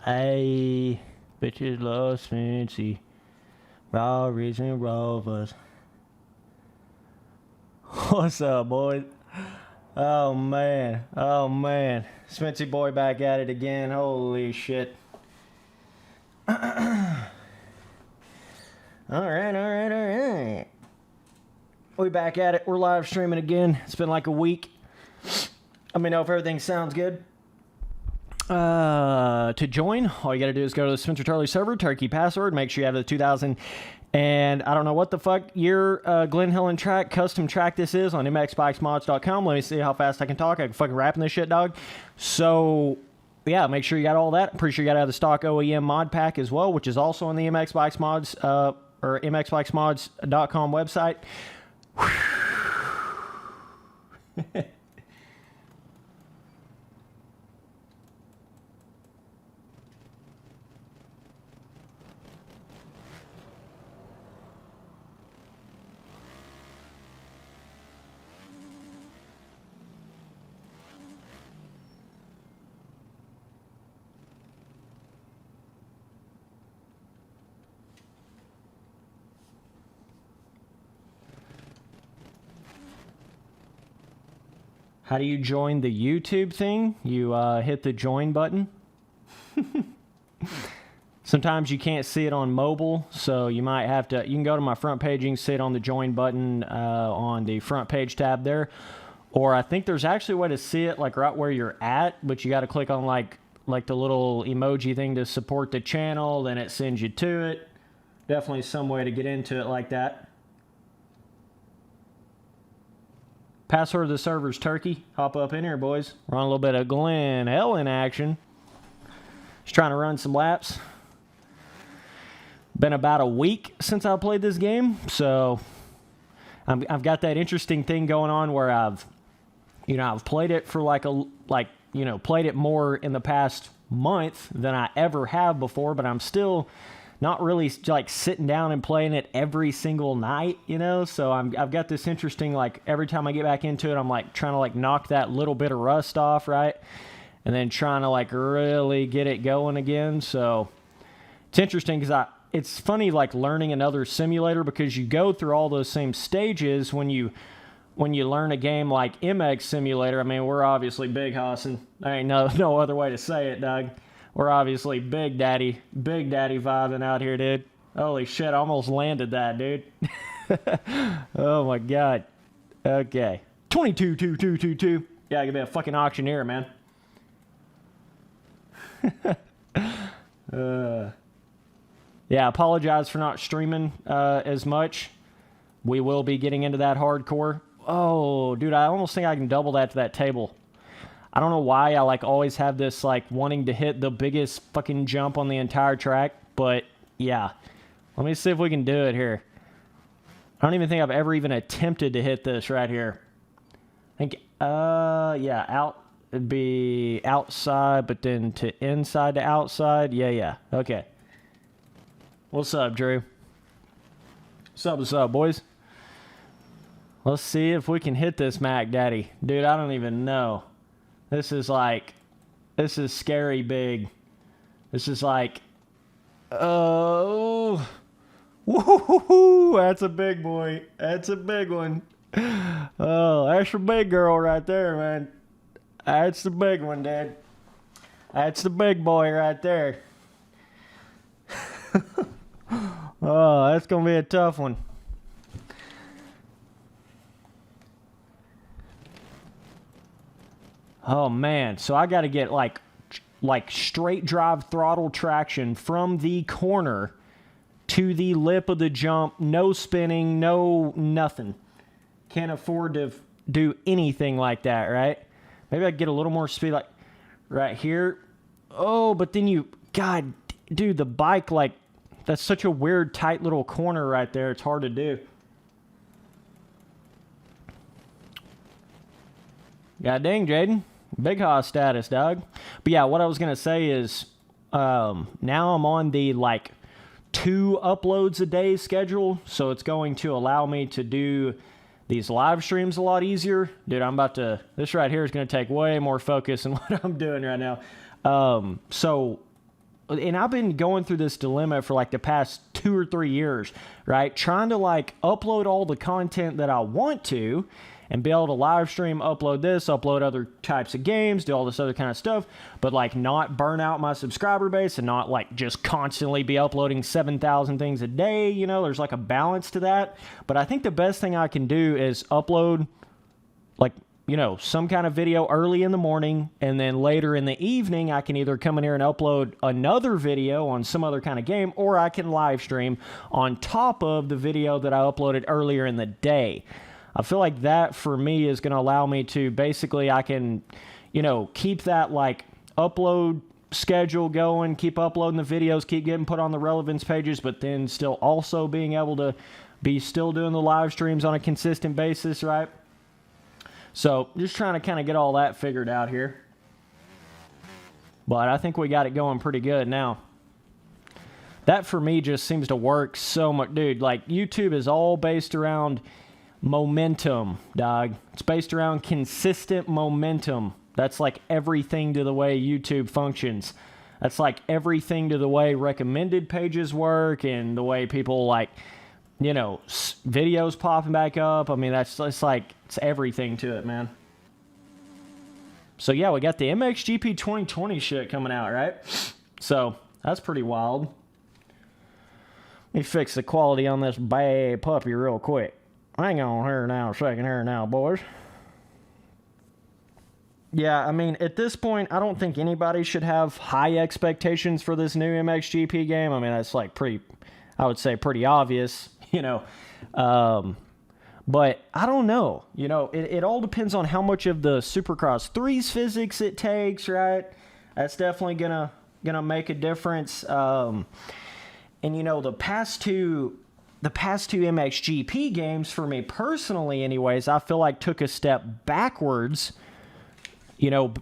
Hey, bitches love Spency. Raw Region Rovers. What's up, boys? Oh, man. Oh, man. Spency boy back at it again. Holy shit. Alright. We back at it. We're live streaming again. It's been like a week. Let me know if everything sounds good. To join, all you gotta do is go to the Spencer Turley server, turkey password, make sure you have the 2000 and I don't know what the fuck year Glen Helen track, custom track this is on MXGP.com. Let me see how fast I can talk. I can fucking rapping this shit, dog. So yeah, make sure you got all that. I'm pretty sure you gotta have the stock OEM mod pack as well, which is also on the MX Bikes Mods or MXBikesMods.com website. How do you join the YouTube thing? You hit the join button. Sometimes you can't see it on mobile, so you might have to, you can go to my front page, you can see it on the join button on the front page tab there. Or I think there's actually a way to see it like right where you're at, but you got to click on like the little emoji thing to support the channel, then it sends you to it. Definitely some way to get into it like that. Password of the server's Turkey. Hop up in here, boys. We're on a little bit of Glen Helen action. Just trying to run some laps. Been about a week since I played this game, so I've got that interesting thing going on where I've played it for played it more in the past month than I ever have before, but I'm still not really like sitting down and playing it every single night, you know? So I've got this interesting, like every time I get back into it, I'm like trying to like knock that little bit of rust off, right? And then trying to like really get it going again. So it's interesting because it's funny like learning another simulator because you go through all those same stages when you learn a game like MX Simulator. I mean, we're obviously big hossing. There ain't no other way to say it, Doug. We're obviously big daddy vibing out here, dude. Holy shit, I almost landed that, dude. Oh my god. Okay. 22-2-2-2-2. Yeah, I could be a fucking auctioneer, man. Yeah, apologize for not streaming as much. We will be getting into that hardcore. Oh, dude, I almost think I can double that to that table. I don't know why I like always have this like wanting to hit the biggest fucking jump on the entire track, but yeah. Let me see if we can do it here. I don't even think I've ever even attempted to hit this right here. I think, yeah, it'd be outside, but then to inside to outside. Yeah, okay. What's up, Drew? What's up, boys? Let's see if we can hit this Mac Daddy. Dude, I don't even know. This is scary big. This is like, oh, woo-hoo-hoo, that's a big boy. That's a big one. Oh, that's a big girl right there, man. That's the big one, Dad. That's the big boy right there. Oh, that's going to be a tough one. Oh man, so I got to get like straight drive throttle traction from the corner to the lip of the jump, no spinning, no nothing. Can't afford to do anything like that, right? Maybe I could get a little more speed like right here. Oh, but then God, dude, the bike, like, that's such a weird tight little corner right there. It's hard to do. God dang, Jaden. Big hoss status, dog. But yeah, what I was going to say is now I'm on the like 2 uploads a day schedule. So it's going to allow me to do these live streams a lot easier. Dude, this right here is going to take way more focus than what I'm doing right now. So and I've been going through this dilemma for like the past 2 or 3 years, right? Trying to like upload all the content that I want to and be able to live stream, upload this, upload other types of games, do all this other kind of stuff, but like not burn out my subscriber base and not like just constantly be uploading 7,000 things a day. You know, there's like a balance to that. But I think the best thing I can do is upload like, you know, some kind of video early in the morning, and then later in the evening, I can either come in here and upload another video on some other kind of game, or I can live stream on top of the video that I uploaded earlier in the day. I feel like that for me is going to allow me to basically, I can, you know, keep that like upload schedule going, keep uploading the videos, keep getting put on the relevance pages, but then still also being able to be still doing the live streams on a consistent basis, right? So just trying to kind of get all that figured out here. But I think we got it going pretty good now. That for me just seems to work so much. Dude, like YouTube is all based around momentum, dog. It's based around consistent momentum. That's like everything to the way YouTube functions. That's like everything to the way recommended pages work and the way people like, you know, videos popping back up. I mean, that's like, it's everything to it, man. So yeah, we got the MXGP 2020 shit coming out, right? So that's pretty wild. Let me fix the quality on this bad puppy real quick. Hang on here now, second here now, boys. Yeah, I mean, at this point, I don't think anybody should have high expectations for this new MXGP game. I mean, that's like pretty, I would say pretty obvious, you know. But I don't know. You know, it all depends on how much of the Supercross 3's physics it takes, right? That's definitely gonna make a difference. And you know, the past two MXGP games for me personally, anyways, I feel like took a step backwards. You know,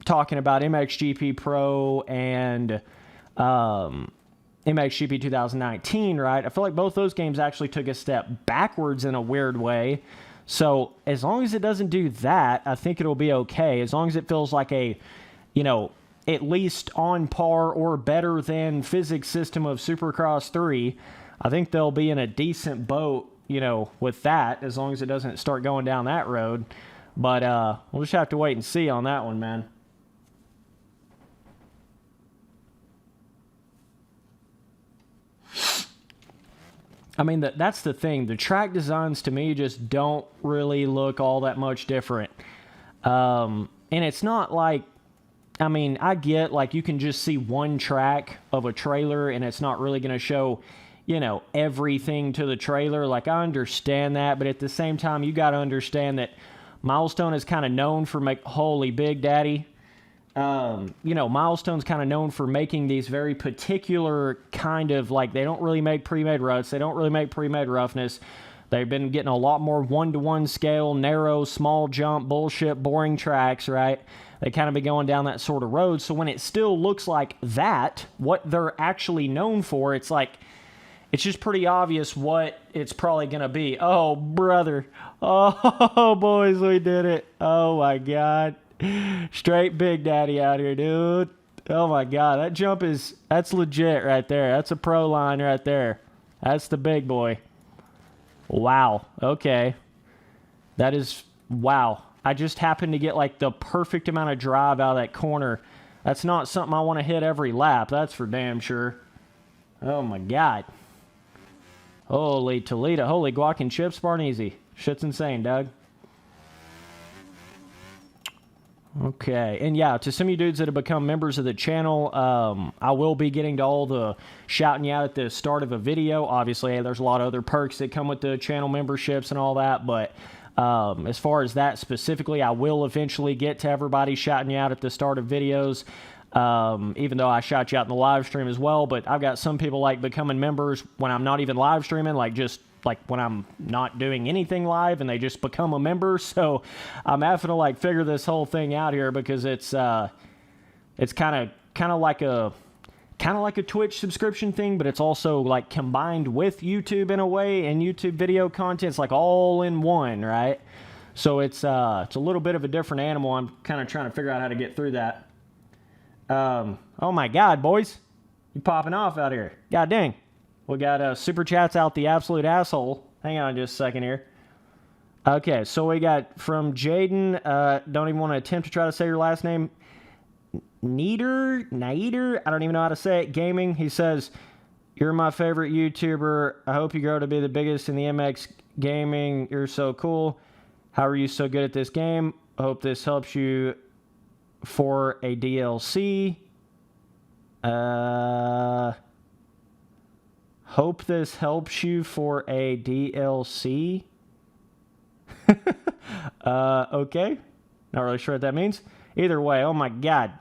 talking about MXGP Pro and MXGP 2019, right? I feel like both those games actually took a step backwards in a weird way. So as long as it doesn't do that, I think it'll be okay. As long as it feels like a, you know, at least on par or better than physics system of Supercross 3, I think they'll be in a decent boat, you know, with that, as long as it doesn't start going down that road. But we'll just have to wait and see on that one, man. I mean, that's the thing. The track designs to me just don't really look all that much different. And it's not like, I mean, I get like you can just see one track of a trailer and it's not really going to show, you know, everything to the trailer. Like, I understand that, but at the same time, you got to understand that Milestone is kind of known for holy Big Daddy. You know, Milestone's kind of known for making these very particular kind of, like, they don't really make pre-made ruts. They don't really make pre-made roughness. They've been getting a lot more one-to-one scale, narrow, small jump, bullshit, boring tracks, right? They kind of be going down that sort of road. So when it still looks like that, what they're actually known for, it's like, it's just pretty obvious what it's probably going to be. Oh, brother. Oh, boys, we did it. Oh, my God. Straight Big Daddy out here, dude. Oh, my God. That jump that's legit right there. That's a pro line right there. That's the big boy. Wow. Okay. That is, wow. I just happened to get, like, the perfect amount of drive out of that corner. That's not something I want to hit every lap. That's for damn sure. Oh, my God. Holy Toledo. Holy guac and chips, Barneasy. Shit's insane, Doug. Okay. And yeah, to some of you dudes that have become members of the channel, I will be getting to all the shouting you out at the start of a video. Obviously, there's a lot of other perks that come with the channel memberships and all that, but as far as that specifically, I will eventually get to everybody shouting you out at the start of videos. Even though I shout you out in the live stream as well, but I've got some people like becoming members when I'm not even live streaming, like just like when I'm not doing anything live and they just become a member. So I'm having to like figure this whole thing out here because it's kind of like a Twitch subscription thing, but it's also like combined with YouTube in a way, and YouTube video content. It's like all in one, right? So it's a little bit of a different animal. I'm kind of trying to figure out how to get through that. Oh my God, boys. You popping off out here. God dang. We got super chats out the absolute asshole. Hang on just a second here. Okay, so we got from Jaden. Don't even want to attempt to try to say your last name. Nader, I don't even know how to say it. Gaming. He says, "You're my favorite YouTuber. I hope you grow to be the biggest in the MX gaming. You're so cool. How are you so good at this game? I hope this helps you for a DLC. Hope this helps you for a DLC. Okay. Not really sure what that means. Either way, oh my God.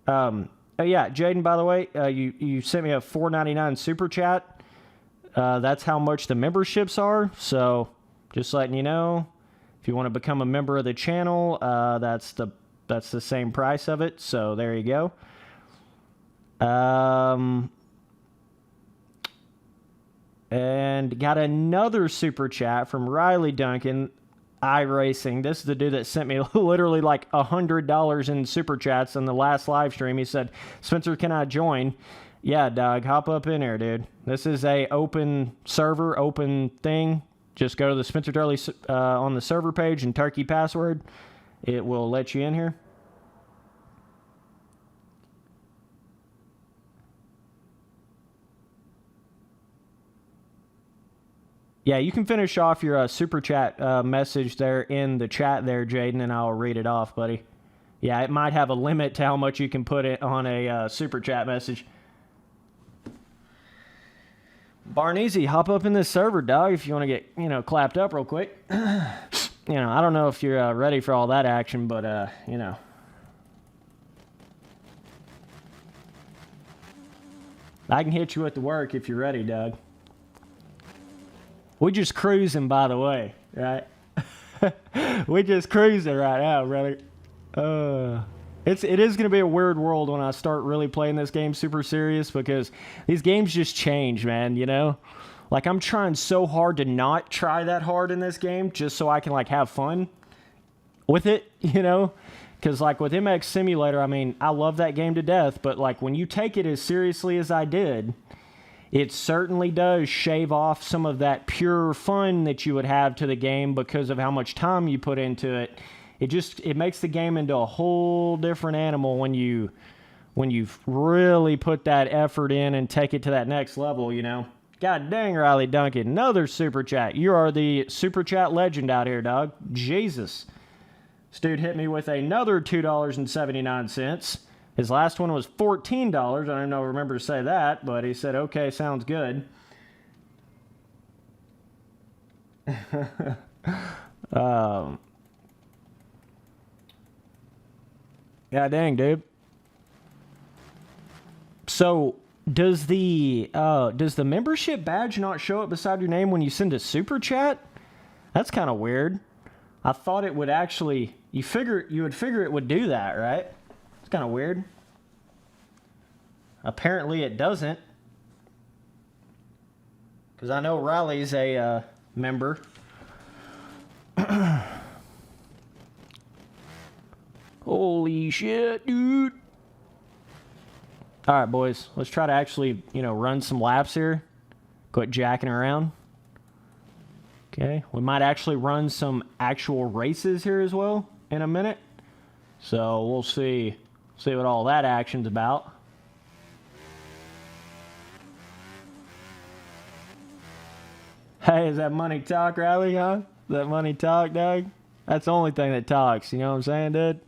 Oh yeah, Jaden, by the way, you sent me a $4.99 super chat. That's how much the memberships are. So just letting you know, if you want to become a member of the channel, that's the same price of it. So there you go. And got another super chat from Riley Duncan, iRacing. This is the dude that sent me literally like $100 in super chats on the last live stream. He said, "Spencer, can I join?" Yeah, dog, hop up in there, dude. This is a open server, open thing. Just go to the Spencer Turley on the server page and turkey password. It will let you in here. Yeah, you can finish off your super chat message there in the chat there, Jaden, and I'll read it off, buddy. Yeah, it might have a limit to how much you can put it on a super chat message. Barneasy, hop up in this server, dog, if you want to get, clapped up real quick. I don't know if you're ready for all that action, but, I can hit you with the work if you're ready, Doug. We just cruising, by the way, right? We just cruising right now, brother. It is going to be a weird world when I start really playing this game super serious, because these games just change, man, Like, I'm trying so hard to not try that hard in this game just so I can, have fun with it, Because, with MX Simulator, I mean, I love that game to death, but, when you take it as seriously as I did, it certainly does shave off some of that pure fun that you would have to the game because of how much time you put into it. It makes the game into a whole different animal when you really put that effort in and take it to that next level, God dang, Riley Duncan, another super chat. You are the super chat legend out here, dog. Jesus. This dude hit me with another $2.79. His last one was $14. I don't know, remember to say that, but he said, "Okay, sounds good." God dang, dude. So, does the membership badge not show up beside your name when you send a super chat? That's kind of weird. I thought it would actually. You would figure it would do that, right? Kind of weird. Apparently it doesn't, because I know Riley's a member. Holy shit, dude. All right, boys, let's try to actually run some laps here, quit jacking around. Okay, we might actually run some actual races here as well in a minute, so we'll see what all that action's about. Hey, is that money talk, Riley, huh? Is that money talk, Doug? That's the only thing that talks, you know what I'm saying, dude?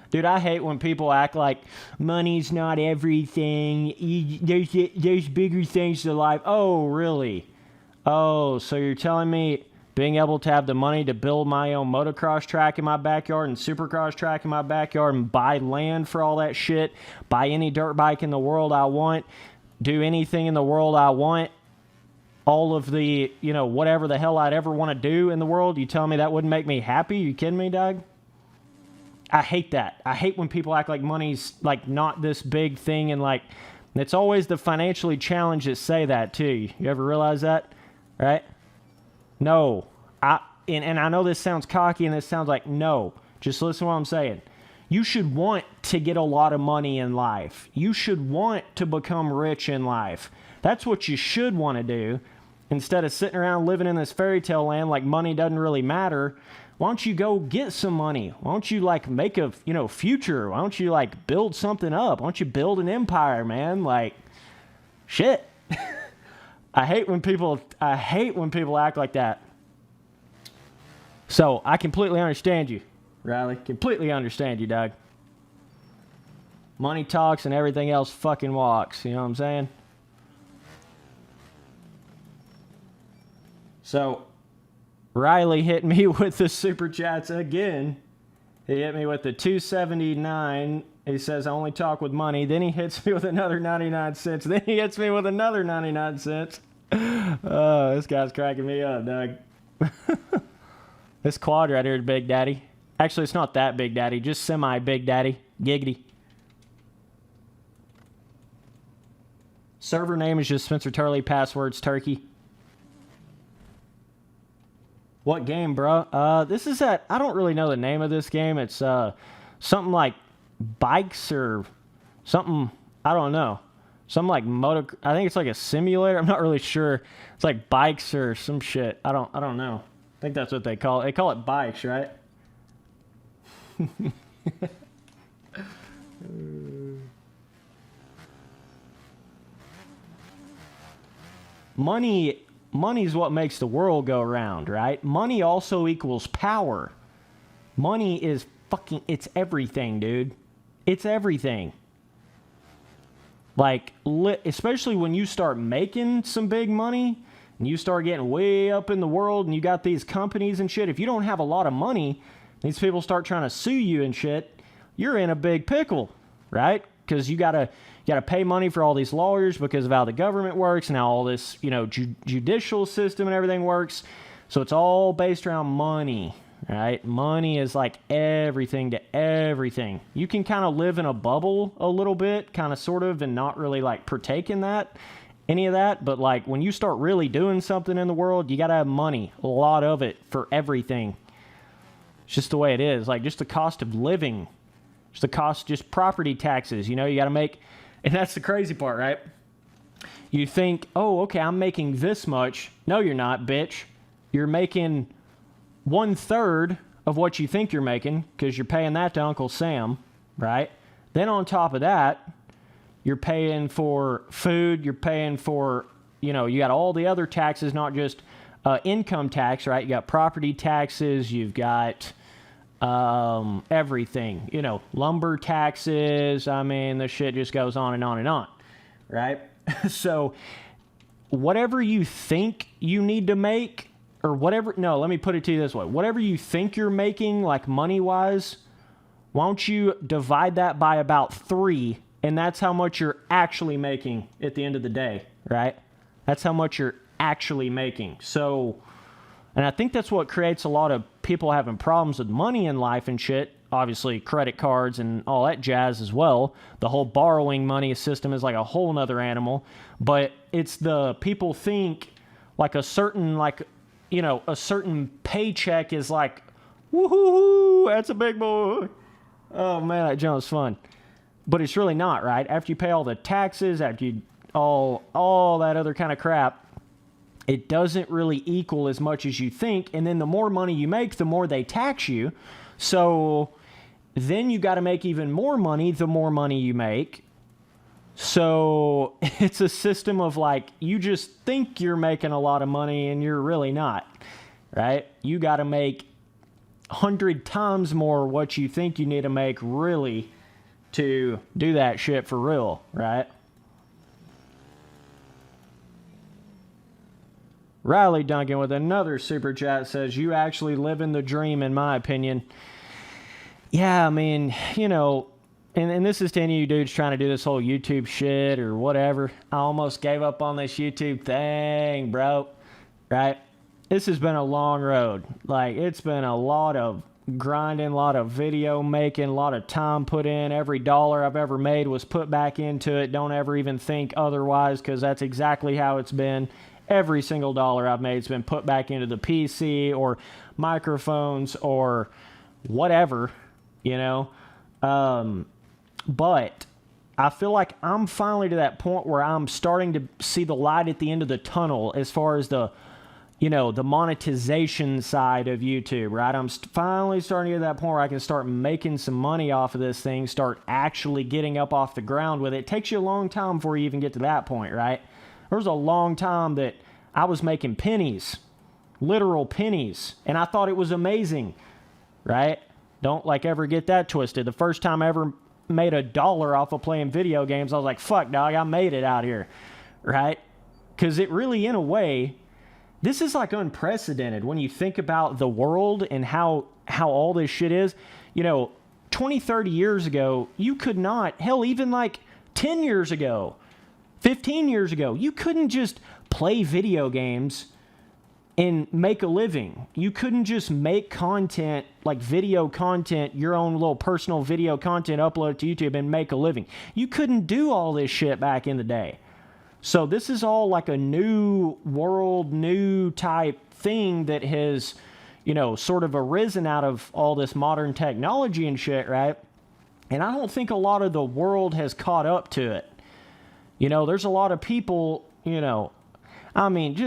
Dude, I hate when people act like money's not everything. There's bigger things to life. Oh, really? Oh, so you're telling me being able to have the money to build my own motocross track in my backyard and supercross track in my backyard and buy land for all that shit, buy any dirt bike in the world I want, do anything in the world I want, all of the, whatever the hell I'd ever want to do in the world, you tell me that wouldn't make me happy? You kidding me, Doug? I hate that. I hate when people act like money's, not this big thing, and, it's always the financially challenged that say that, too. You ever realize that? Right? No. And I know this sounds cocky and this sounds like no. Just listen to what I'm saying. You should want to get a lot of money in life. You should want to become rich in life. That's what you should want to do. Instead of sitting around living in this fairy tale land like money doesn't really matter, why don't you go get some money? Why don't you like make a, future? Why don't you like build something up? Why don't you build an empire, man? Like, shit. I hate when people act like that. So I completely understand you, Riley. Completely understand you, Doug. Money talks and everything else fucking walks. You know what I'm saying? So Riley hit me with the super chats again. He hit me with the 279. He says, I only talk with money. Then he hits me with another 99 cents. Then he hits me with another 99 cents. Oh, this guy's cracking me up, Doug. This quad right here is Big Daddy. Actually, it's not that Big Daddy. Just semi-Big Daddy. Giggity. Server name is just Spencer Turley. Password's Turkey. What game, bro? This is I don't really know the name of this game. It's something like bikes or something. I don't know. Something like I think it's like a simulator. I'm not really sure. It's like bikes or some shit. I don't know. I think that's what they call it. They call it bikes, right? Money's what makes the world go round, right? Money also equals power. Money is it's everything, dude. It's everything. Like, especially when you start making some big money and you start getting way up in the world and you got these companies and shit. If you don't have a lot of money, these people start trying to sue you and shit, you're in a big pickle, right? Because you gotta pay money for all these lawyers because of how the government works and how all this, judicial system and everything works. So it's all based around money, right? Money is like everything to everything. You can kind of live in a bubble a little bit, kind of sort of, and not really like partake in any of that. But like when you start really doing something in the world, you got to have money, a lot of it for everything. It's just the way it is. Like just the cost of living, just the cost, just property taxes, you got to make. And that's the crazy part, right? You think, oh, okay, I'm making this much. No, you're not, bitch. You're making 1/3 of what you think you're making because you're paying that to Uncle Sam, right? Then on top of that, you're paying for food. You're paying for, you got all the other taxes, not just income tax, right? You got property taxes. You've got everything, lumber taxes. I mean, the shit just goes on and on and on, right? So whatever you think you need to make or whatever, no, let me put it to you this way. Whatever you think you're making, like money-wise, why don't you divide that by about 3, and that's how much you're actually making at the end of the day, right? That's how much you're actually making. So, and I think that's what creates a lot of people having problems with money in life and shit. Obviously, credit cards and all that jazz as well. The whole borrowing money system is like a whole nother animal. But it's the people think like a certain paycheck is like, woohoo, that's a big boy. Oh man, that jump's fun. But it's really not, right? After you pay all the taxes, after you all that other kind of crap, it doesn't really equal as much as you think. And then the more money you make, the more they tax you. So then you got to make even more money the more money you make. So it's a system of like, you just think you're making a lot of money and you're really not, right? You got to make 100 times more what you think you need to make really to do that shit for real, right? Riley Duncan with another super chat says, you actually live in the dream, in my opinion. Yeah, I mean, and this is to any of you dudes trying to do this whole YouTube shit or whatever. I almost gave up on this YouTube thing, bro. Right? This has been a long road. Like, it's been a lot of grinding, a lot of video making, a lot of time put in. Every dollar I've ever made was put back into it. Don't ever even think otherwise, because that's exactly how it's been. Every single dollar I've made has been put back into the PC or microphones or whatever, But I feel like I'm finally to that point where I'm starting to see the light at the end of the tunnel as far as the monetization side of YouTube, right? I'm finally starting to get to that point where I can start making some money off of this thing, start actually getting up off the ground with it. It takes you a long time before you even get to that point, right? There was a long time that I was making pennies, literal pennies, and I thought it was amazing, right? Don't ever get that twisted. The first time I ever made $1 off of playing video games, I was like, fuck, dog, I made it out here, right? Because it really, in a way, this is unprecedented when you think about the world and how all this shit is. 20, 30 years ago, you could not, hell, even 10 years ago, 15 years ago, you couldn't just play video games and make a living. You couldn't just make content, video content, your own little personal video content, upload it to YouTube and make a living. You couldn't do all this shit back in the day. So this is all a new world, new type thing that has, sort of arisen out of all this modern technology and shit, right? And I don't think a lot of the world has caught up to it. There's a lot of people, a lot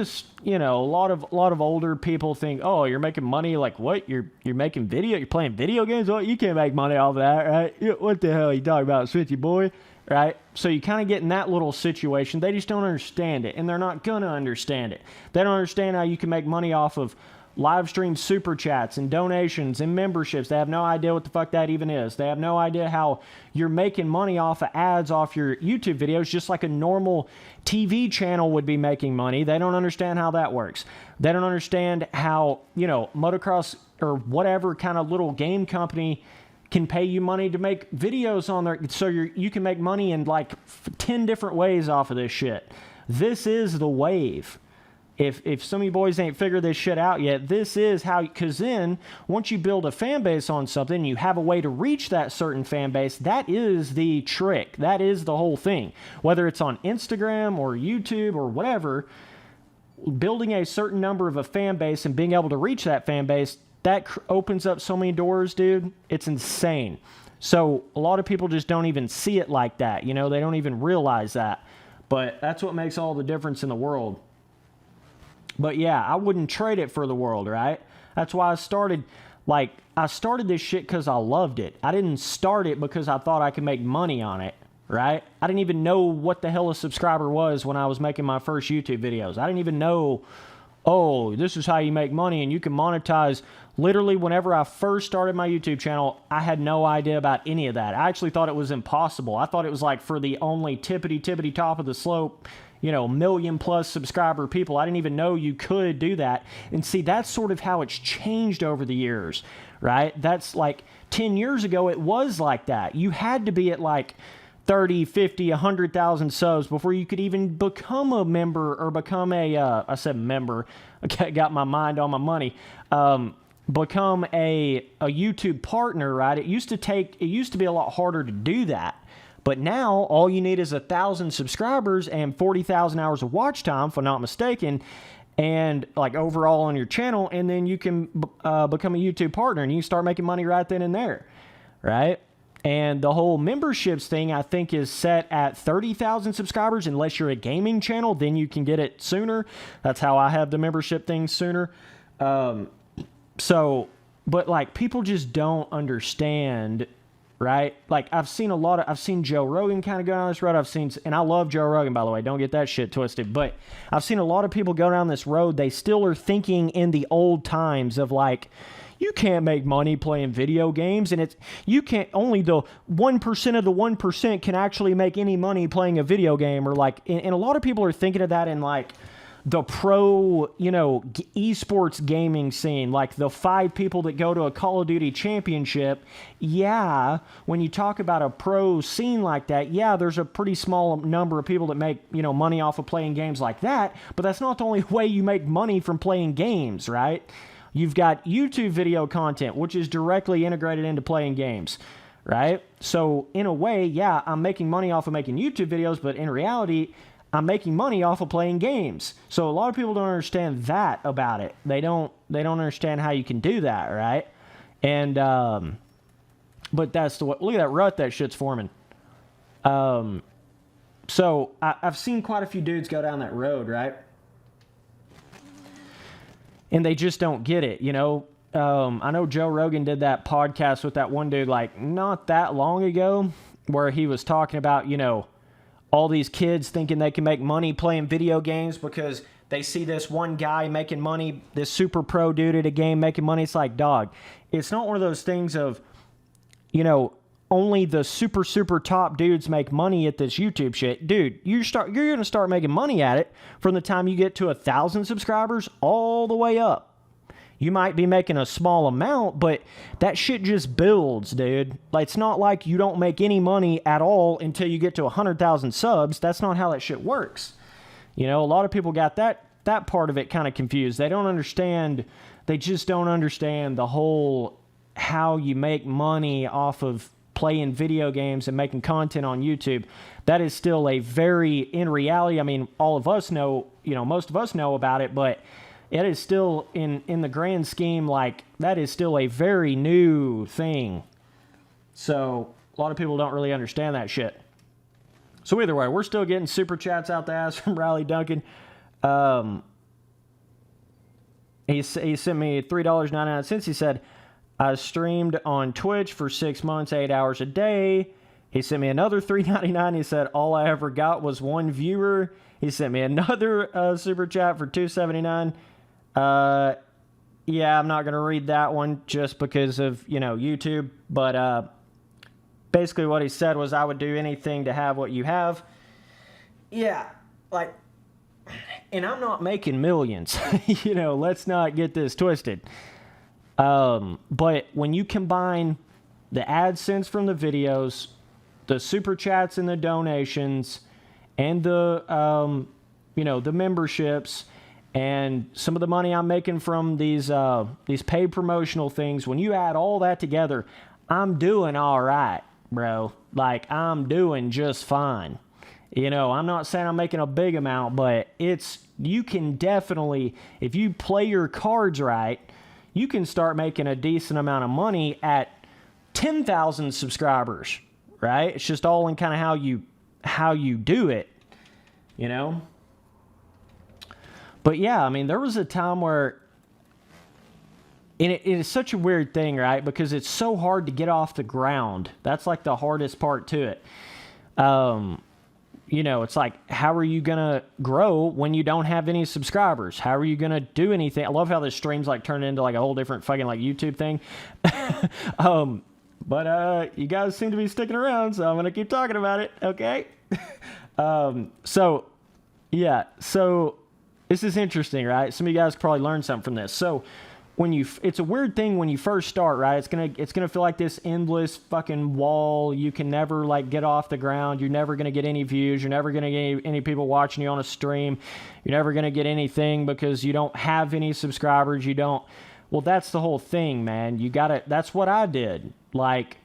of older people think, oh, you're making money, what? You're making video, you're playing video games? Oh, you can't make money off of that, right? What the hell are you talking about, switchy boy? Right? So you kind of get in that little situation. They just don't understand it, and they're not going to understand it. They don't understand how you can make money off of live stream super chats and donations and memberships. They have no idea what the fuck that even is. They have no idea how you're making money off of ads off your YouTube videos just like a normal TV channel would be making money. They don't understand how that works. They don't understand how, Motocross or whatever kind of little game company can pay you money to make videos on there, so you can make money in 10 different ways off of this shit. This is the wave. If some of you boys ain't figured this shit out yet, this is how, because then once you build a fan base on something, you have a way to reach that certain fan base. That is the trick. That is the whole thing. Whether it's on Instagram or YouTube or whatever, building a certain number of a fan base and being able to reach that fan base, that opens up so many doors, dude. It's insane. So a lot of people just don't even see it like that. They don't even realize that. But that's what makes all the difference in the world. But yeah, I wouldn't trade it for the world, right? That's why I started this shit because I loved it. I didn't start it because I thought I could make money on it, right? I didn't even know what the hell a subscriber was when I was making my first YouTube videos. I didn't even know, oh, this is how you make money and you can monetize. Literally, whenever I first started my YouTube channel, I had no idea about any of that. I actually thought it was impossible. I thought it was for the only tippity top of the slope, million plus subscriber people. I didn't even know you could do that. And see, that's sort of how it's changed over the years, right? That's 10 years ago, it was like that. You had to be at 30, 50, 100,000 subs before you could even become a member or become I said member, I got my mind on my money, become a YouTube partner, right? It used to be a lot harder to do that. But now all you need is 1,000 subscribers and 40,000 hours of watch time, if I'm not mistaken, and overall on your channel, and then you can become a YouTube partner and you start making money right then and there, right? And the whole memberships thing, I think, is set at 30,000 subscribers. Unless you're a gaming channel, then you can get it sooner. That's how I have the membership thing sooner. But people just don't understand, right? I've seen Joe Rogan kind of go down this road. And I love Joe Rogan, by the way, don't get that shit twisted, but I've seen a lot of people go down this road. They still are thinking in the old times of you can't make money playing video games, and you can't, only the 1% of the 1% can actually make any money playing a video game, or and a lot of people are thinking of that in the pro, esports gaming scene, the 5 people that go to a Call of Duty championship. Yeah, when you talk about a pro scene like that, yeah, there's a pretty small number of people that make, money off of playing games like that, but that's not the only way you make money from playing games, right? You've got YouTube video content, which is directly integrated into playing games, right? So in a way, yeah, I'm making money off of making YouTube videos, but in reality, I'm making money off of playing games. So a lot of people don't understand that about it. They don't understand how you can do that, right? And But that's the way. Look at that rut that shit's forming. So I've seen quite a few dudes go down that road, right? And they just don't get it, you know? I know Joe Rogan did that podcast with that one dude, like, not that long ago, where he was talking about, you know, all these kids thinking they can make money playing video games because they see this one guy making money, this super pro dude at a game making money. It's like, dog, it's not one of those things of, you know, only the super top dudes make money at this YouTube shit. Dude, you're going to start making money at it from the time you get to 1,000 subscribers all the way up. You might be making a small amount, but that shit just builds, dude. Like, it's not like you don't make any money at all until you get to 100,000 subs. That's not how that shit works. You know, a lot of people got that part of it kind of confused. They don't understand. They just don't understand the whole how you make money off of playing video games and making content on YouTube. That is still a very, in reality, I mean, all of us know, you know, most of us know about it, but it is still, in the grand scheme, like, that is still a very new thing. So a lot of people don't really understand that shit. So either way, we're still getting super chats out the ass from Riley Duncan. He sent me $3.99. He said, I streamed on Twitch for 6 months, 8 hours a day. He sent me another $3.99. He said, all I ever got was one viewer. He sent me another super chat for $2.79. Yeah, I'm not going to read that one just because of, you know, YouTube. But basically what he said was, I would do anything to have what you have. Yeah, like, and I'm not making millions. You know, let's not get this twisted. But when you combine the AdSense from the videos, the super chats and the donations, and the, you know, the memberships, and some of the money I'm making from these paid promotional things, when you add all that together, I'm doing all right, bro. Like, I'm doing just fine. You know, I'm not saying I'm making a big amount, but you can definitely, if you play your cards right, you can start making a decent amount of money at 10,000 subscribers, right? It's just all in kind of how you do it, you know? But yeah, I mean, there was a time where, and it is such a weird thing, right? Because it's so hard to get off the ground. That's like the hardest part to it. You know, it's like, how are you going to grow when you don't have any subscribers? How are you going to do anything? I love how this stream's like turned into like a whole different fucking like YouTube thing. But you guys seem to be sticking around, so I'm going to keep talking about it, okay? So, yeah, so this is interesting, right? Some of you guys probably learned something from this. So, it's a weird thing when you first start, right? It's gonna feel like this endless fucking wall. You can never like get off the ground. You're never gonna get any views. You're never gonna get any people watching you on a stream. You're never gonna get anything because you don't have any subscribers. Well, that's the whole thing, man. That's what I did. Like,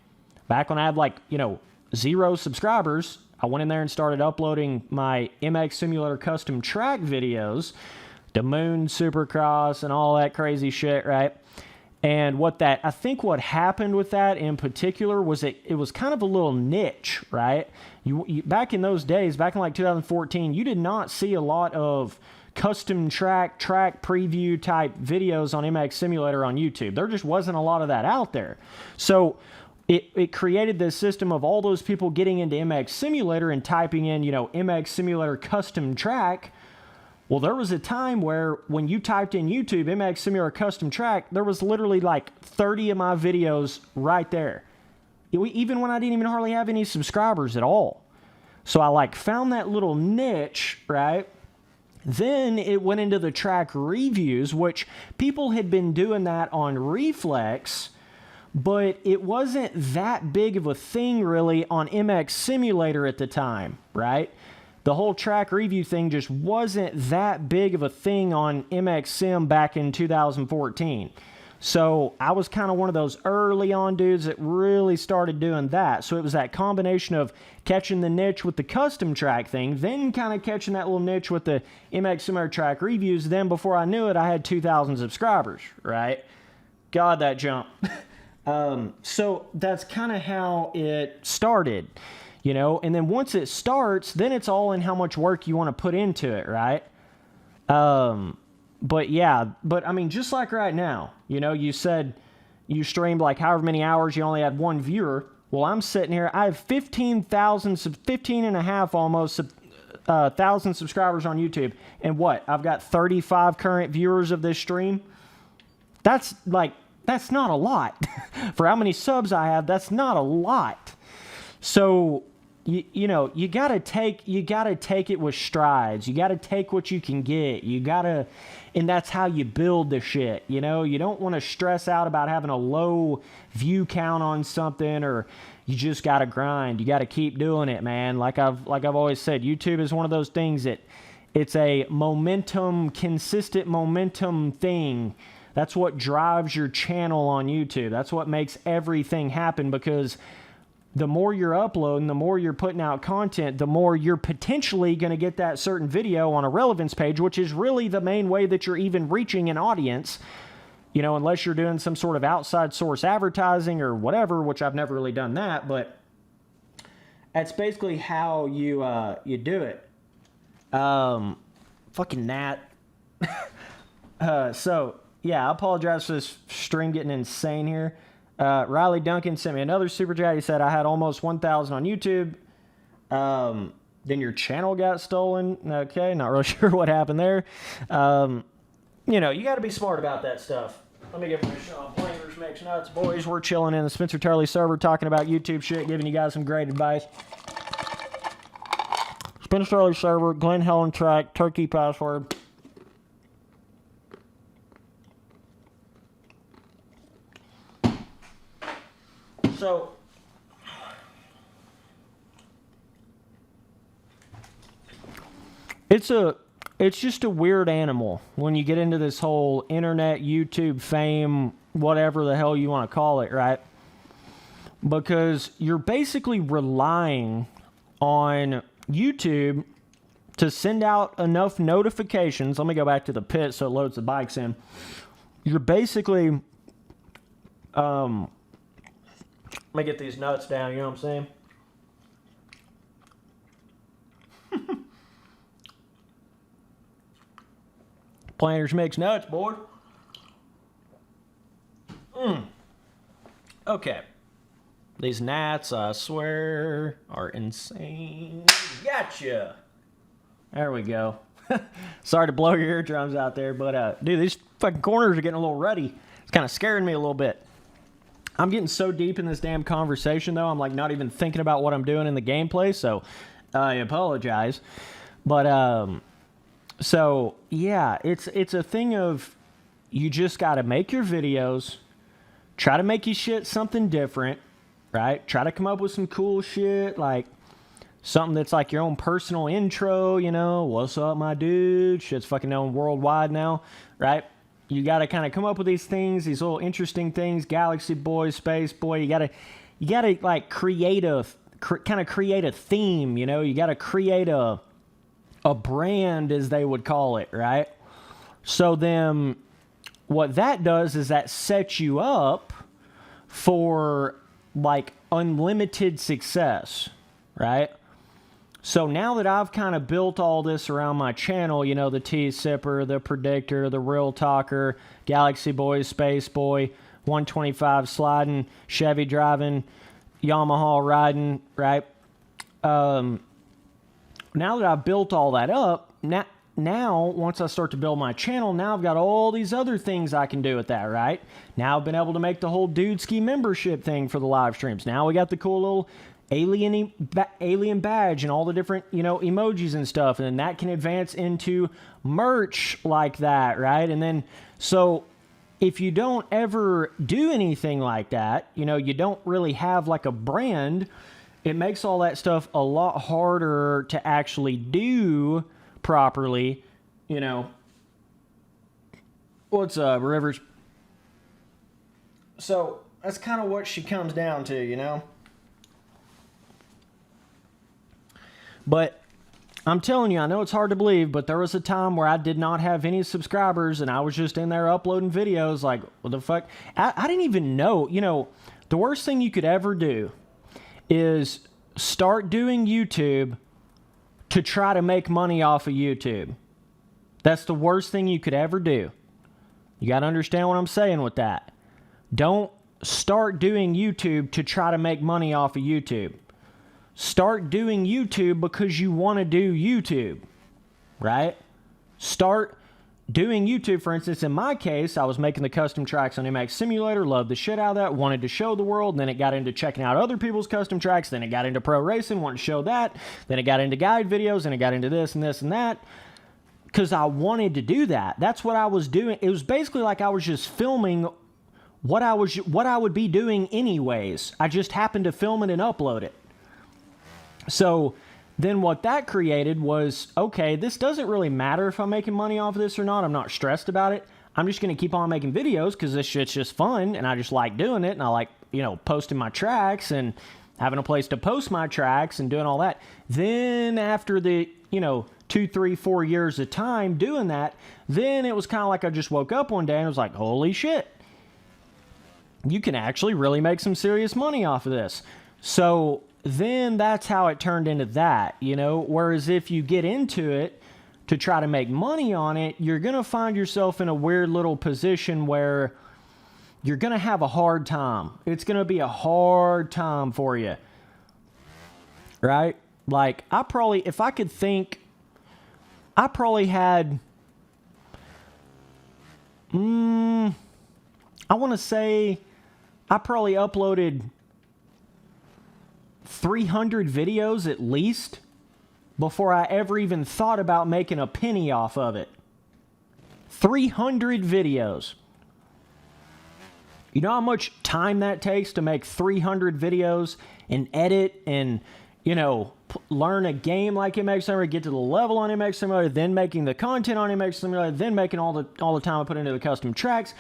back when I had like, you know, 0 subscribers, I went in there and started uploading my MX Simulator custom track videos, the Moon Supercross and all that crazy shit, right? And I think what happened with that in particular was it was kind of a little niche, right? You back in those days, back in like 2014, you did not see a lot of custom track preview type videos on MX Simulator on YouTube. There just wasn't a lot of that out there. So it created this system of all those people getting into MX Simulator and typing in, you know, MX Simulator custom track. Well, there was a time where when you typed in YouTube MX Simulator custom track, there was literally like 30 of my videos right there. Even when I didn't even hardly have any subscribers at all. So I like found that little niche, right? Then it went into the track reviews, which people had been doing that on Reflex, but it wasn't that big of a thing really on MX Simulator at the time, right? The whole track review thing just wasn't that big of a thing on MX Sim back in 2014. So I was kind of one of those early on dudes that really started doing that. So it was that combination of catching the niche with the custom track thing, then kind of catching that little niche with the MX Simulator track reviews. Then before I knew it, I had 2,000 subscribers, right? God, that jump. So that's kind of how it started, you know, and then once it starts, then it's all in how much work you want to put into it, right? But yeah, but I mean, just like right now, you know, you said you streamed like however many hours, you only had one viewer. Well, I'm sitting here, I have 15 and a half almost, 1,000 subscribers on YouTube. And what? I've got 35 current viewers of this stream. That's not a lot. For how many subs I have, that's not a lot. So, you know, you gotta take it with strides. You gotta take what you can get. And that's how you build the shit. You know, you don't want to stress out about having a low view count on something, or you just gotta grind. You gotta keep doing it, man. Like I've always said, YouTube is one of those things that it's a consistent momentum thing. That's what drives your channel on YouTube. That's what makes everything happen, because the more you're uploading, the more you're putting out content, the more you're potentially going to get that certain video on a relevance page, which is really the main way that you're even reaching an audience, you know, unless you're doing some sort of outside source advertising or whatever, which I've never really done that, but that's basically how you do it. Fucking gnat. So, yeah, I apologize for this stream getting insane here. Riley Duncan sent me another super chat. He said, I had almost 1,000 on YouTube. Then your channel got stolen. Okay, not really sure what happened there. You know, you got to be smart about that stuff. Let me give permission on Players Makes Nuts. Boys, we're chilling in the Spencer Turley server talking about YouTube shit, giving you guys some great advice. Spencer Turley server, Glen Helen track, turkey password. So, it's just a weird animal when you get into this whole internet, YouTube fame, whatever the hell you want to call it, right? Because you're basically relying on YouTube to send out enough notifications. Let me go back to the pit so it loads the bikes in. You're basically, let me get these nuts down, you know what I'm saying? Planters Mix Nuts, boy. Okay. These gnats, I swear, are insane. Gotcha! There we go. Sorry to blow your eardrums out there, but, dude, these fucking corners are getting a little ruddy. It's kind of scaring me a little bit. I'm getting so deep in this damn conversation, though, I'm, like, not even thinking about what I'm doing in the gameplay, so I apologize. But, so, yeah, it's a thing of you just got to make your videos, try to make your shit something different, right? Try to come up with some cool shit, like something that's like your own personal intro, you know, what's up, my dude? Shit's fucking known worldwide now, right? You got to kind of come up with these things, these little interesting things, Galaxy Boy, Space Boy. You got to like create a theme, you know? You got to create a brand, as they would call it, right? So then what that does is that sets you up for like unlimited success, right? So now that I've kind of built all this around my channel, you know, the T-Sipper, the Predictor, the Real Talker, Galaxy Boy, Space Boy, 125 sliding, Chevy driving, Yamaha riding, right? Now that I've built all that up, now once I start to build my channel, now I've got all these other things I can do with that, right? Now I've been able to make the whole Dude Ski membership thing for the live streams. Now we got the cool little alien badge and all the different, you know, emojis and stuff, and that can advance into merch like that, right? And then, so if you don't ever do anything like that, you know, you don't really have like a brand, it makes all that stuff a lot harder to actually do properly, you know. What's up, Rivers? So that's kind of what she comes down to, you know. But I'm telling you, I know it's hard to believe, but there was a time where I did not have any subscribers and I was just in there uploading videos like, what the fuck? I didn't even know. You know, the worst thing you could ever do is start doing YouTube to try to make money off of YouTube. That's the worst thing you could ever do. You got to understand what I'm saying with that. Don't start doing YouTube to try to make money off of YouTube. Start doing YouTube because you want to do YouTube, right? Start doing YouTube. For instance, in my case, I was making the custom tracks on MX Simulator, loved the shit out of that, wanted to show the world, and then it got into checking out other people's custom tracks, then it got into pro racing, wanted to show that, then it got into guide videos, and it got into this and this and that, because I wanted to do that. That's what I was doing. It was basically like I was just filming what I would be doing anyways. I just happened to film it and upload it. So then what that created was, okay, this doesn't really matter if I'm making money off of this or not. I'm not stressed about it. I'm just going to keep on making videos because this shit's just fun and I just like doing it. And I like, you know, posting my tracks and having a place to post my tracks and doing all that. Then after the, you know, 2, 3, 4 years of time doing that, then it was kind of like I just woke up one day and was like, holy shit, you can actually really make some serious money off of this. So then that's how it turned into that, you know. Whereas if you get into it to try to make money on it, you're going to find yourself in a weird little position where you're going to have a hard time. It's going to be a hard time for you, right? Like, I probably, if I could think, I probably had, I want to say I probably uploaded 300 videos at least before I ever even thought about making a penny off of it. 300 videos. You know how much time that takes to make 300 videos and edit and, you know, learn a game like MX Simulator, get to the level on MX Simulator, then making the content on MX Simulator, then making all the time I put into the custom tracks.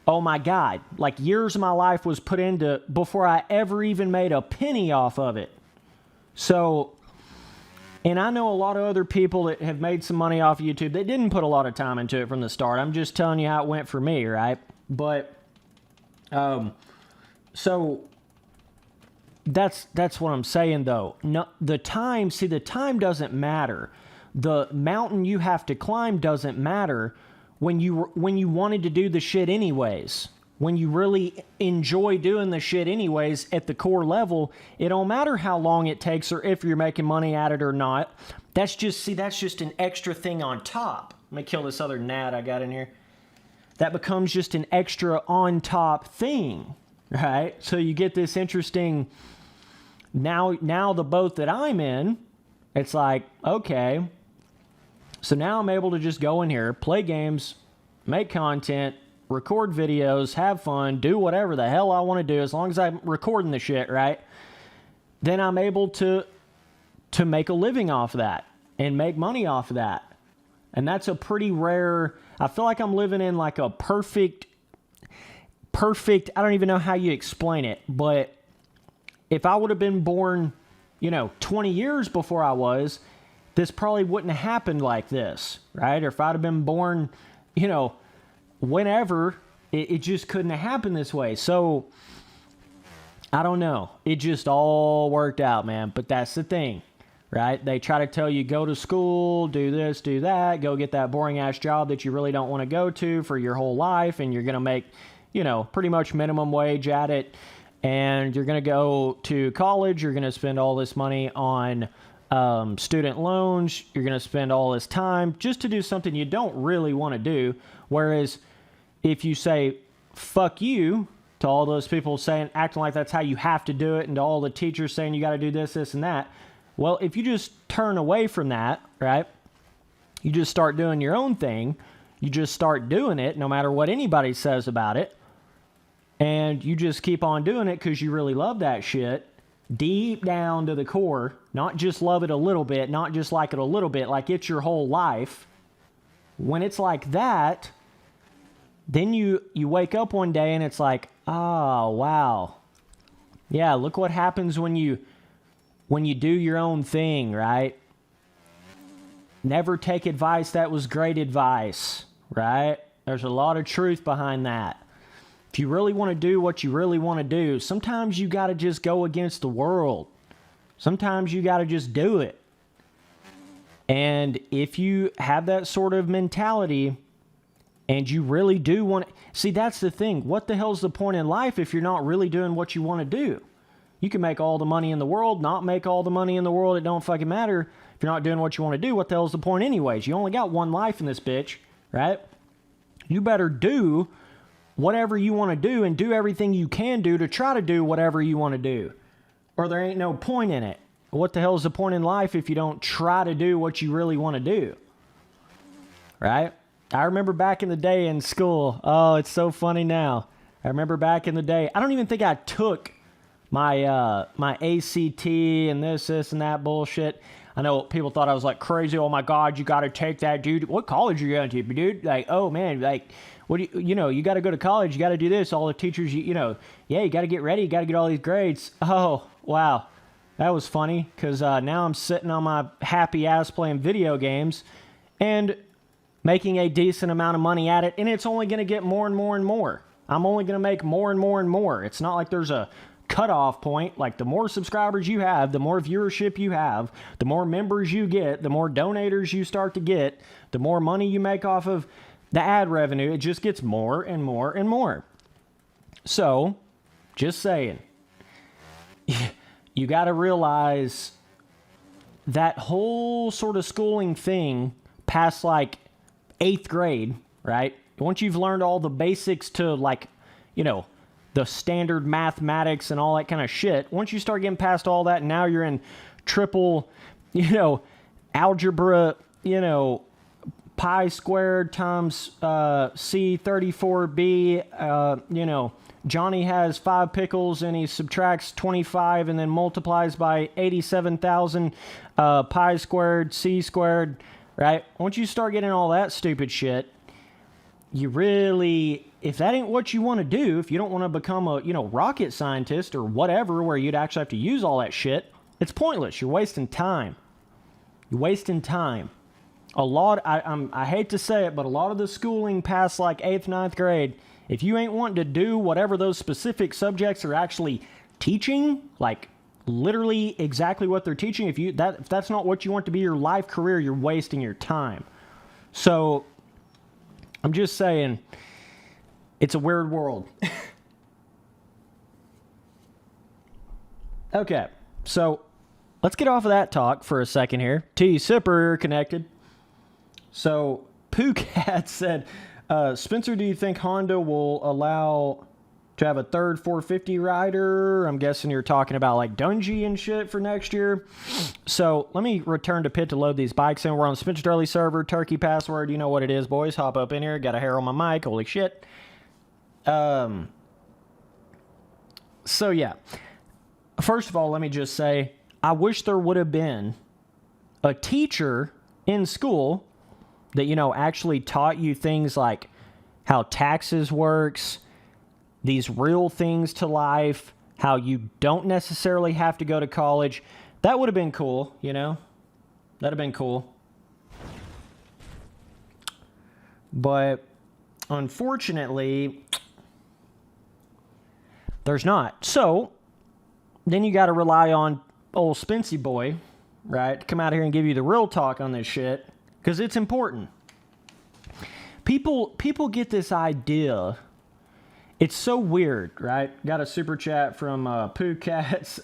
Oh my God, like years of my life was put into before I ever even made a penny off of it. So, and I know a lot of other people that have made some money off of YouTube that didn't put a lot of time into it from the start. I'm just telling you how it went for me, right? But, so that's what I'm saying though. No, the time doesn't matter. The mountain you have to climb doesn't matter. When you wanted to do the shit anyways, when you really enjoy doing the shit anyways at the core level, it don't matter how long it takes or if you're making money at it or not. That's just an extra thing on top. Let me kill this other gnat I got in here. That becomes just an extra on top thing, right? So you get this interesting, now the boat that I'm in, it's like, okay, so now I'm able to just go in here, play games, make content, record videos, have fun, do whatever the hell I want to do as long as I'm recording the shit, right? Then I'm able to make a living off of that and make money off of that. And that's a pretty rare, I feel like I'm living in like a perfect, I don't even know how you explain it, but if I would have been born, you know, 20 years before I was, this probably wouldn't have happened like this, right? Or if I'd have been born, you know, whenever, it just couldn't have happened this way. So, I don't know. It just all worked out, man. But that's the thing, right? They try to tell you, go to school, do this, do that, go get that boring-ass job that you really don't want to go to for your whole life, and you're going to make, you know, pretty much minimum wage at it, and you're going to go to college, you're going to spend all this money on student loans, you're going to spend all this time just to do something you don't really want to do. Whereas if you say, fuck you, to all those people saying, acting like that's how you have to do it, and to all the teachers saying you got to do this, this, and that. Well, if you just turn away from that, right, you just start doing your own thing, you just start doing it no matter what anybody says about it, and you just keep on doing it because you really love that shit, deep down to the core, not just love it a little bit, not just like it a little bit, like it's your whole life. When it's like that, then you wake up one day and it's like, oh, wow. Yeah, look what happens when you do your own thing, right? never take advice that was great advice, right? There's a lot of truth behind that. If you really want to do what you really want to do, sometimes you got to just go against the world. Sometimes you got to just do it. And if you have that sort of mentality and you really do want to... See, that's the thing. What the hell's the point in life if you're not really doing what you want to do? You can make all the money in the world, not make all the money in the world. It don't fucking matter. If you're not doing what you want to do, what the hell's the point anyways? You only got one life in this bitch, right? You better do whatever you want to do and do everything you can do to try to do whatever you want to do. Or there ain't no point in it. What the hell is the point in life if you don't try to do what you really want to do? Right? I remember back in the day in school. Oh, it's so funny now. I remember back in the day. I don't even think I took my my ACT and this and that bullshit. I know people thought I was like crazy. Oh my God, you got to take that, dude. What college are you going to, dude? Like, oh man, like, what do you know, you got to go to college. You got to do this. All the teachers, you know, yeah, you got to get ready. You got to get all these grades. Oh, wow. That was funny because now I'm sitting on my happy ass playing video games and making a decent amount of money at it. And it's only going to get more and more and more. I'm only going to make more and more and more. It's not like there's a cutoff point. Like the more subscribers you have, the more viewership you have, the more members you get, the more donators you start to get, the more money you make off of the ad revenue. It just gets more and more and more. So, just saying. You got to realize that whole sort of schooling thing past like 8th grade, right? Once you've learned all the basics to like, you know, the standard mathematics and all that kind of shit, once you start getting past all that, now you're in triple, you know, algebra, you know, pi squared times C34b, you know, Johnny has 5 pickles and he subtracts 25 and then multiplies by 87,000 pi squared, c squared, right? Once you start getting all that stupid shit, you really, if that ain't what you want to do, if you don't want to become a, you know, rocket scientist or whatever where you'd actually have to use all that shit, it's pointless. You're wasting time. You're wasting time. A lot, I hate to say it, but a lot of the schooling past like 8th, 9th grade, if you ain't wanting to do whatever those specific subjects are actually teaching, like literally exactly what they're teaching, if that's not what you want to be your life career, you're wasting your time. So I'm just saying, it's a weird world. Okay, so let's get off of that talk for a second here. T Sipper connected. So Pookat said, Spencer, do you think Honda will allow to have a third 450 rider? I'm guessing you're talking about like Dungey and shit for next year. So let me return to pit to load these bikes in. We're on the Spencer Turley server, turkey password. You know what it is, boys. Hop up in here. Got a hair on my mic. Holy shit. So yeah. First of all, let me just say, I wish there would have been a teacher in school that, you know, actually taught you things like how taxes works, these real things to life, how you don't necessarily have to go to college. That would have been cool, you know? That'd have been cool. But unfortunately, there's not. So then you got to rely on old Spency boy, right, to come out here and give you the real talk on this shit. Because it's important. People get this idea. It's so weird, right? Got a super chat from Pooh Cats.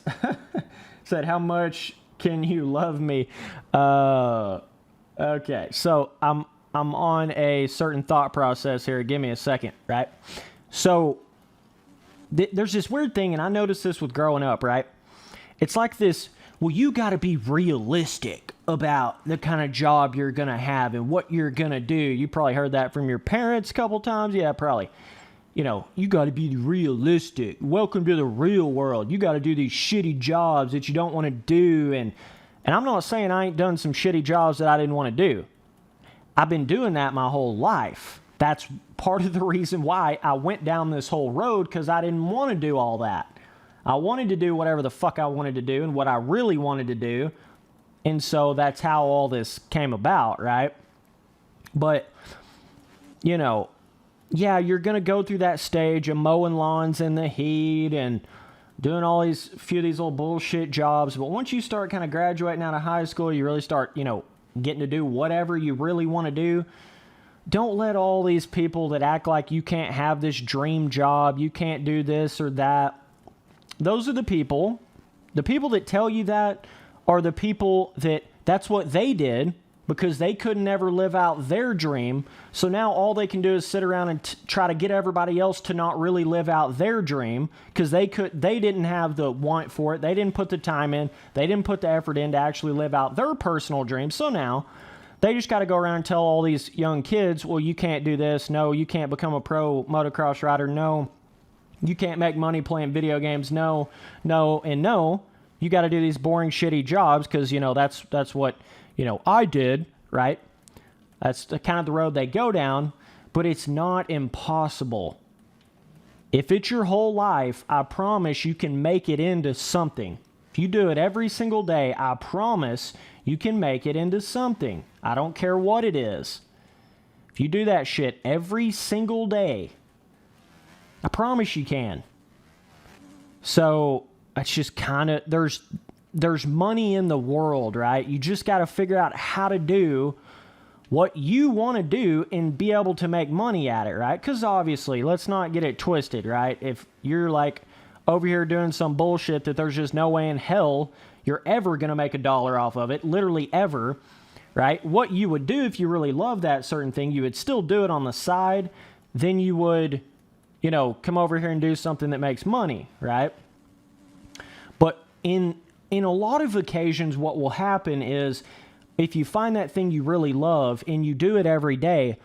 Said, how much can you love me? Okay, so I'm on a certain thought process here. Give me a second, right? So there's this weird thing, and I noticed this with growing up, right? It's like this, well, you got to be realistic about the kind of job you're going to have and what you're going to do. You probably heard that from your parents a couple times. Yeah, probably. You know, you got to be realistic. Welcome to the real world. You got to do these shitty jobs that you don't want to do. And I'm not saying I ain't done some shitty jobs that I didn't want to do. I've been doing that my whole life. That's part of the reason why I went down this whole road, because I didn't want to do all that. I wanted to do whatever the fuck I wanted to do, and what I really wanted to do And so that's how all this came about, right? But, you know, yeah, you're going to go through that stage of mowing lawns in the heat and doing all these, few of these little bullshit jobs. But once you start kind of graduating out of high school, you really start, you know, getting to do whatever you really want to do. Don't let all these people that act like you can't have this dream job, you can't do this or that. Those are the people that tell you that are the people that's what they did because they couldn't ever live out their dream. So now all they can do is sit around and try to get everybody else to not really live out their dream because they didn't have the want for it. They didn't put the time in. They didn't put the effort in to actually live out their personal dream. So now they just got to go around and tell all these young kids, well, you can't do this. No, you can't become a pro motocross rider. No, you can't make money playing video games. No, and no. You got to do these boring, shitty jobs because, you know, that's what, you know, I did, right? That's the kind of the road they go down, but it's not impossible. If it's your whole life, I promise you can make it into something. If you do it every single day, I promise you can make it into something. I don't care what it is. If you do that shit every single day, I promise you can. So it's just kind of, there's money in the world, right? You just got to figure out how to do what you want to do and be able to make money at it, right? Because obviously, let's not get it twisted, right? If you're like over here doing some bullshit that there's just no way in hell you're ever going to make $1 off of it, literally ever, right? What you would do if you really love that certain thing, you would still do it on the side. Then you would, you know, come over here and do something that makes money, right? But in a lot of occasions, what will happen is if you find that thing you really love and you do it every day,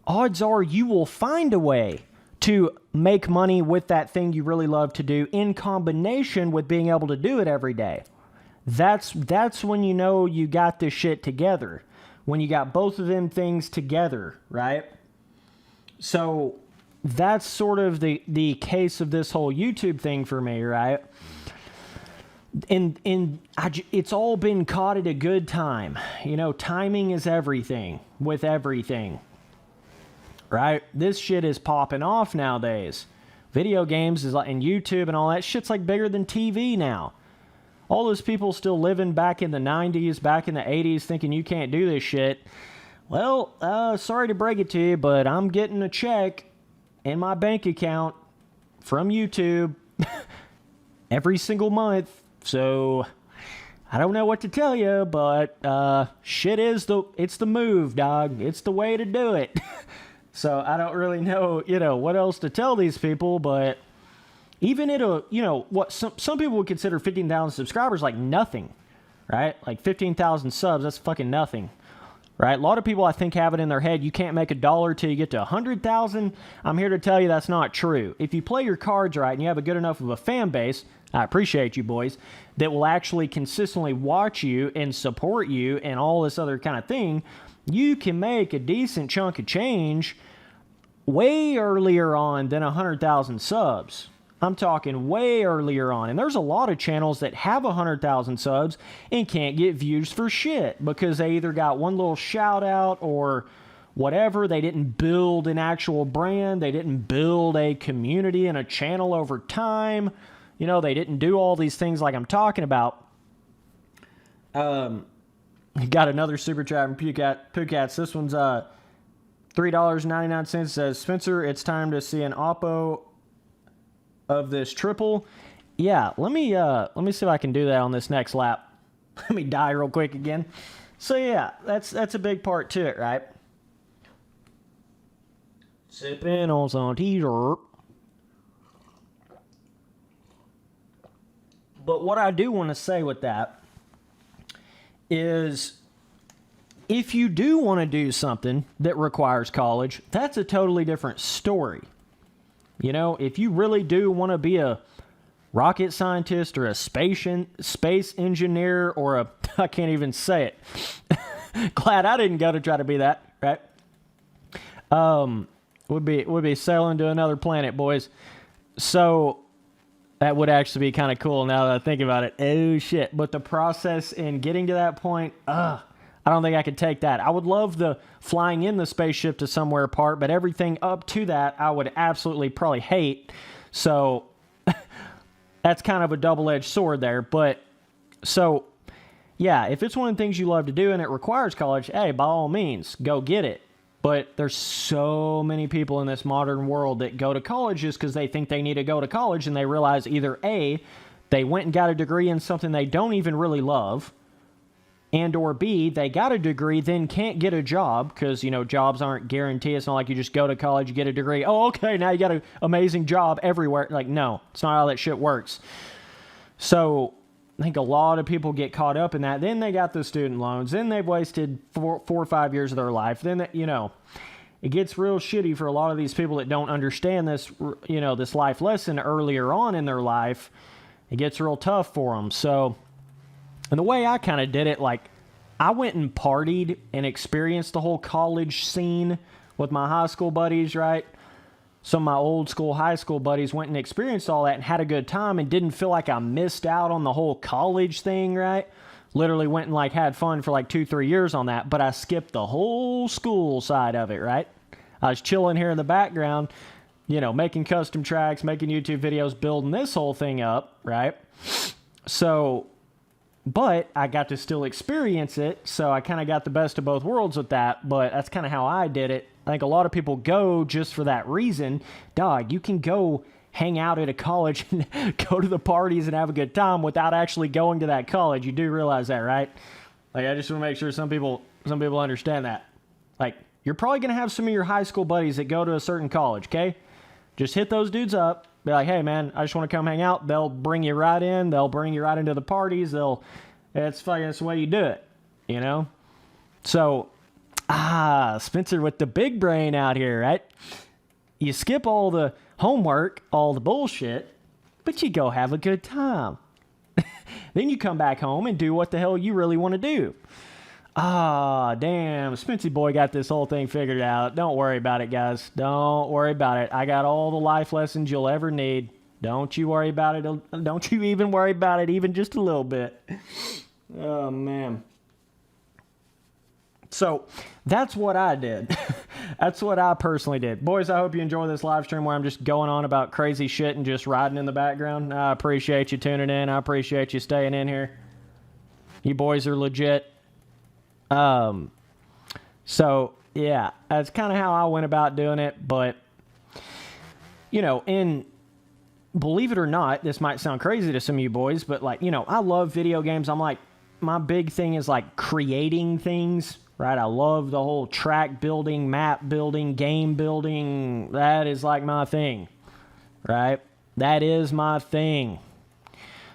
odds are you will find a way to make money with that thing you really love to do in combination with being able to do it every day. That's when you know you got this shit together. When you got both of them things together, right? So that's sort of the case of this whole YouTube thing for me, right? And it's all been caught at a good time. You know, timing is everything with everything, right? This shit is popping off nowadays. Video games is like, and YouTube and all that shit's like bigger than TV now. All those people still living back in the 90s, back in the 80s, thinking you can't do this shit. Well, sorry to break it to you, but I'm getting a check in my bank account from YouTube every single month. So I don't know what to tell you, but shit it's the move, dog. It's the way to do it. So I don't really know, you know, what else to tell these people, but even you know, what some people would consider 15,000 subscribers like nothing, right? Like 15,000 subs, that's fucking nothing, right? A lot of people, I think, have it in their head, you can't make $1 till you get to 100,000. I'm here to tell you that's not true. If you play your cards right and you have a good enough of a fan base, I appreciate you boys, that will actually consistently watch you and support you and all this other kind of thing, you can make a decent chunk of change way earlier on than 100,000 subs. I'm talking way earlier on. And there's a lot of channels that have 100,000 subs and can't get views for shit because they either got one little shout out or whatever. They didn't build an actual brand. They didn't build a community and a channel over time. You know, they didn't do all these things like I'm talking about. Got another super chat from Pukats. This one's $3.99. Says, Spencer, it's time to see an oppo of this triple. Yeah, let me see if I can do that on this next lap. Let me die real quick again. So yeah, that's a big part to it, right? Sipping on some tea-shirt. But what I do want to say with that is if you do want to do something that requires college, that's a totally different story. You know, if you really do want to be a rocket scientist or a space engineer or I can't even say it. Glad I didn't go to try to be that, right? Would be sailing to another planet, boys. So That would actually be kind of cool now that I think about it. Oh, shit. But the process in getting to that point, I don't think I could take that. I would love the flying in the spaceship to somewhere part, but everything up to that I would absolutely probably hate. So that's kind of a double-edged sword there. But so, yeah, if it's one of the things you love to do and it requires college, hey, by all means, go get it. But there's so many people in this modern world that go to college just because they think they need to go to college, and they realize either A, they went and got a degree in something they don't even really love, and or B, they got a degree, then can't get a job because, you know, jobs aren't guaranteed. It's not like you just go to college, you get a degree. Oh, okay, now you got an amazing job everywhere. Like, no, it's not how that shit works. So I think a lot of people get caught up in that. Then they got the student loans. Then they've wasted 4 or 5 years of their life. Then, you know, it gets real shitty for a lot of these people that don't understand this, you know, this life lesson earlier on in their life. It gets real tough for them. So, and the way I kind of did it, like, I went and partied and experienced the whole college scene with my high school buddies, right? Some of my old school, high school buddies went and experienced all that and had a good time and didn't feel like I missed out on the whole college thing, right? Literally went and like had fun for like 2-3 years on that, but I skipped the whole school side of it, right? I was chilling here in the background, you know, making custom tracks, making YouTube videos, building this whole thing up, right? So, but I got to still experience it, so I kind of got the best of both worlds with that, but that's kind of how I did it. I think a lot of people go just for that reason. Dog, you can go hang out at a college and go to the parties and have a good time without actually going to that college. You do realize that, right? Like, I just want to make sure some people understand that. Like, you're probably going to have some of your high school buddies that go to a certain college, okay? Just hit those dudes up. Be like, hey, man, I just want to come hang out. They'll bring you right in. They'll bring you right into the parties. That's the way you do it, you know? So, Spencer with the big brain out here, right? You skip all the homework, all the bullshit, but you go have a good time. Then you come back home and do what the hell you really want to do. Damn, Spency boy got this whole thing figured out. Don't worry about it, guys. Don't worry about it. I got all the life lessons you'll ever need. Don't you worry about it. Don't you even worry about it, even just a little bit. Oh, man. So that's what I did. That's what I personally did. Boys, I hope you enjoy this live stream where I'm just going on about crazy shit and just riding in the background. I appreciate you tuning in. I appreciate you staying in here. You boys are legit. So, yeah, that's kind of how I went about doing it. But, you know, believe it or not, this might sound crazy to some of you boys, but, like, you know, I love video games. I'm like, my big thing is, like, creating things, right? I love the whole track building, map building, game building. That is, like, my thing, right? That is my thing.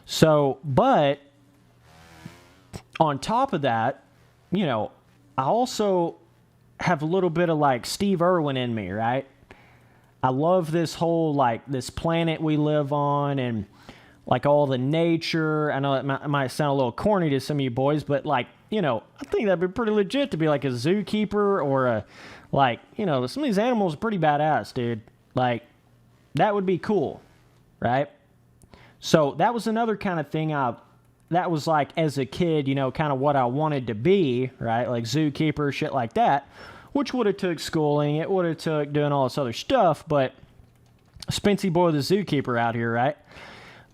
So, but on top of that, you know, I also have a little bit of, like, Steve Irwin in me, right? I love this whole, like, this planet we live on and, like, all the nature. I know it might sound a little corny to some of you boys, but, like, you know, I think that'd be pretty legit to be, like, a zookeeper or a, like, you know, some of these animals are pretty badass, dude. Like, that would be cool, right? So that was another kind of thing that was, like, as a kid, you know, kind of what I wanted to be, right? Like zookeeper, shit like that, which would have took schooling. It would have took doing all this other stuff, but Spency boy the zookeeper out here, right?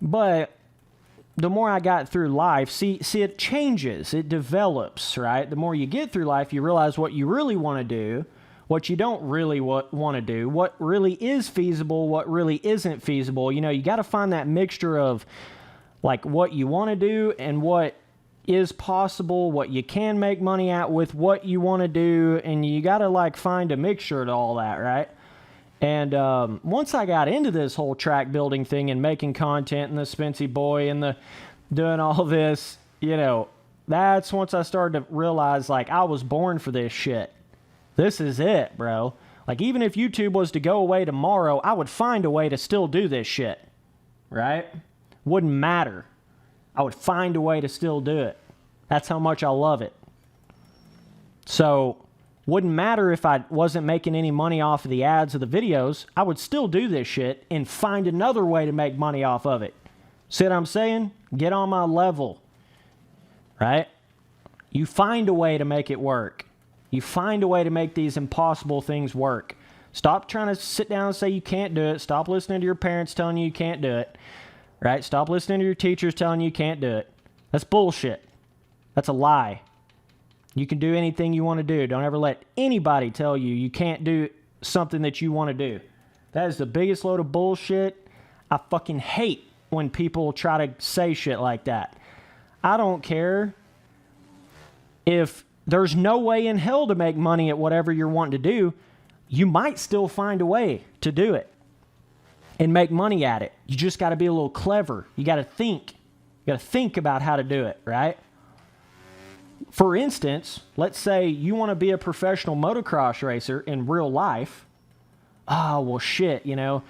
But the more I got through life, see, it changes. It develops, right? The more you get through life, you realize what you really want to do, what you don't really want to do, what really is feasible, what really isn't feasible. You know, you got to find that mixture of, like, what you want to do and what is possible, what you can make money at with what you want to do, and you got to, like, find a mixture to all that, right? And once I got into this whole track building thing and making content and the Spency boy and the doing all this, you know, that's once I started to realize, like, I was born for this shit. This is it, bro. Like, even if YouTube was to go away tomorrow, I would find a way to still do this shit, right? Wouldn't matter. I would find a way to still do it. That's how much I love it. So, wouldn't matter if I wasn't making any money off of the ads of the videos. I would still do this shit and find another way to make money off of it. See what I'm saying? Get on my level, right? You find a way to make it work. You find a way to make these impossible things work. Stop trying to sit down and say you can't do it. Stop listening to your parents telling you you can't do it, right? Stop listening to your teachers telling you you can't do it. That's bullshit. That's a lie. You can do anything you want to do. Don't ever let anybody tell you you can't do something that you want to do. That is the biggest load of bullshit. I fucking hate when people try to say shit like that. I don't care if there's no way in hell to make money at whatever you're wanting to do. You might still find a way to do it and make money at it. You just got to be a little clever. You got to think. You got to think about how to do it, right? For instance, let's say you want to be a professional motocross racer in real life. Oh, well, shit, you know,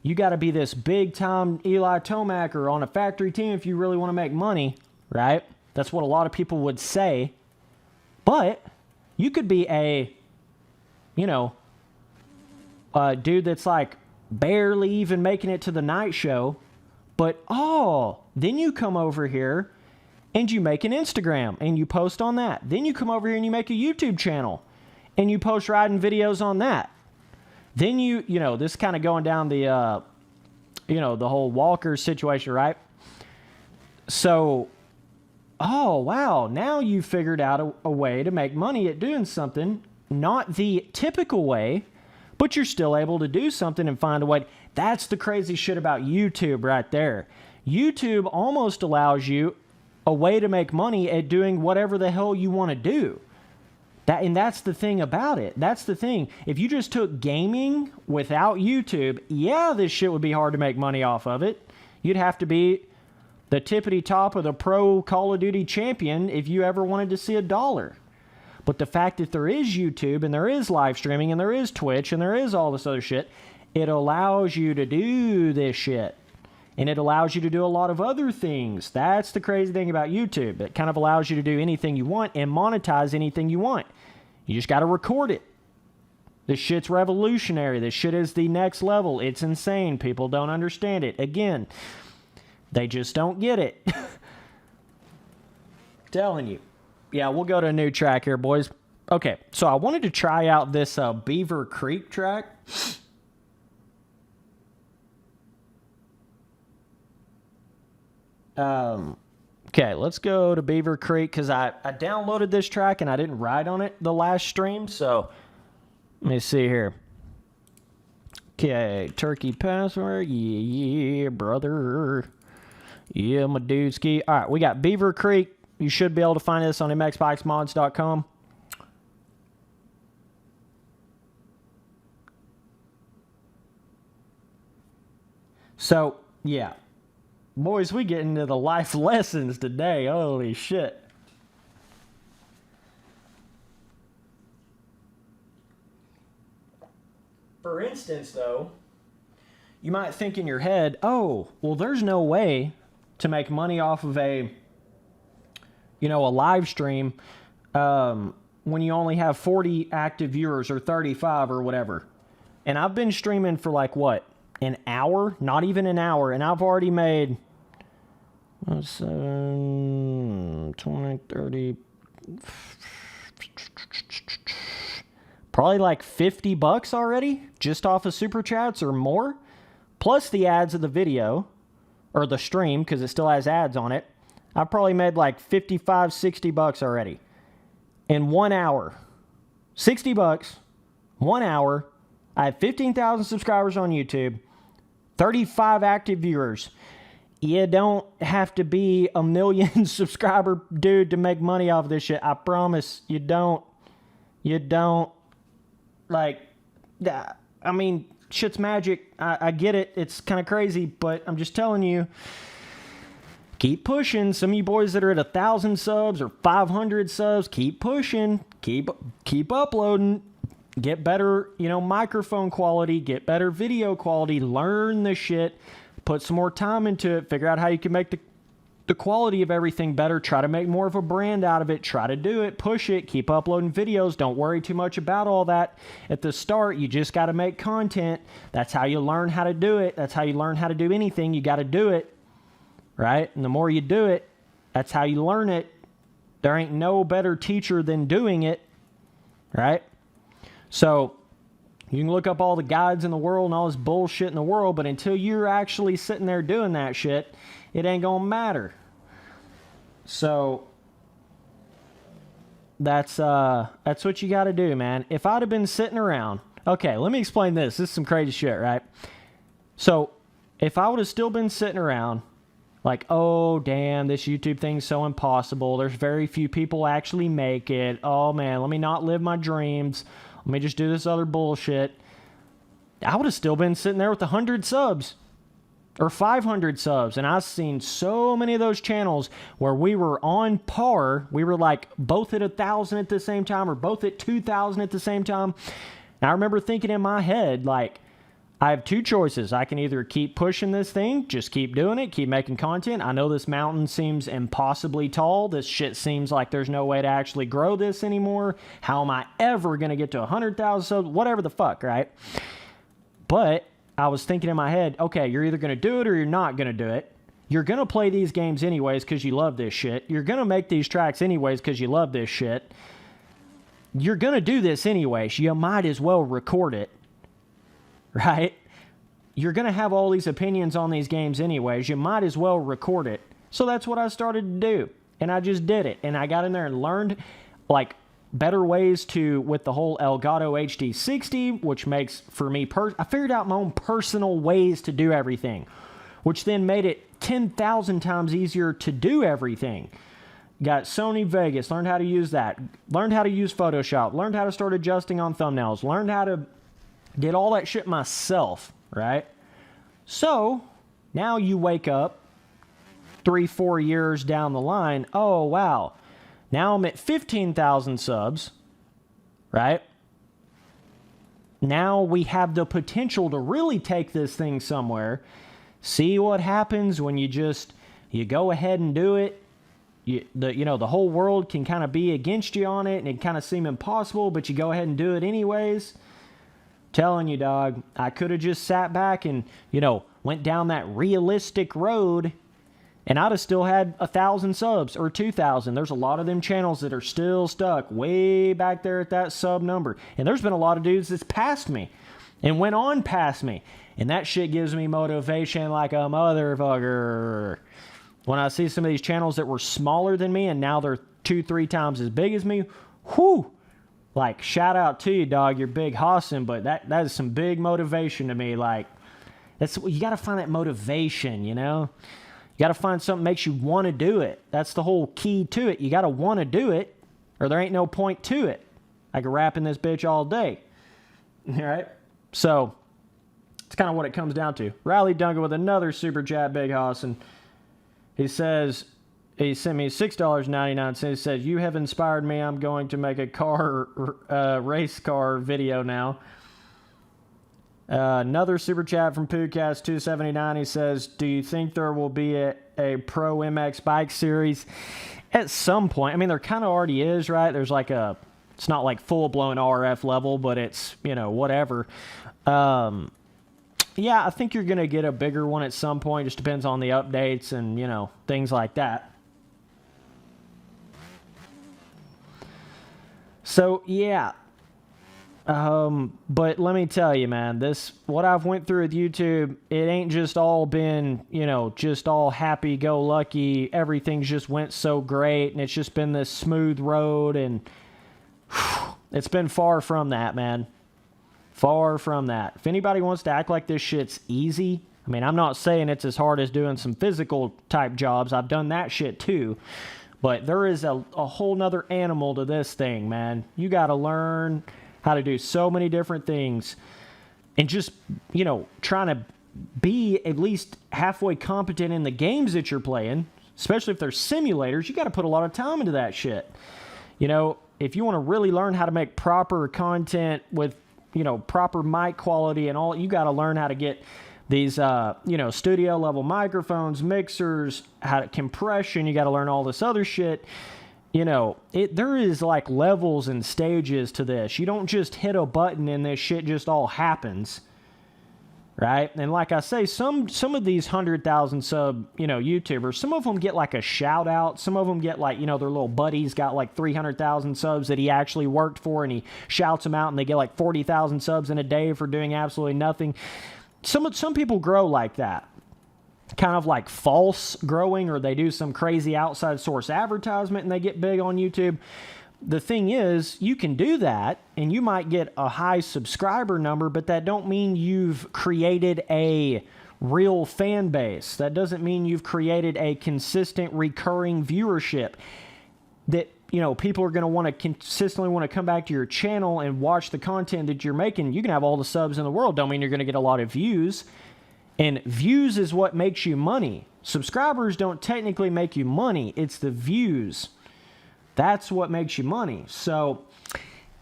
you got to be this big-time Eli Tomac on a factory team if you really want to make money, right? That's what a lot of people would say. But you could be a, you know, a dude that's like barely even making it to the night show. But, then you come over here and you make an Instagram and you post on that. Then you come over here and you make a YouTube channel and you post riding videos on that. Then you know, this kind of going down the, the whole Walker situation, right? So, wow, now you figured out a way to make money at doing something, not the typical way, but you're still able to do something and find a way. That's the crazy shit about YouTube right there. YouTube almost allows you a way to make money at doing whatever the hell you want to do. And that's the thing about it. That's the thing. If you just took gaming without YouTube, yeah, this shit would be hard to make money off of it. You'd have to be the tippity top of the pro Call of Duty champion if you ever wanted to see $1. But the fact that there is YouTube and there is live streaming and there is Twitch and there is all this other shit, it allows you to do this shit. And it allows you to do a lot of other things. That's the crazy thing about YouTube. It kind of allows you to do anything you want and monetize anything you want. You just got to record it. This shit's revolutionary. This shit is the next level. It's insane. People don't understand it. Again, they just don't get it. Telling you. Yeah, we'll go to a new track here, boys. Okay, so I wanted to try out this Beaver Creek track. Okay, let's go to Beaver Creek because I downloaded this track and I didn't ride on it the last stream. So let me see here. Okay, turkey password. Yeah, brother. Yeah, my dude ski. All right, we got Beaver Creek. You should be able to find this on mxbikesmods.com. So, yeah. Boys, we get into the life lessons today. Holy shit. For instance, though, you might think in your head, oh, well, there's no way to make money off of a live stream when you only have 40 active viewers or 35 or whatever. And I've been streaming for like, what, an hour? Not even an hour. And I've already made 20, 30, probably like $50 already just off of super chats or more, plus the ads of the video or the stream because it still has ads on it. I probably made like $55, $60 already in 1 hour. $60, 1 hour. I have 15,000 subscribers on YouTube, 35 active viewers. You don't have to be a million subscriber dude to make money off this shit. I promise you don't. You don't. Like, I mean, shit's magic. I get it. It's kind of crazy, but I'm just telling you, keep pushing. Some of you boys that are at 1,000 subs or 500 subs, keep pushing. Keep uploading. Get better, microphone quality. Get better video quality. Learn the shit. Put some more time into it. Figure out how you can make the quality of everything better. Try to make more of a brand out of it. Try to do it. Push it. Keep uploading videos. Don't worry too much about all that. At the start, you just got to make content. That's how you learn how to do it. That's how you learn how to do anything. You got to do it. right? And the more you do it, that's how you learn it. There ain't no better teacher than doing it, right? So you can look up all the guides in the world and all this bullshit in the world, but until you're actually sitting there doing that shit, it ain't gonna matter. So that's what you got to do, man. If I'd have been sitting around, okay, let me explain this. This is some crazy shit, right? So if I would have still been sitting around, like, oh, damn, this YouTube thing's so impossible. There's very few people actually make it. Oh, man, let me not live my dreams. Let me just do this other bullshit. I would have still been sitting there with 100 subs or 500 subs. And I've seen so many of those channels where we were on par. We were like both at 1,000 at the same time or both at 2,000 at the same time. And I remember thinking in my head, like, I have two choices. I can either keep pushing this thing, just keep doing it, keep making content. I know this mountain seems impossibly tall. This shit seems like there's no way to actually grow this anymore. How am I ever going to get to 100,000 subs? Whatever the fuck, right? But I was thinking in my head, okay, you're either going to do it or you're not going to do it. You're going to play these games anyways because you love this shit. You're going to make these tracks anyways because you love this shit. You're going to do this anyways. You might as well record it. Right? You're going to have all these opinions on these games anyways. You might as well record it. So that's what I started to do. And I just did it. And I got in there and learned, like, better ways to, with the whole Elgato HD60, which makes, for me, I figured out my own personal ways to do everything, which then made it 10,000 times easier to do everything. Got Sony Vegas, learned how to use that. Learned how to use Photoshop. Learned how to start adjusting on thumbnails. Learned how to did all that shit myself, right? So, now you wake up 3-4 years down the line. Oh, wow. Now I'm at 15,000 subs, right? Now we have the potential to really take this thing somewhere. See what happens when you go ahead and do it. The whole world can kind of be against you on it, and it kind of seem impossible, but you go ahead and do it anyways. Telling you, dog, I could have just sat back and, went down that realistic road and I'd have still had 1,000 subs or 2,000. There's a lot of them channels that are still stuck way back there at that sub number. And there's been a lot of dudes that's passed me and went on past me. And that shit gives me motivation like a motherfucker. When I see some of these channels that were smaller than me and now they're 2-3 times as big as me, whew. Like, shout out to you, dog. You're big hossing, but that is some big motivation to me. Like, you got to find that motivation, You got to find something that makes you want to do it. That's the whole key to it. You got to want to do it, or there ain't no point to it. I could rap in this bitch all day. All right? So, it's kind of what it comes down to. Riley Duncan with another super chat, big hossing. He says, he sent me $6.99. He says, you have inspired me. I'm going to make a race car video now. Another super chat from Poocast 279. He says, do you think there will be a Pro MX bike series at some point? I mean, there kind of already is, right? There's like it's not like full-blown RF level, but it's, whatever. Yeah, I think you're going to get a bigger one at some point. Just depends on the updates and, things like that. So, yeah. But let me tell you, man, what I've went through with YouTube, it ain't just all been, just all happy-go-lucky. Everything's just went so great, and it's just been this smooth road, and it's been far from that, man. Far from that. If anybody wants to act like this shit's easy, I mean, I'm not saying it's as hard as doing some physical-type jobs. I've done that shit, too. But there is a whole nother animal to this thing, man. You got to learn how to do so many different things and just, trying to be at least halfway competent in the games that you're playing, especially if they're simulators. You got to put a lot of time into that shit. If you want to really learn how to make proper content with, proper mic quality and all, you got to learn how to get these, studio level microphones, mixers, compression. You got to learn all this other shit. There is like levels and stages to this. You don't just hit a button and this shit just all happens. right? And like I say, some of these 100,000 sub, YouTubers, some of them get like a shout out. Some of them get like, their little buddies got like 300,000 subs that he actually worked for, and he shouts them out, and they get like 40,000 subs in a day for doing absolutely nothing. Some people grow like that, kind of like false growing, or they do some crazy outside source advertisement and they get big on YouTube. The thing is, you can do that and you might get a high subscriber number, but that don't mean you've created a real fan base. That doesn't mean you've created a consistent recurring viewership that, people are going to want to consistently want to come back to your channel and watch the content that you're making. You can have all the subs in the world. Don't mean you're going to get a lot of views. And views is what makes you money. Subscribers don't technically make you money. It's the views. That's what makes you money. So,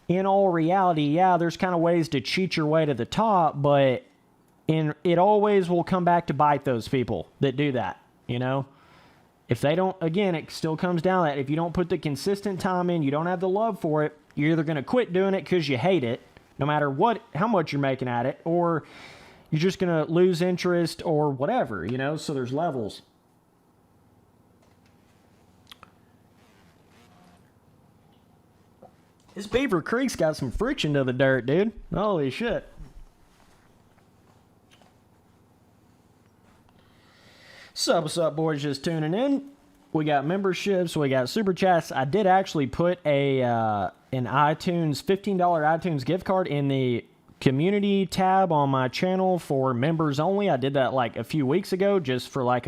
in all reality, yeah, there's kind of ways to cheat your way to the top, but it always will come back to bite those people that do that, If they don't, again, it still comes down to that. If you don't put the consistent time in, you don't have the love for it, you're either going to quit doing it because you hate it, no matter how much you're making at it, or you're just going to lose interest or whatever, So there's levels. This Beaver Creek's got some friction to the dirt, dude. Holy shit. What's up, boys? Just tuning in. We got memberships. We got super chats. I did actually put an iTunes $15 iTunes gift card in the community tab on my channel for members only. I did that like a few weeks ago, just for like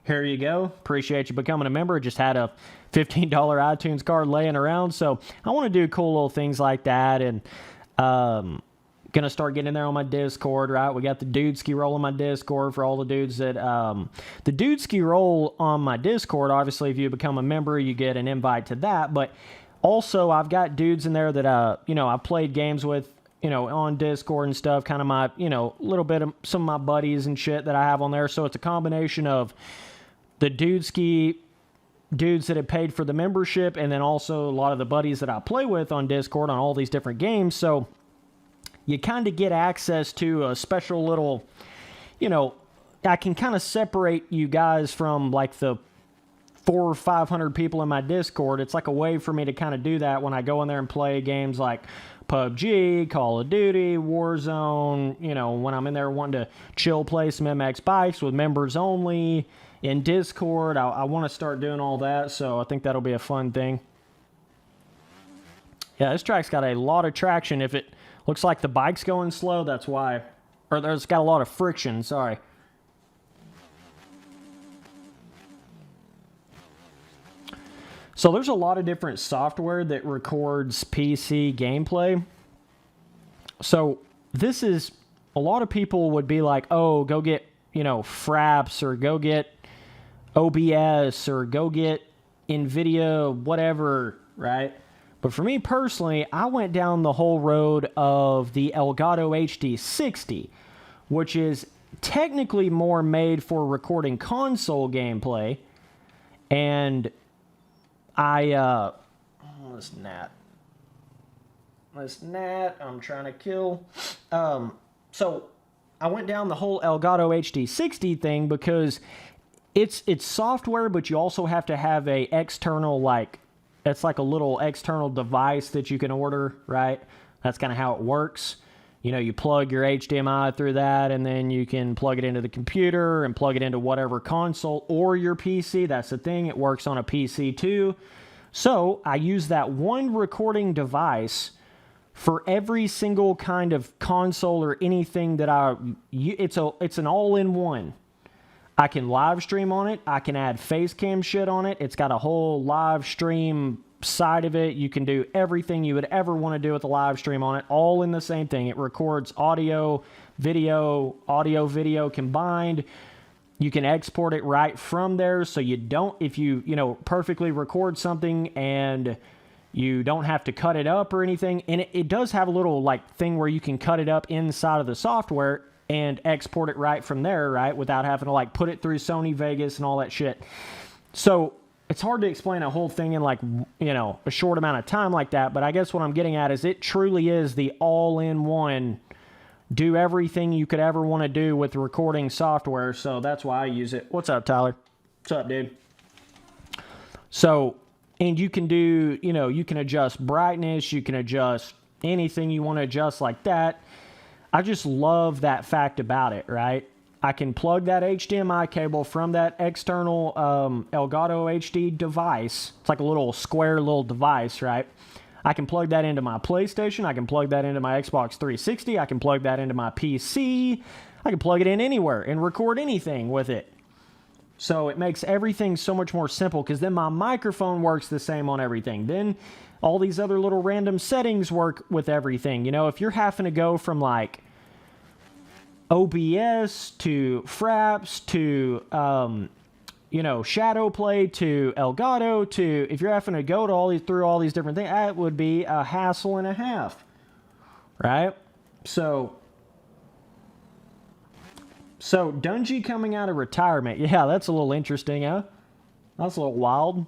here you go. Appreciate you becoming a member. Just had a $15 iTunes card laying around. So I want to do cool little things like that. And going to start getting in there on my Discord, right? We got the Dude Ski Roll on my Discord for all the dudes that... the Dude Ski Roll on my Discord, obviously, if you become a member, you get an invite to that. But also, I've got dudes in there that, I've played games with, on Discord and stuff, kind of my, little bit of some of my buddies and shit that I have on there. So it's a combination of the dudes that have paid for the membership, and then also a lot of the buddies that I play with on Discord on all these different games. So you kind of get access to a special little, I can kind of separate you guys from like the 400 or 500 people in my Discord. It's like a way for me to kind of do that when I go in there and play games like PUBG, Call of Duty, Warzone, when I'm in there wanting to chill, play some MX bikes with members only in Discord. I want to start doing all that, so I think that'll be a fun thing. Yeah, this track's got a lot of traction. If it looks like the bike's going slow, that's why. Or there's got a lot of friction, sorry. So there's a lot of different software that records PC gameplay. So this is, a lot of people would be like, oh, go get, Fraps, or go get OBS, or go get NVIDIA, whatever, right? But for me personally, I went down the whole road of the Elgato HD60, which is technically more made for recording console gameplay. And this gnat I'm trying to kill. So I went down the whole Elgato HD60 thing because it's software, but you also have to have a external, it's like a little external device that you can order, right? That's kind of how it works. You plug your HDMI through that, and then you can plug it into the computer and plug it into whatever console or your PC. That's the thing. It works on a PC too. So I use that one recording device for every single kind of console or anything that it's an all-in-one. I can live stream on it. I can add face cam shit on it. It's got a whole live stream side of it. You can do everything you would ever want to do with a live stream on it, all in the same thing. It records audio, video combined. You can export it right from there, so you don't, if you perfectly record something and you don't have to cut it up or anything. And it does have a little thing where you can cut it up inside of the software and export it right from there, right, without having to put it through Sony Vegas and all that shit. So it's hard to explain a whole thing in a short amount of time like that, but I guess what I'm getting at is it truly is the all-in-one do everything you could ever want to do with recording software, so that's why I use it. What's up, Tyler? What's up, dude? So, and you can do, you know, you can adjust brightness, you can adjust anything you want to adjust like that. I just love that fact about it, right? I can plug that HDMI cable from that external Elgato HD device. It's like a little square little device, right? I can plug that into my PlayStation. I can plug that into my Xbox 360. I can plug that into my PC. I can plug it in anywhere and record anything with it. So it makes everything so much more simple, because then my microphone works the same on everything. Then all these other little random settings work with everything. You know, if you're having to go from like OBS to Fraps to you know, Shadow Play to Elgato to, if you're having to go to all these, through all these different things, that would be a hassle and a half, right? So Dungy coming out of retirement, yeah, that's a little interesting, huh? That's a little wild.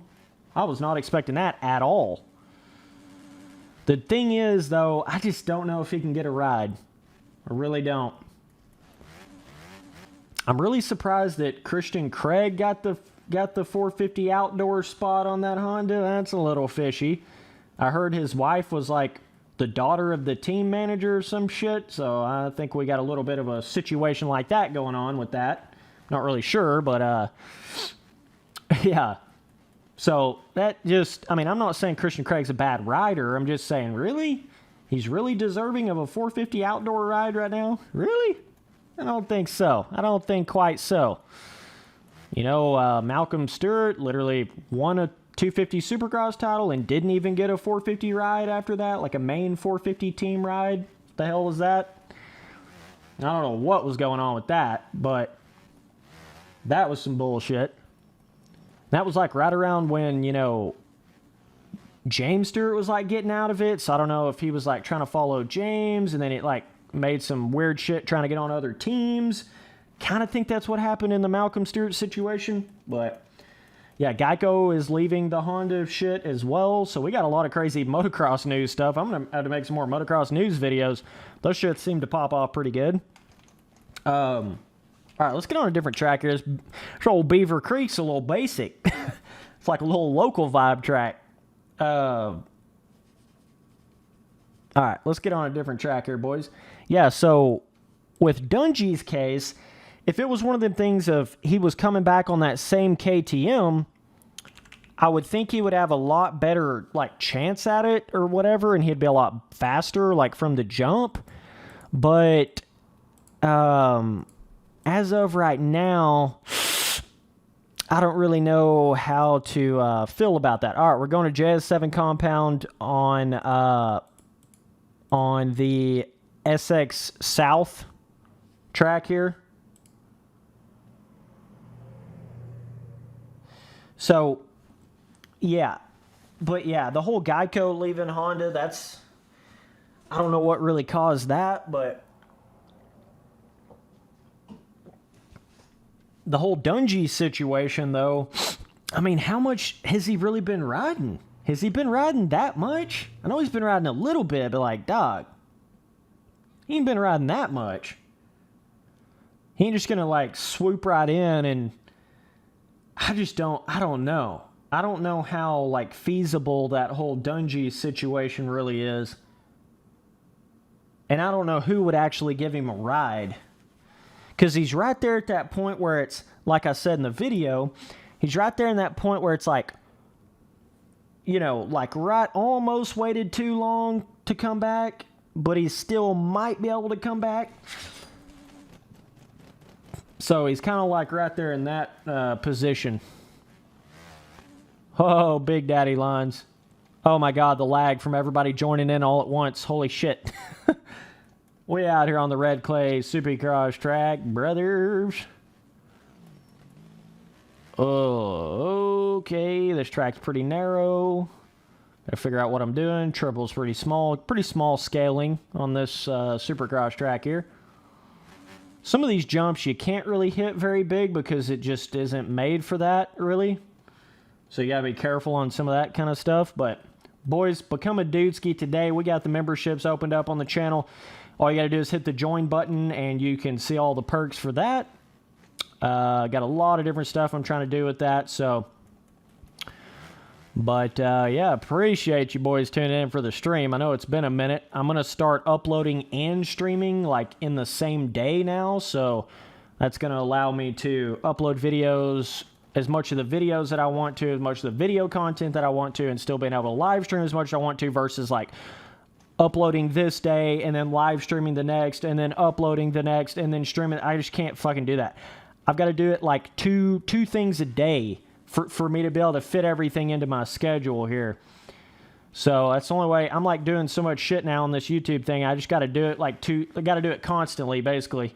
I was not expecting that at all. The thing is, though, I just don't know if he can get a ride. I really don't. I'm really surprised that Christian Craig got the 450 outdoor spot on that Honda. That's a little fishy. I heard his wife was like the daughter of the team manager or some shit, so I think we got a little bit of a situation like that going on with that. Not really sure, but yeah. So that just, I mean, I'm not saying Christian Craig's a bad rider. I'm just saying, really? He's really deserving of a 450 outdoor ride right now? Really? I don't think so. I don't think quite so. You know, Malcolm Stewart literally won a 250 Supercross title and didn't even get a 450 ride after that, like a main 450 team ride. What the hell was that? I don't know what was going on with that, but that was some bullshit. That was like right around when, you know, James Stewart was like getting out of it, so I don't know if he was like trying to follow James, and then it like made some weird shit trying to get on other teams. Kind of think that's what happened in the Malcolm Stewart situation. But yeah, Geico is leaving the Honda shit as well. So we got a lot of crazy motocross news stuff. I'm going to have to make some more motocross news videos. Those shits seem to pop off pretty good. All right, let's get on a different track here. This old Beaver Creek's a little basic. It's like a little local vibe track. All right, let's get on a different track here, boys. Yeah, so with Dungy's case, if it was one of them things of he was coming back on that same KTM, I would think he would have a lot better like chance at it or whatever, and he'd be a lot faster like from the jump. But as of right now, I don't really know how to feel about that. All right, we're going to JS7 compound on the SX South track here. So, yeah. But yeah, the whole Geico leaving Honda, that's, I don't know what really caused that, but the whole Dungy situation, though, I mean, how much has he really been riding? Has he been riding that much? I know he's been riding a little bit, but like, dog, he ain't been riding that much. He ain't just gonna like swoop right in, and I don't know. I don't know how like feasible that whole Dungy situation really is. And I don't know who would actually give him a ride. Because he's right there at that point where it's, like I said in the video, he's right there in that point where it's like, you know, like right, almost waited too long to come back, but he still might be able to come back. So he's kind of like right there in that position. Oh, Big Daddy lines. Oh my God, the lag from everybody joining in all at once. Holy shit. We out here on the red clay Supercross track, brothers. Oh, okay. This track's pretty narrow. Gotta figure out what I'm doing. Triple's pretty small scaling on this Supercross track here. Some of these jumps you can't really hit very big because it just isn't made for that, really. So you gotta be careful on some of that kind of stuff. But boys, become a Dudeski today. We got the memberships opened up on the channel. All you got to do is hit the join button, and you can see all the perks for that. Got a lot of different stuff I'm trying to do with that, so... But, yeah, appreciate you boys tuning in for the stream. I know it's been a minute. I'm going to start uploading and streaming, like, in the same day now. So, that's going to allow me to upload videos, as much of the videos that I want to, as much of the video content that I want to, and still being able to live stream as much as I want to, versus, like, uploading this day, and then live streaming the next, and then uploading the next, and then streaming. I just can't fucking do that. I've got to do it, like, two things a day. For me to be able to fit everything into my schedule here. So that's the only way. I'm like doing so much shit now on this YouTube thing. I just got to do it like I got to do it constantly, basically.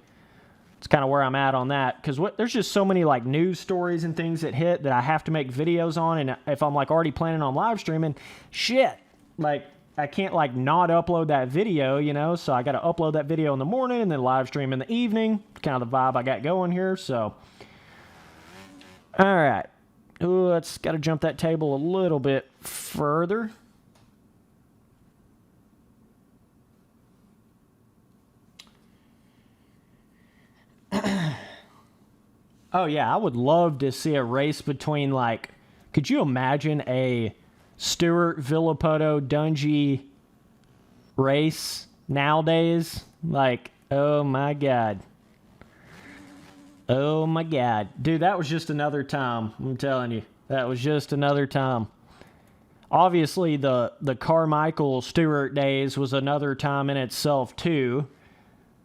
It's kind of where I'm at on that. Because there's just so many like news stories and things that hit that I have to make videos on. And if I'm like already planning on live streaming, shit. Like I can't like not upload that video, you know. So I got to upload that video in the morning and then live stream in the evening. Kind of the vibe I got going here. So, all right. Ooh, let's got to jump that table a little bit further. Oh, yeah, I would love to see a race between, like, could you imagine a Stewart, Villapoto, Dungey race nowadays? Like, oh, my God. Oh, my God. Dude, that was just another time. I'm telling you. That was just another time. Obviously, the Carmichael Stewart days was another time in itself, too.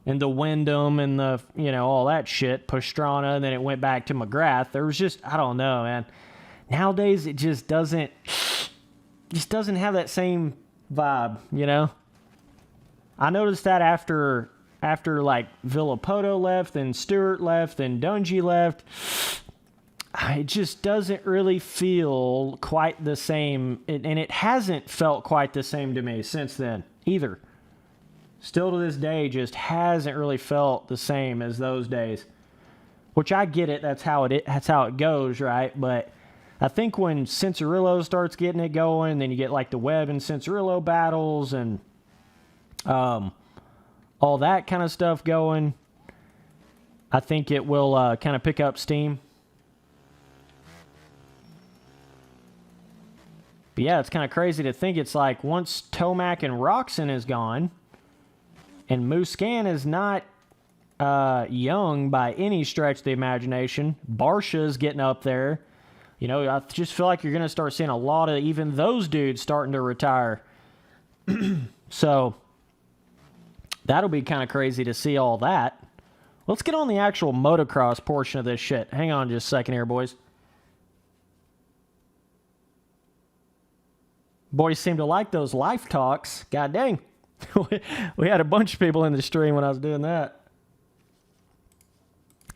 And the Wyndham and the, you know, all that shit. Pastrana, and then it went back to McGrath. There was just, I don't know, man. Nowadays, it just doesn't have that same vibe, you know? I noticed that after like Villapoto left and Stewart left and Dungey left, it just doesn't really feel quite the same. And it hasn't felt quite the same to me since then either. Still to this day, just hasn't really felt the same as those days. Which I get it. That's how it goes, right? But I think when Cianciarulo starts getting it going, then you get like the Webb and Cianciarulo battles and all that kind of stuff going, I think it will kind of pick up steam. But yeah, it's kind of crazy to think it's like once Tomac and Roczen is gone, and Musquin is not young by any stretch of the imagination. Barsha's getting up there. You know, I just feel like you're going to start seeing a lot of even those dudes starting to retire. So that'll be kind of crazy to see all that. Let's get on the actual motocross portion of this shit. Hang on just a second here, boys. Boys seem to like those life talks. God dang. We had a bunch of people in the stream when I was doing that.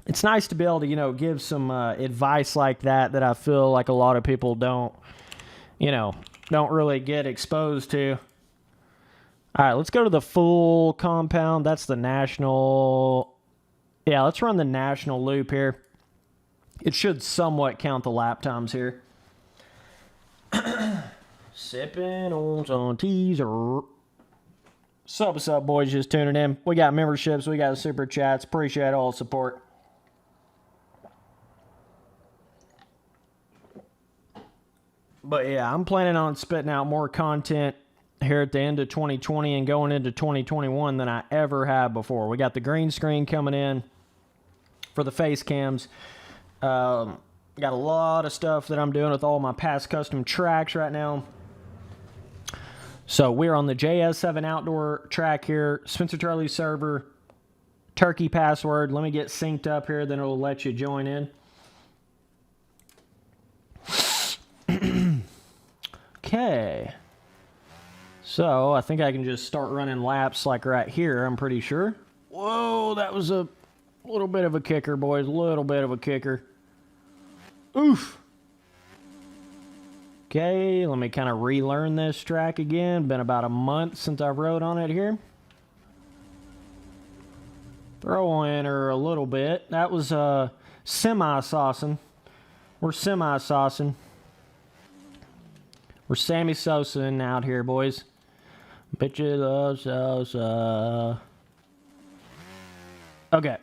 It's nice to be able to, you know, give some advice like that I feel like a lot of people don't really get exposed to. All right, let's go to the full compound. That's the national. Yeah, let's run the national loop here. It should somewhat count the lap times here. Sipping on some teaser. What's up, boys? Just tuning in. We got memberships. We got super chats. Appreciate all the support. But yeah, I'm planning on spitting out more content here at the end of 2020 and going into 2021 than I ever have before. We got the green screen coming in for the face cams. Got a lot of stuff that I'm doing with all my past custom tracks right now. So we're on the JS7 outdoor track here, Spencer Turley server, Turkey password. Let me get synced up here, then it'll let you join in. Okay. So I think I can just start running laps like right here, I'm pretty sure. Whoa, that was a little bit of a kicker, boys. A little bit of a kicker. Oof. Okay, let me kind of relearn this track again. Been about a month since I rode on it here. Throwing her a little bit. That was semi-saucing. We're semi-saucing. We're Sammy Sosa out here, boys. Bitches love Sosa. Okay.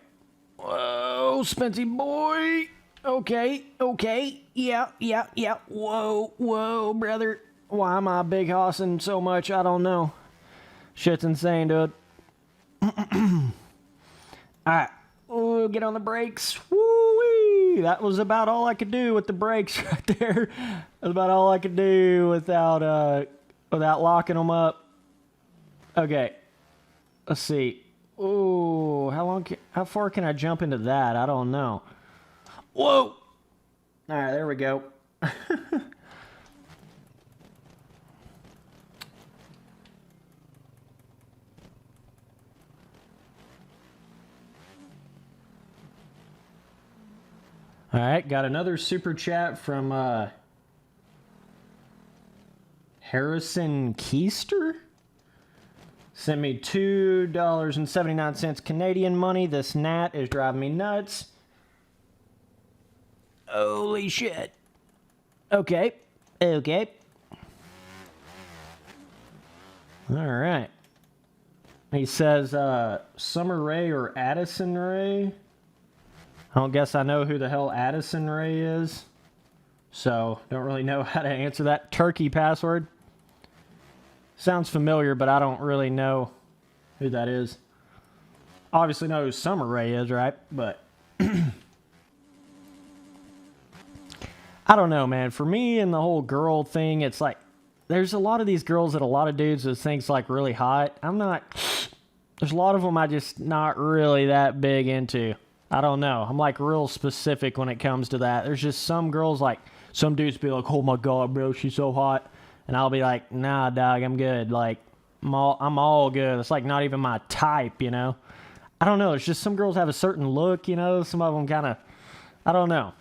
Whoa, Spency boy. Okay. Yeah. Whoa, brother. Why am I big hossing so much? I don't know. Shit's insane, dude. Alright. Oh, get on the brakes. Woo-wee. That was about all I could do with the brakes right there. That's about all I could do without locking them up. Okay. Let's see. Oh, how far can I jump into that? I don't know. Whoa! Alright, there we go. Alright, got another super chat from Harrison Keister. Sent me $2.79 Canadian money. This gnat is driving me nuts. Holy shit. Okay. Alright. He says Summer Rae or Addison Rae. I don't guess I know who the hell Addison Rae is. So, don't really know how to answer that. Turkey password. Sounds familiar, but I don't really know who that is. Obviously know who Summer Rae is, right? But I don't know, man. For me and the whole girl thing, it's like there's a lot of these girls that a lot of dudes that think's like really hot. There's a lot of them I just not really that big into. I don't know. I'm like real specific when it comes to that. There's just some girls like, some dudes be like, oh my God, bro, she's so hot. And I'll be like, nah, dog, I'm good. Like, I'm all good. It's like not even my type, you know? I don't know. It's just some girls have a certain look, you know? Some of them kind of, I don't know.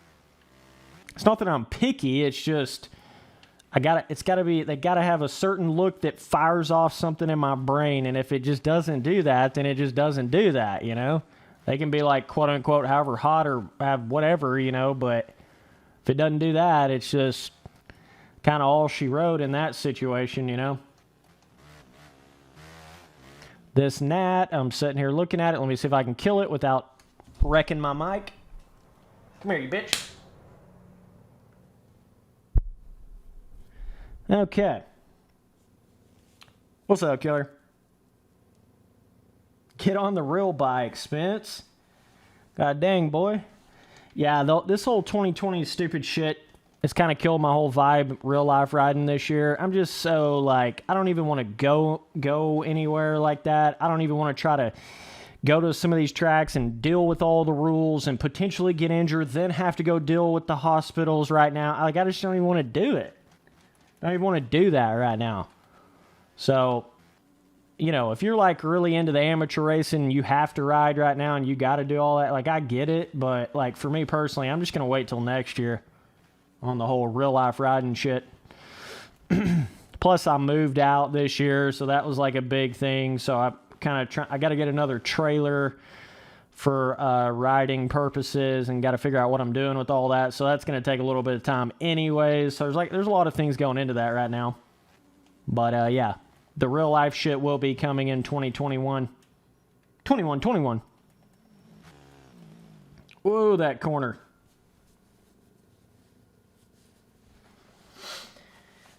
It's not that I'm picky. It's just, they gotta have a certain look that fires off something in my brain. And if it just doesn't do that, then it just doesn't do that, you know? They can be like, quote unquote, however hot or have whatever, you know? But if it doesn't do that, it's just kind of all she wrote in that situation, you know? This gnat, I'm sitting here looking at it. Let me see if I can kill it without wrecking my mic. Come here, you bitch. Okay. What's up, killer? Get on the real bike, Spence. God dang, boy. Yeah, this whole 2020 stupid shit, it's kind of killed my whole vibe real life riding this year. I'm just so like, I don't even want to go anywhere like that. I don't even want to try to go to some of these tracks and deal with all the rules and potentially get injured, then have to go deal with the hospitals right now. Like, I just don't even want to do it. I don't even want to do that right now. So, you know, if you're like really into the amateur racing, you have to ride right now and you got to do all that. Like, I get it, but like for me personally, I'm just going to wait till next year on the whole real life riding shit. Plus, I moved out this year, so that was like a big thing. So I got to get another trailer for riding purposes and got to figure out what I'm doing with all that. So that's going to take a little bit of time anyways. So there's a lot of things going into that right now. But yeah. The real life shit will be coming in 2021. 21. Whoa, that corner.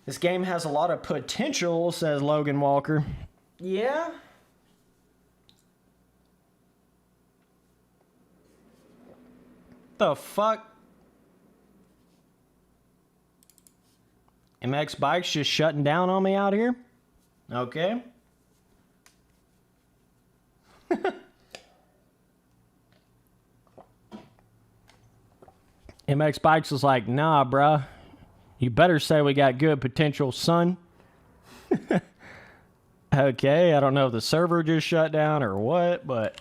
This game has a lot of potential, says Logan Walker. Yeah? The fuck? MX Bikes just shutting down on me out here? Okay. MX Bikes is like, nah, bruh. You better say we got good potential, son. Okay, I don't know if the server just shut down or what, but...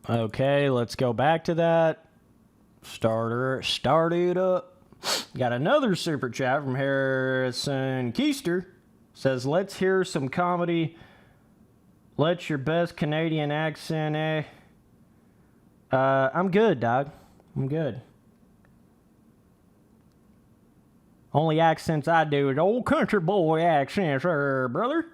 Okay, let's go back to that. Start it up. Got another super chat from Harrison Keister. Says, let's hear some comedy Let your best Canadian accent, eh? I'm good, dog. I'm good. Only accents I do is old country boy accents, brother.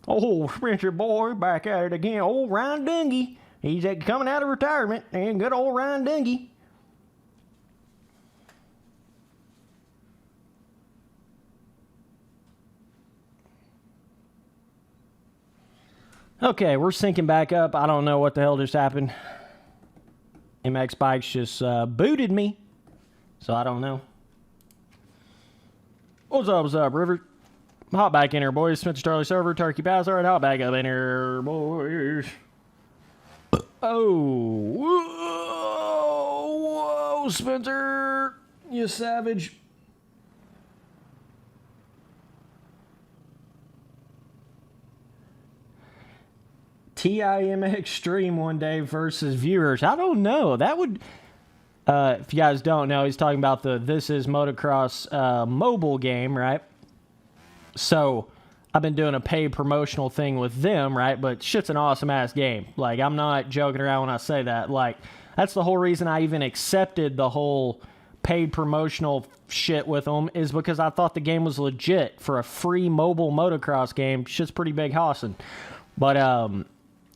Old Spencer boy back at it again. Old Ryan Dungy. He's coming out of retirement. And good old Ryan Dungy. Okay, we're syncing back up. I don't know what the hell just happened. MX Bikes just booted me. So I don't know. What's up, River? Hop back in here, boys. Spencer Turley server, Turkey Pass. All right, hop back up in here, boys. Oh, whoa, Spencer. You savage. TIM Extreme one day versus viewers. I don't know. That would, if you guys don't know, he's talking about the This Is Motocross mobile game, right? So I've been doing a paid promotional thing with them, right? But shit's an awesome ass game. Like, I'm not joking around when I say that. Like, that's the whole reason I even accepted the whole paid promotional shit with them, is because I thought the game was legit for a free mobile motocross game. Shit's pretty big hossing. But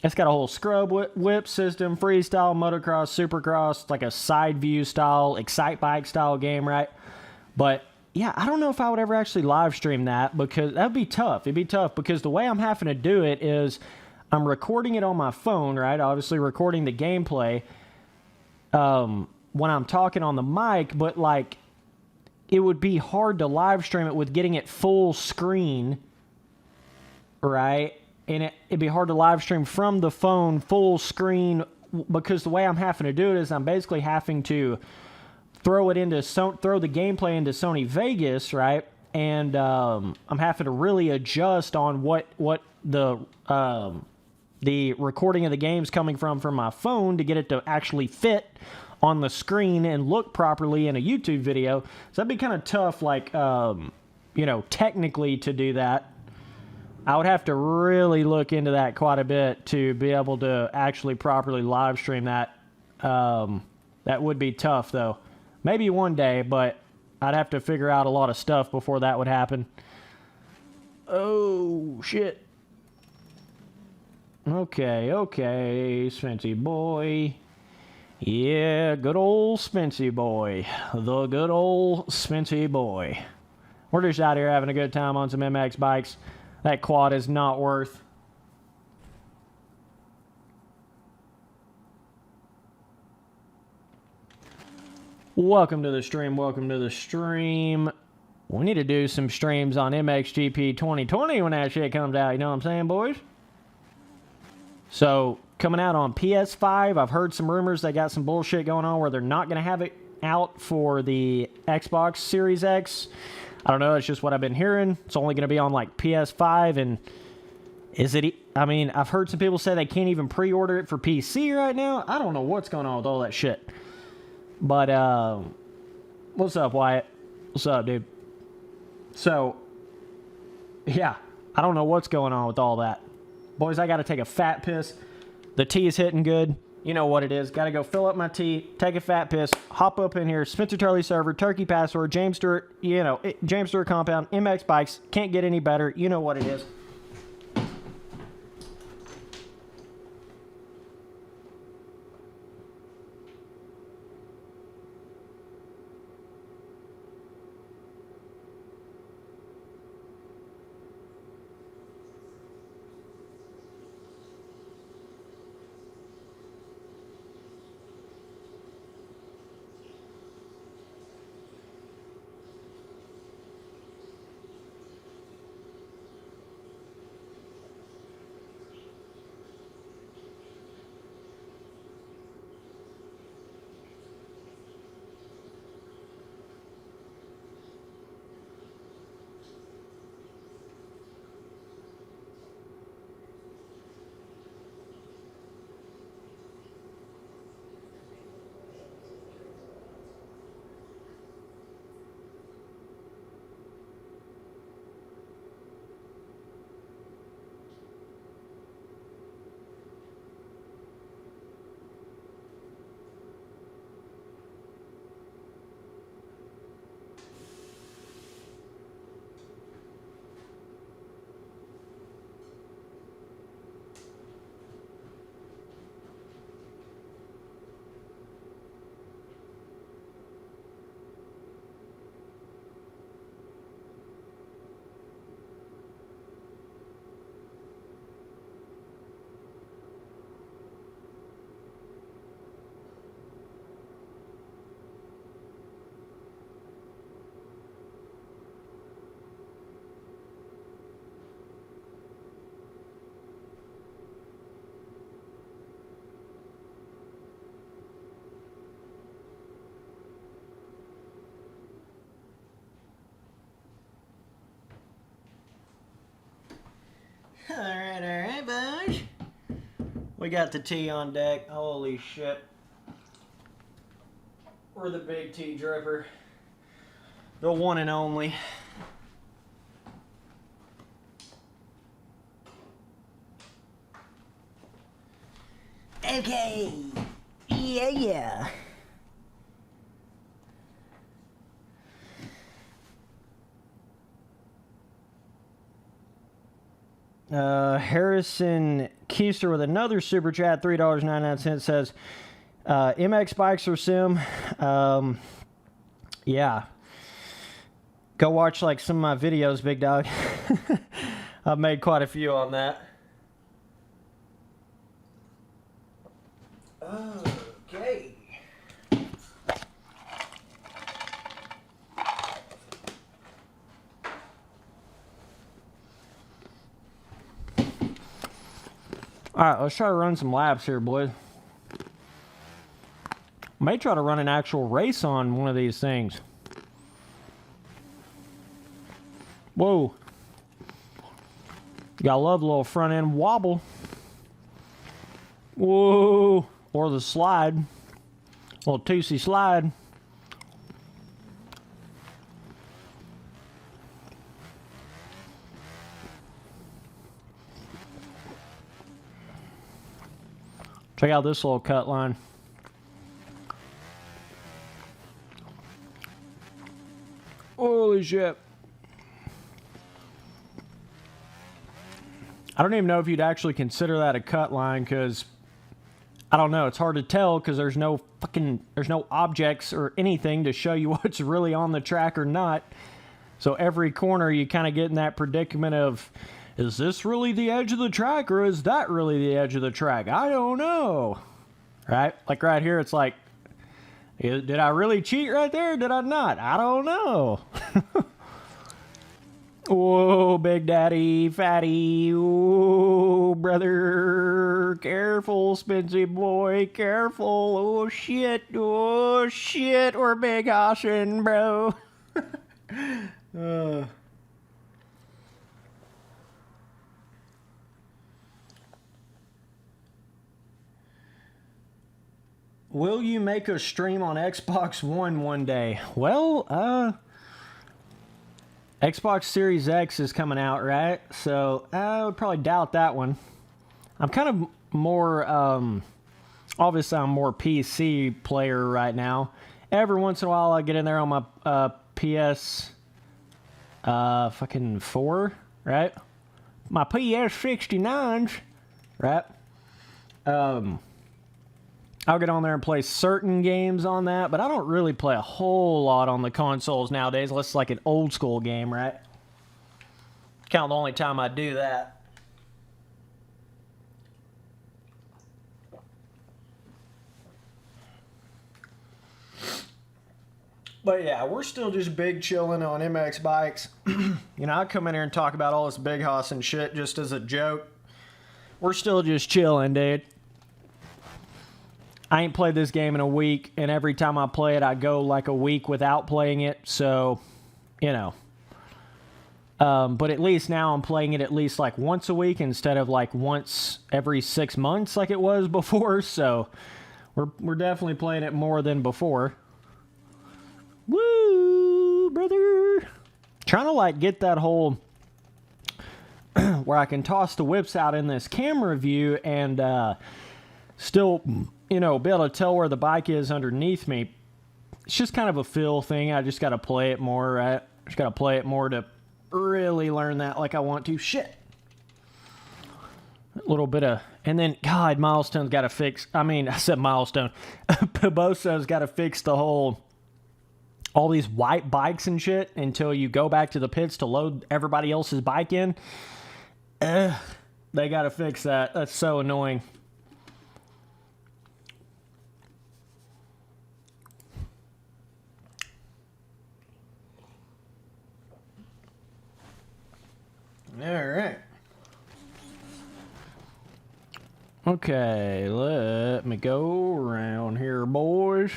it's got a whole scrub whip system, freestyle, motocross, supercross, like a side view style, excite bike style game, right? But yeah, I don't know if I would ever actually live stream that, because that'd be tough. It'd be tough because the way I'm having to do it is I'm recording it on my phone, right? Obviously recording the gameplay when I'm talking on the mic, but like it would be hard to live stream it with getting it full screen, right? And it'd be hard to live stream from the phone full screen, because the way I'm having to do it is I'm basically having to throw the gameplay into Sony Vegas, right? And I'm having to really adjust on what the recording of the game's coming from my phone to get it to actually fit on the screen and look properly in a YouTube video. So that'd be kind of tough, like technically to do that. I would have to really look into that quite a bit to be able to actually properly live stream that. That would be tough, though. Maybe one day, but I'd have to figure out a lot of stuff before that would happen. Oh, shit. Okay, Spency boy. Yeah, good old Spency boy. The good old Spency boy. We're just out here having a good time on some MX bikes. That quad is not worth. Welcome to the stream. We need to do some streams on MXGP 2020 when that shit comes out. You know what I'm saying, boys? So, coming out on PS5. I've heard some rumors they got some bullshit going on where they're not going to have it out for the Xbox Series X. I don't know, it's just what I've been hearing. It's only going to be on like PS5, and I've heard some people say they can't even pre-order it for PC right now. I don't know what's going on with all that shit. But, what's up, Wyatt? What's up, dude? So, yeah, I don't know what's going on with all that. Boys, I got to take a fat piss. The tea is hitting good. You know what it is. Got to go fill up my tea, take a fat piss, hop up in here, Spencer Turley server, Turkey Password, James Stewart, James Stewart Compound, MX Bikes. Can't get any better. You know what it is. We got the tea on deck. Holy shit. We're the big tea dripper. The one and only. Okay. Yeah. Harrison Keister with another super chat, $3.99 says, MX bikes or sim? Yeah. Go watch like some of my videos, big dog. I've made quite a few on that. Okay. Alright, let's try to run some laps here, boys. May try to run an actual race on one of these things. Whoa. You gotta love a little front end wobble. Whoa. Or the slide. Little 2C slide. Check out this little cut line. Holy shit. I don't even know if you'd actually consider that a cut line, because I don't know, it's hard to tell because there's no objects or anything to show you what's really on the track or not. So every corner you kind of get in that predicament of, is this really the edge of the track or is that really the edge of the track? I don't know. Right? Like right here, it's like, did I really cheat right there? Did I not? I don't know. Whoa, Big Daddy, fatty. Whoa, brother. Careful, Spency boy. Careful. Oh, shit. Oh, shit. We're big hossing, bro. Will you make a stream on Xbox One day? Well, Xbox Series X is coming out, right? So I would probably doubt that one. I'm kind of more, obviously I'm more PC player right now. Every once in a while I get in there on my PS fucking 4, right? My PS69s, right? I'll get on there and play certain games on that, but I don't really play a whole lot on the consoles nowadays, unless it's like an old school game, right? Kind of the only time I do that. But yeah, we're still just big chilling on MX bikes. You know, I come in here and talk about all this big hoss and shit just as a joke. We're still just chilling, dude. I ain't played this game in a week, and every time I play it, I go like a week without playing it, so, you know. But at least now I'm playing it at least like once a week instead of like once every 6 months like it was before, so we're definitely playing it more than before. Woo, brother! Trying to like get that whole where I can toss the whips out in this camera view and still, you know, be able to tell where the bike is underneath me. It's just kind of a feel thing. I just got to play it more, right? Just got to play it more to really learn that like I want to. Shit. A little bit of, and then, God, Milestone's got to fix, I mean, I said Milestone. Pibosa's got to fix the whole, all these white bikes and shit until you go back to the pits to load everybody else's bike in. They got to fix that. That's so annoying. All right. Okay, let me go around here, boys.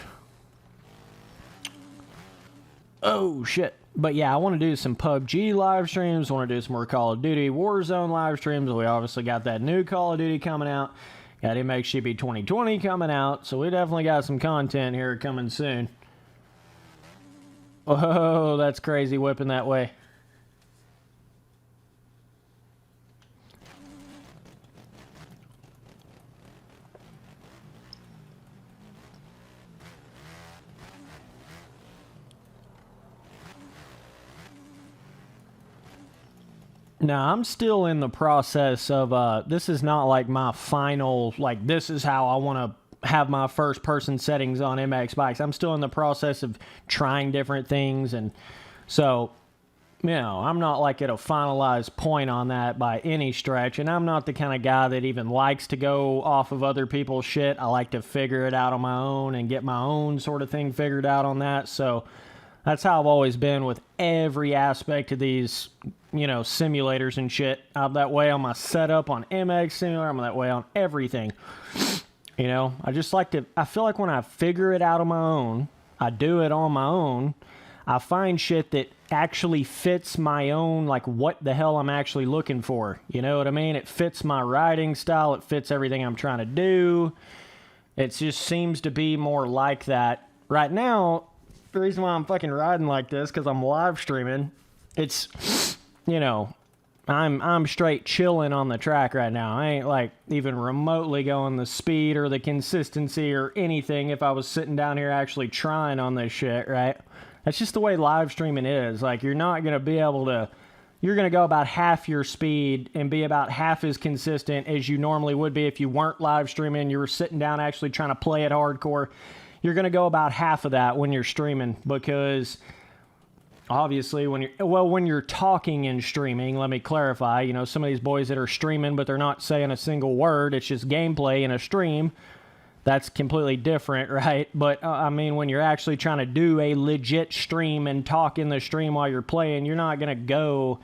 Oh, shit. But yeah, I want to do some PUBG live streams. I want to do some more Call of Duty Warzone live streams. We obviously got that new Call of Duty coming out. Got MXGP 2020 coming out, so we definitely got some content here coming soon. Oh, that's crazy whipping that way. Now, I'm still in the process of, this is not like my final, like, this is how I want to have my first person settings on MX bikes. I'm still in the process of trying different things. And so, you know, I'm not like at a finalized point on that by any stretch. And I'm not the kind of guy that even likes to go off of other people's shit. I like to figure it out on my own and get my own sort of thing figured out on that. So that's how I've always been with every aspect of these, you know, simulators and shit. I'm that way on my setup on MX Simulator. I'm that way on everything. You know, I just like to, I feel like when I figure it out on my own, I do it on my own, I find shit that actually fits my own, like what the hell I'm actually looking for. You know what I mean? It fits my riding style. It fits everything I'm trying to do. It just seems to be more like that. Right now, the reason why I'm fucking riding like this, because I'm live streaming, it's, you know, I'm straight chilling on the track right now. I ain't like even remotely going the speed or the consistency or anything if I was sitting down here actually trying on this shit, right? That's just the way live streaming is. Like, you're not going to be able to, you're going to go about half your speed and be about half as consistent as you normally would be if you weren't live streaming. You were sitting down actually trying to play it hardcore. You're going to go about half of that when you're streaming, because obviously when you're talking and streaming, let me clarify, you know, some of these boys that are streaming but they're not saying a single word, it's just gameplay in a stream, that's completely different, right? But I mean, when you're actually trying to do a legit stream and talk in the stream while you're playing, you're not going to go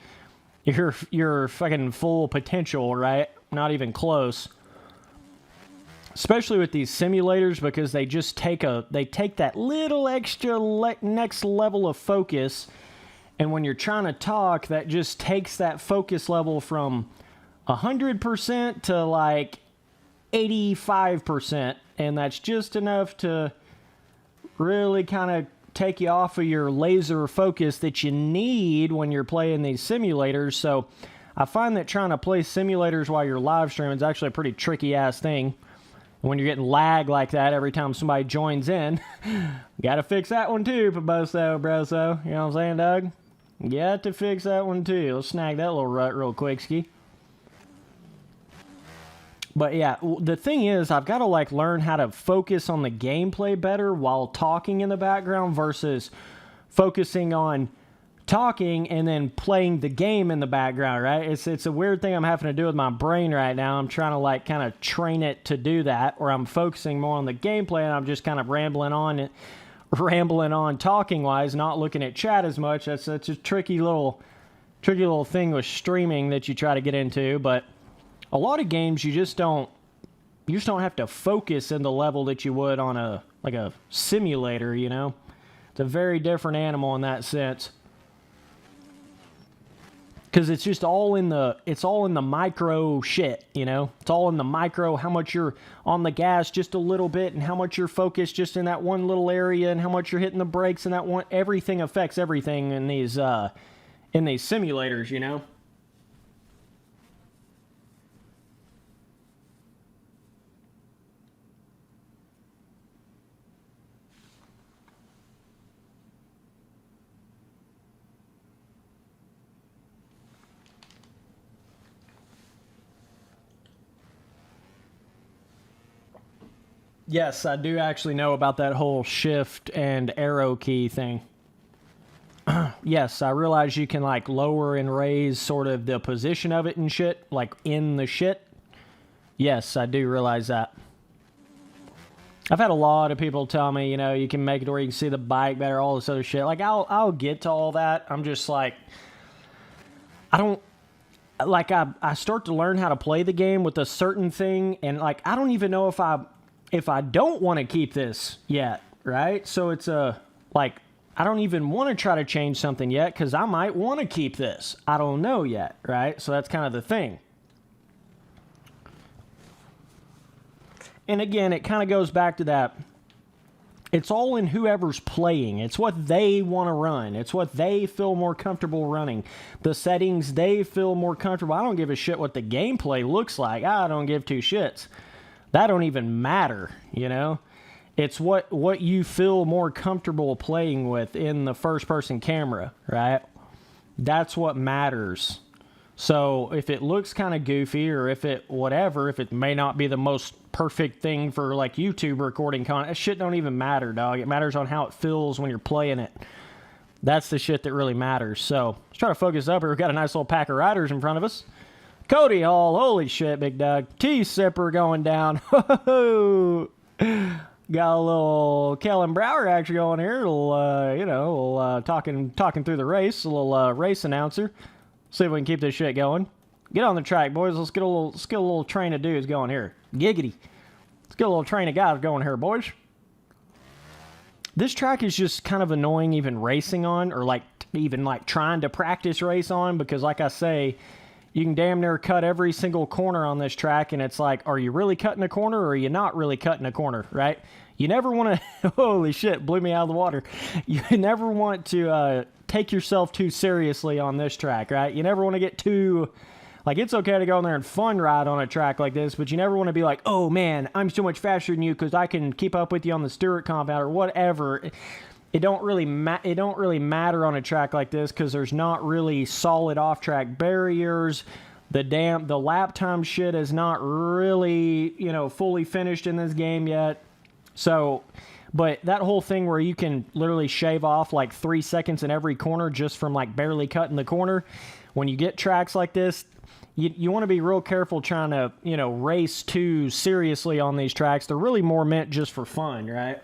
your fucking full potential, right? Not even close. Especially with these simulators, because they just take that little extra next level of focus, and when you're trying to talk, that just takes that focus level from 100% to like 85%, and that's just enough to really kind of take you off of your laser focus that you need when you're playing these simulators. So I find that trying to play simulators while you're live streaming is actually a pretty tricky ass thing. When you're getting lag like that every time somebody joins in, gotta fix that one too, Paboso, broso. You know what I'm saying, Doug? Got to fix that one too. Let's snag that little rut real quick, ski. But yeah, the thing is, I've got to like learn how to focus on the gameplay better while talking in the background versus focusing on talking and then playing the game in the background, right? It's a weird thing I'm having to do with my brain right now. I'm trying to like kind of train it to do that, where I'm focusing more on the gameplay and I'm just kind of rambling on talking wise, not looking at chat as much. That's a tricky little thing with streaming that you try to get into. But a lot of games you just don't have to focus in the level that you would on a simulator, you know? It's a very different animal in that sense. Because it's just all in the micro shit, you know? It's all in the micro, how much you're on the gas just a little bit, and how much you're focused just in that one little area, and how much you're hitting the brakes in that one. Everything affects everything in these simulators, you know? Yes, I do actually know about that whole shift and arrow key thing. Yes, I realize you can like lower and raise sort of the position of it and shit, like in the shit. Yes, I do realize that. I've had a lot of people tell me, you know, you can make it where you can see the bike better, all this other shit. Like, I'll get to all that. I'm just like, I start to learn how to play the game with a certain thing, and like, I don't even know if I don't want to keep this yet, right? So it's like, I don't even want to try to change something yet, because I might want to keep this. I don't know yet, right? So that's kind of the thing. and again, it kind of goes back to that. It's all in whoever's playing. It's what they want to run. It's what they feel more comfortable running. The settings they feel more comfortable. I don't give a shit what the gameplay looks like. I don't give two shits. That don't even matter, you know? It's what you feel more comfortable playing with in the first-person camera, right? That's what matters. So if it looks kind of goofy, or if it may not be the most perfect thing for like YouTube recording content, that shit don't even matter, dog. It matters on how it feels when you're playing it. That's the shit that really matters. So let's try to focus up here. We've got a nice little pack of riders in front of us. Cody Hall, holy shit, big dog. T-Sipper going down. Got a little Kellen Brower action going here. A little, talking through the race. A little race announcer. See if we can keep this shit going. Get on the track, boys. Let's get a little train of dudes going here. Giggity. Let's get a little train of guys going here, boys. This track is just kind of annoying even racing on, or even trying to practice race on, because like I say, you can damn near cut every single corner on this track, and it's like, are you really cutting a corner, or are you not really cutting a corner, right? You never want to, holy shit, blew me out of the water. You never want to take yourself too seriously on this track, right? You never want to get too, it's okay to go in there and fun ride on a track like this, but you never want to be like, oh man, I'm so much faster than you because I can keep up with you on the Stewart compound or whatever. It don't really matter on a track like this, because there's not really solid off-track barriers. The lap time shit is not really, fully finished in this game yet. So, but that whole thing where you can literally shave off 3 seconds in every corner just from barely cutting the corner, when you get tracks like this, you want to be real careful trying to, race too seriously on these tracks. They're really more meant just for fun, right?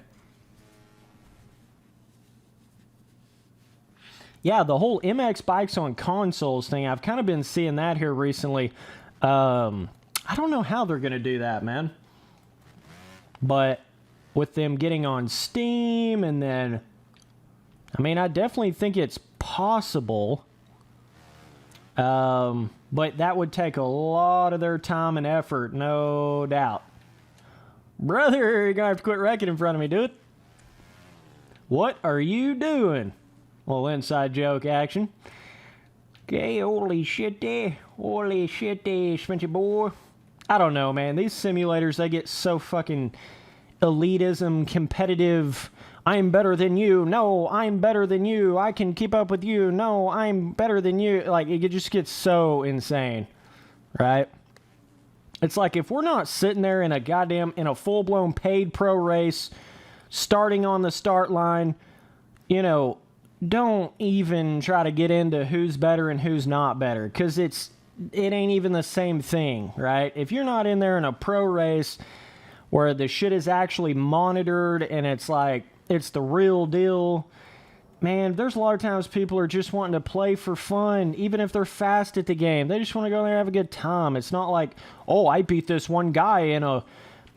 Yeah, the whole MX bikes on consoles thing, I've kind of been seeing that here recently. I don't know how they're going to do that, man. But with them getting on Steam, and then, I definitely think it's possible. But that would take a lot of their time and effort, no doubt. Brother, you're going to have to quit wrecking in front of me, dude. What are you doing? Little inside joke action. Okay, holy shit, Spencer boy. I don't know, man. These simulators, they get so fucking elitism, competitive. I'm better than you. No, I'm better than you. I can keep up with you. No, I'm better than you. It just gets so insane, right? It's like, if we're not sitting there in a full-blown paid pro race, starting on the start line, don't even try to get into who's better and who's not better, because it ain't even the same thing, right? If you're not in there in a pro race where the shit is actually monitored and it's the real deal, man, there's a lot of times people are just wanting to play for fun, even if they're fast at the game. They just want to go there and have a good time. It's not like, oh, I beat this one guy in a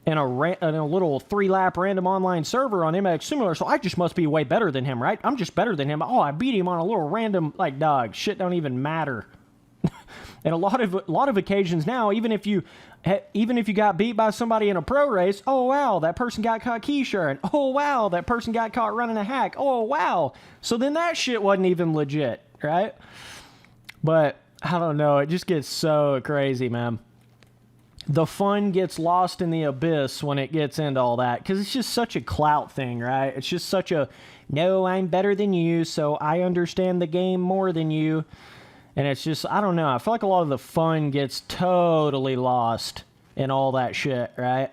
little 3-lap random online server on MX Simulator, so I just must be way better than him, right? I'm just better than him. Oh, I beat him on a little random, dog, shit don't even matter. And a lot of occasions now, even if you got beat by somebody in a pro race, oh wow, that person got caught key sharing. Oh wow, that person got caught running a hack. Oh wow. So then that shit wasn't even legit, right? But I don't know, it just gets so crazy, man. The fun gets lost in the abyss when it gets into all that, because it's just such a clout thing, right? It's just such a, no, I'm better than you, so I understand the game more than you. And it's just, I don't know, I feel like a lot of the fun gets totally lost in all that shit, right?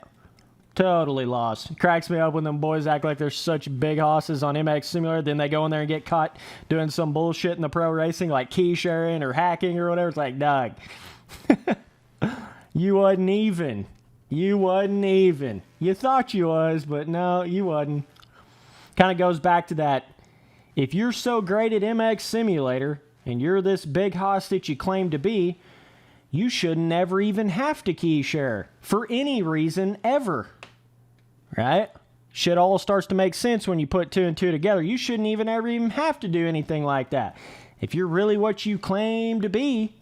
Totally lost. It cracks me up when them boys act like they're such big hosses on MX Simulator, then they go in there and get caught doing some bullshit in the pro racing, like key sharing or hacking or whatever. It's like, dog, you wasn't even. You wasn't even. You thought you was, but no, you wasn't. Kind of goes back to that, if you're so great at MX Simulator, and you're this big hoss that you claim to be, you shouldn't ever even have to key share for any reason ever, right? Shit all starts to make sense when you put 2 and 2 together. You shouldn't even ever even have to do anything like that. If you're really what you claim to be,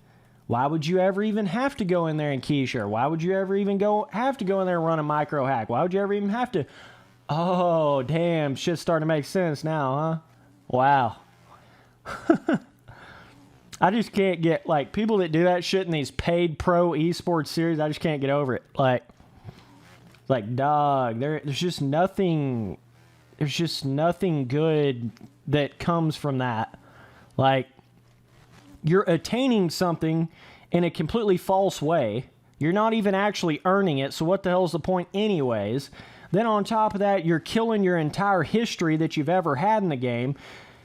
Why would you ever even have to go in there and key share? Why would you ever even have to go in there and run a micro hack? Why would you ever even have to? Oh, damn, shit's starting to make sense now, huh? Wow. I just can't get, like, people that do that shit in these paid pro esports series, I just can't get over it. Like, dog, there's just nothing good that comes from that. Like, you're attaining something in a completely false way. You're not even actually earning it, so what the hell's the point anyways? Then on top of that, you're killing your entire history that you've ever had in the game.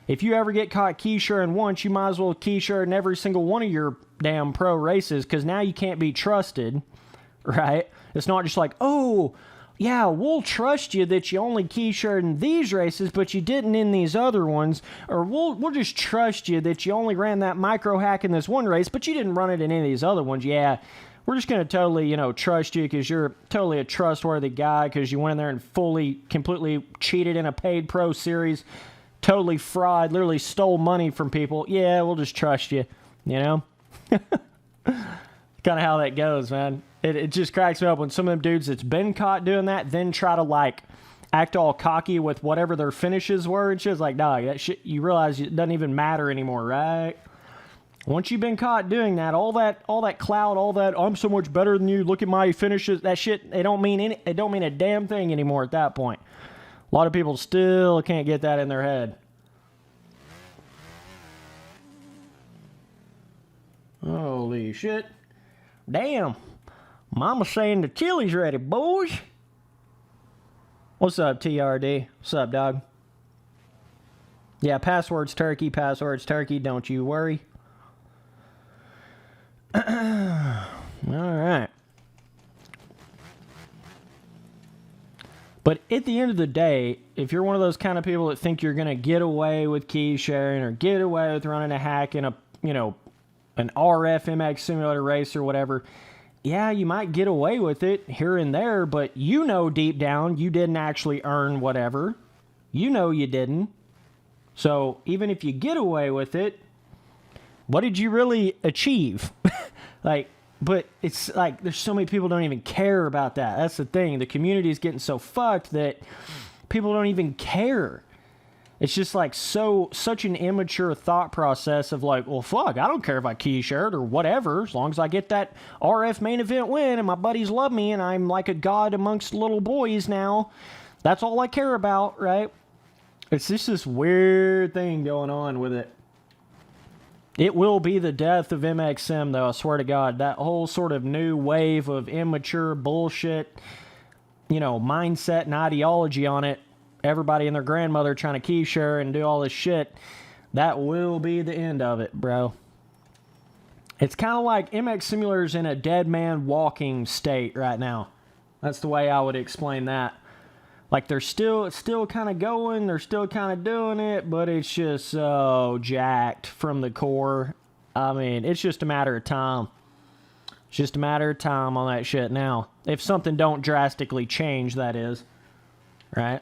If you ever get caught key sharing once, you might as well key share in every single one of your damn pro races, because now you can't be trusted, right? It's not just like, oh, yeah, we'll trust you that you only key shared in these races, but you didn't in these other ones. Or we'll just trust you that you only ran that micro hack in this one race, but you didn't run it in any of these other ones. Yeah, we're just going to totally, trust you because you're totally a trustworthy guy because you went in there and completely cheated in a paid pro series. Totally fraud, literally stole money from people. Yeah, we'll just trust you, Kind of how that goes, man. It just cracks me up when some of them dudes that's been caught doing that then try to, like, act all cocky with whatever their finishes were and shit. It's like, dog, that shit, you realize it doesn't even matter anymore, right? Once you've been caught doing that, all that clout, all that, I'm so much better than you, look at my finishes, that shit, it don't mean a damn thing anymore at that point. A lot of people still can't get that in their head. Holy shit. Damn. Mama's saying the chili's ready, boys. What's up, TRD? What's up, dog? Yeah, password's turkey, don't you worry. Alright. But at the end of the day, if you're one of those kind of people that think you're going to get away with key sharing or get away with running a hack in a, an RF MX simulator race or whatever, yeah, you might get away with it here and there, but deep down you didn't actually earn whatever. You didn't. So even if you get away with it, what did you really achieve? But it's like there's so many people don't even care about that. That's the thing. The community is getting so fucked that people don't even care. It's just like such an immature thought process of like, well, fuck, I don't care if I key shared or whatever, as long as I get that RF main event win and my buddies love me and I'm like a god amongst little boys now. That's all I care about, right? It's just this weird thing going on with it. It will be the death of MXM, though, I swear to God. That whole sort of new wave of immature bullshit, mindset and ideology on it, everybody and their grandmother trying to key share and do all this shit, that will be the end of it, bro. It's kind of like MX Simulator's in a dead man walking state right now. That's the way I would explain that. Like, it's still kind of going, they're still kind of doing it, but it's just so jacked from the core. I mean, it's just a matter of time. It's just a matter of time on that shit now. If something don't drastically change, that is. Right?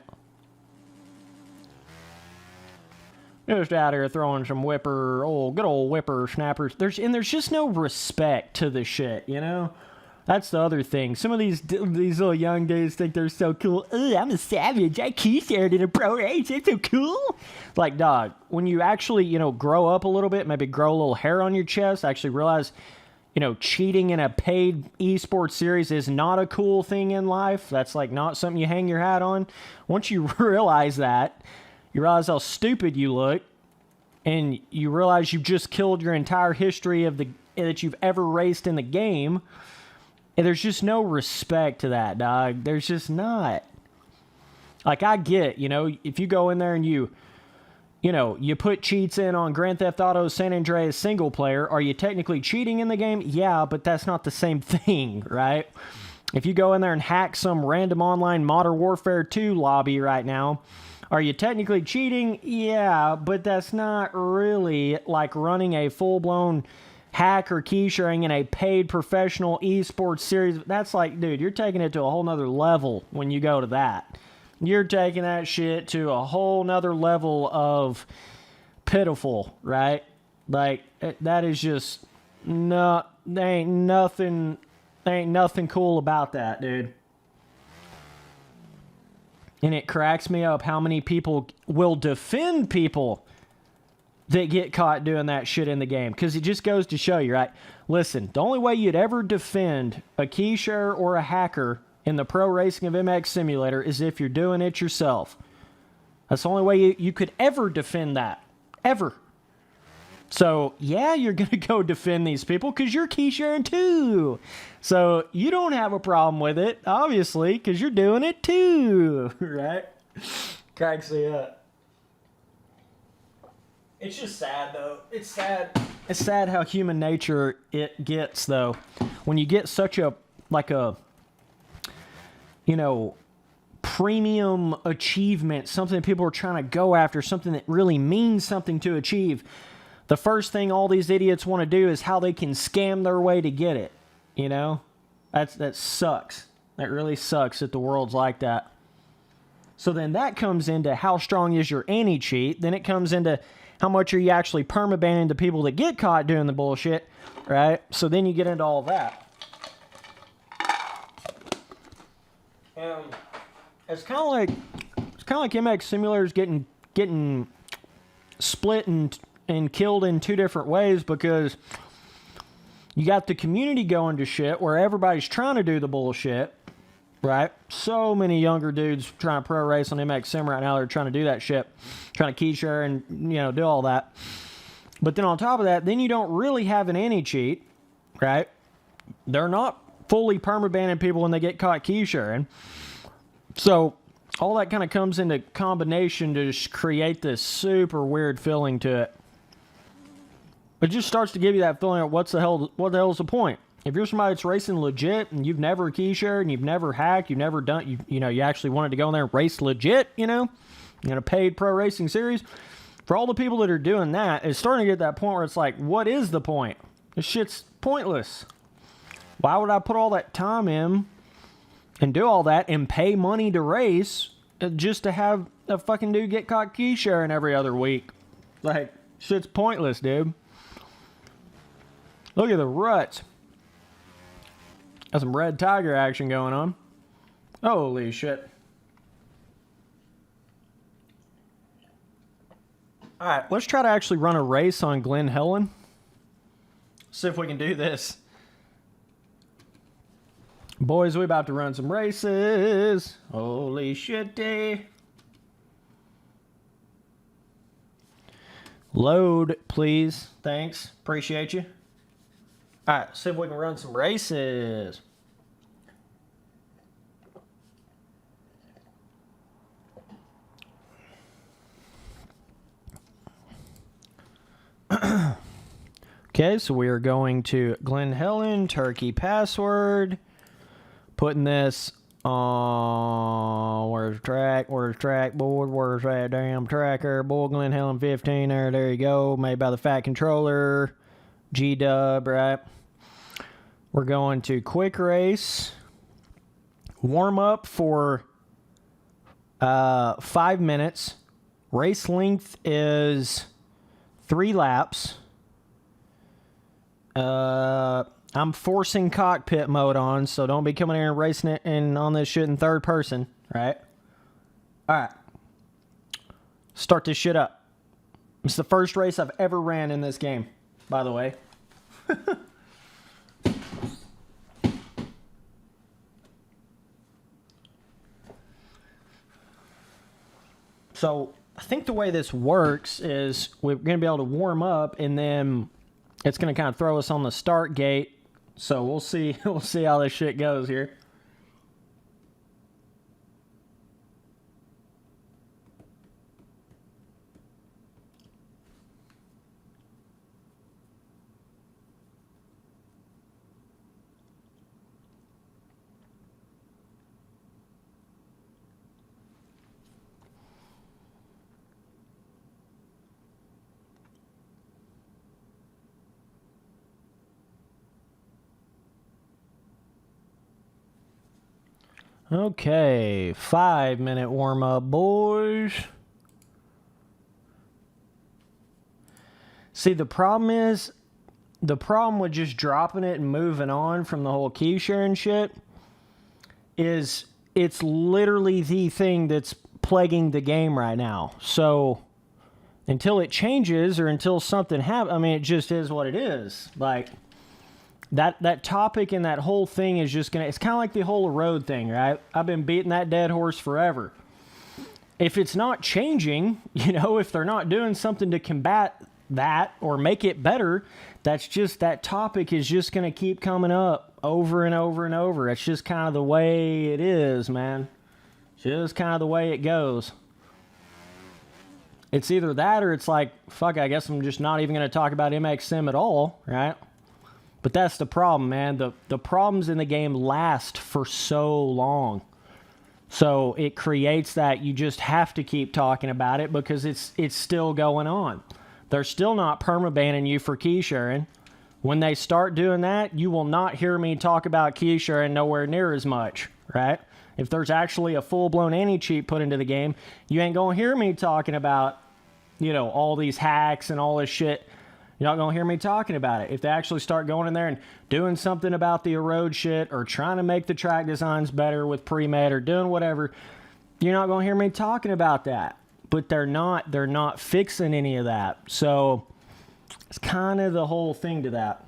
Just out here throwing some good old whipper snappers. There's just no respect to the shit, That's the other thing. Some of these little young dudes think they're so cool. Ugh, I'm a savage. I key shared in a pro race. It's so cool. Like, dog, when you actually, grow up a little bit, maybe grow a little hair on your chest, actually realize, cheating in a paid esports series is not a cool thing in life. That's like not something you hang your hat on. Once you realize that, you realize how stupid you look, and you realize you've just killed your entire history that you've ever raced in the game. And there's just no respect to that, dog. There's just not. Like, I get, if you go in there and you put cheats in on Grand Theft Auto San Andreas single player, are you technically cheating in the game? Yeah, but that's not the same thing, right? If you go in there and hack some random online Modern Warfare 2 lobby right now, are you technically cheating? Yeah, but that's not really like running a full-blown hack or key sharing in a paid professional esports series. That's like, dude, you're taking it to a whole nother level when you go to that. You're taking that shit to a whole nother level of pitiful, right? Like, that is just not ain't nothing cool about that, dude. And it cracks me up how many people will defend people that get caught doing that shit in the game. Because it just goes to show you, right? Listen, the only way you'd ever defend a key share or a hacker in the pro racing of MX Simulator is if you're doing it yourself. That's the only way you could ever defend that. Ever. So, yeah, you're going to go defend these people because you're key sharing too. So, you don't have a problem with it, obviously, because you're doing it too. Right? Cracks me up. It's just sad, though. It's sad. It's sad how human nature it gets, though. When you get such a, like a, you know, premium achievement, something that people are trying to go after, something that really means something to achieve, the first thing all these idiots want to do is how they can scam their way to get it. You know? That sucks. That really sucks that the world's like that. So then that comes into how strong is your anti-cheat. Then it comes into how much are you actually permabanning the people that get caught doing the bullshit, right? So then you get into all that. It's kind of like MX Simulator is getting split and killed in two different ways, because you got the community going to shit where everybody's trying to do the bullshit, right? So many younger dudes trying to pro race on MX Sim right now. They're trying to do that shit, trying to key share and, you know, do all that. But then on top of that, then you don't really have an anti-cheat, right? They're not fully permabanning people when they get caught key sharing. So all that kind of comes into combination to just create this super weird feeling to it. It just starts to give you that feeling of what the hell is the point? If you're somebody that's racing legit and you've never key shared and you've never hacked, you've never done, you know, you actually wanted to go in there and race legit, you know, in a paid pro racing series. For all the people that are doing that, it's starting to get that point where it's like, what is the point? This shit's pointless. Why would I put all that time in and do all that and pay money to race just to have a fucking dude get caught key sharing every other week? Like, shit's pointless, dude. Look at the ruts. Got some red tiger action going on. Holy shit. Alright, let's try to actually run a race on Glen Helen. See if we can do this. Boys, we about to run some races. Holy shit. Load, please. Thanks. Appreciate you. Alright, see if we can run some races. Okay, so we are going to Glen Helen, Turkey password. Putting this on, where's track board, where's that damn tracker, boy, Glen Helen 15, there you go, made by the Fat Controller, G-Dub, right? We're going to quick race, warm up for 5 minutes, race length is 3 laps, I'm forcing cockpit mode on, so don't be coming here and racing it and on this shit in third person, right? Alright. Start this shit up. It's the first race I've ever ran in this game, by the way. So, I think the way this works is we're going to be able to warm up, and then it's going to kind of throw us on the start gate. So we'll see how this shit goes here. Okay, 5-minute warm-up, boys. See, the problem is the problem with just dropping it and moving on from the whole key sharing shit is it's literally the thing that's plaguing the game right now. So until it changes or until something happens, I mean, it just is what it is. Like, that topic and that whole thing is just it's kind of like the whole road thing, right? I've been beating that dead horse forever. If it's not changing, if they're not doing something to combat that or make it better, that topic is just going to keep coming up over and over and over. It's just kind of the way it is, man. Just kind of the way it goes. It's either that or it's like, fuck, I guess I'm just not even going to talk about MX Sim at all, right? But that's the problem, man. The problems in the game last for so long. So it creates that you just have to keep talking about it because it's still going on. They're still not permabanning you for key sharing. When they start doing that, you will not hear me talk about key sharing nowhere near as much, right? If there's actually a full-blown anti-cheat put into the game, you ain't going to hear me talking about, all these hacks and all this shit. You're not going to hear me talking about it. If they actually start going in there and doing something about the erode shit or trying to make the track designs better with pre-made or doing whatever, you're not going to hear me talking about that. But they're not fixing any of that. So it's kind of the whole thing to that.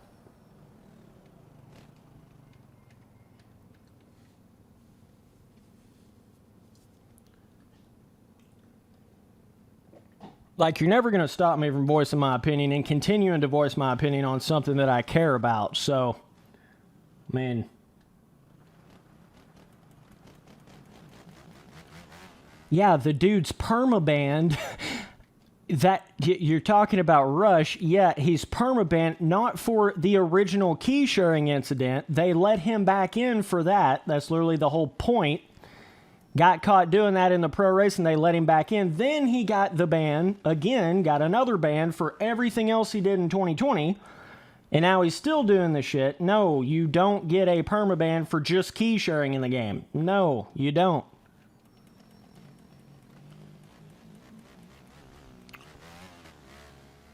Like, you're never going to stop me from voicing my opinion and continuing to voice my opinion on something that I care about. So, I mean, yeah, the dude's permabanned. That you're talking about Rush. Yeah, he's permabanned, not for the original key sharing incident. They let him back in for that. That's literally the whole point. Got caught doing that in the pro race and they let him back in. Then he got the ban, again, got another ban for everything else he did in 2020. And now he's still doing the shit. No, you don't get a permaban for just key sharing in the game. No, you don't.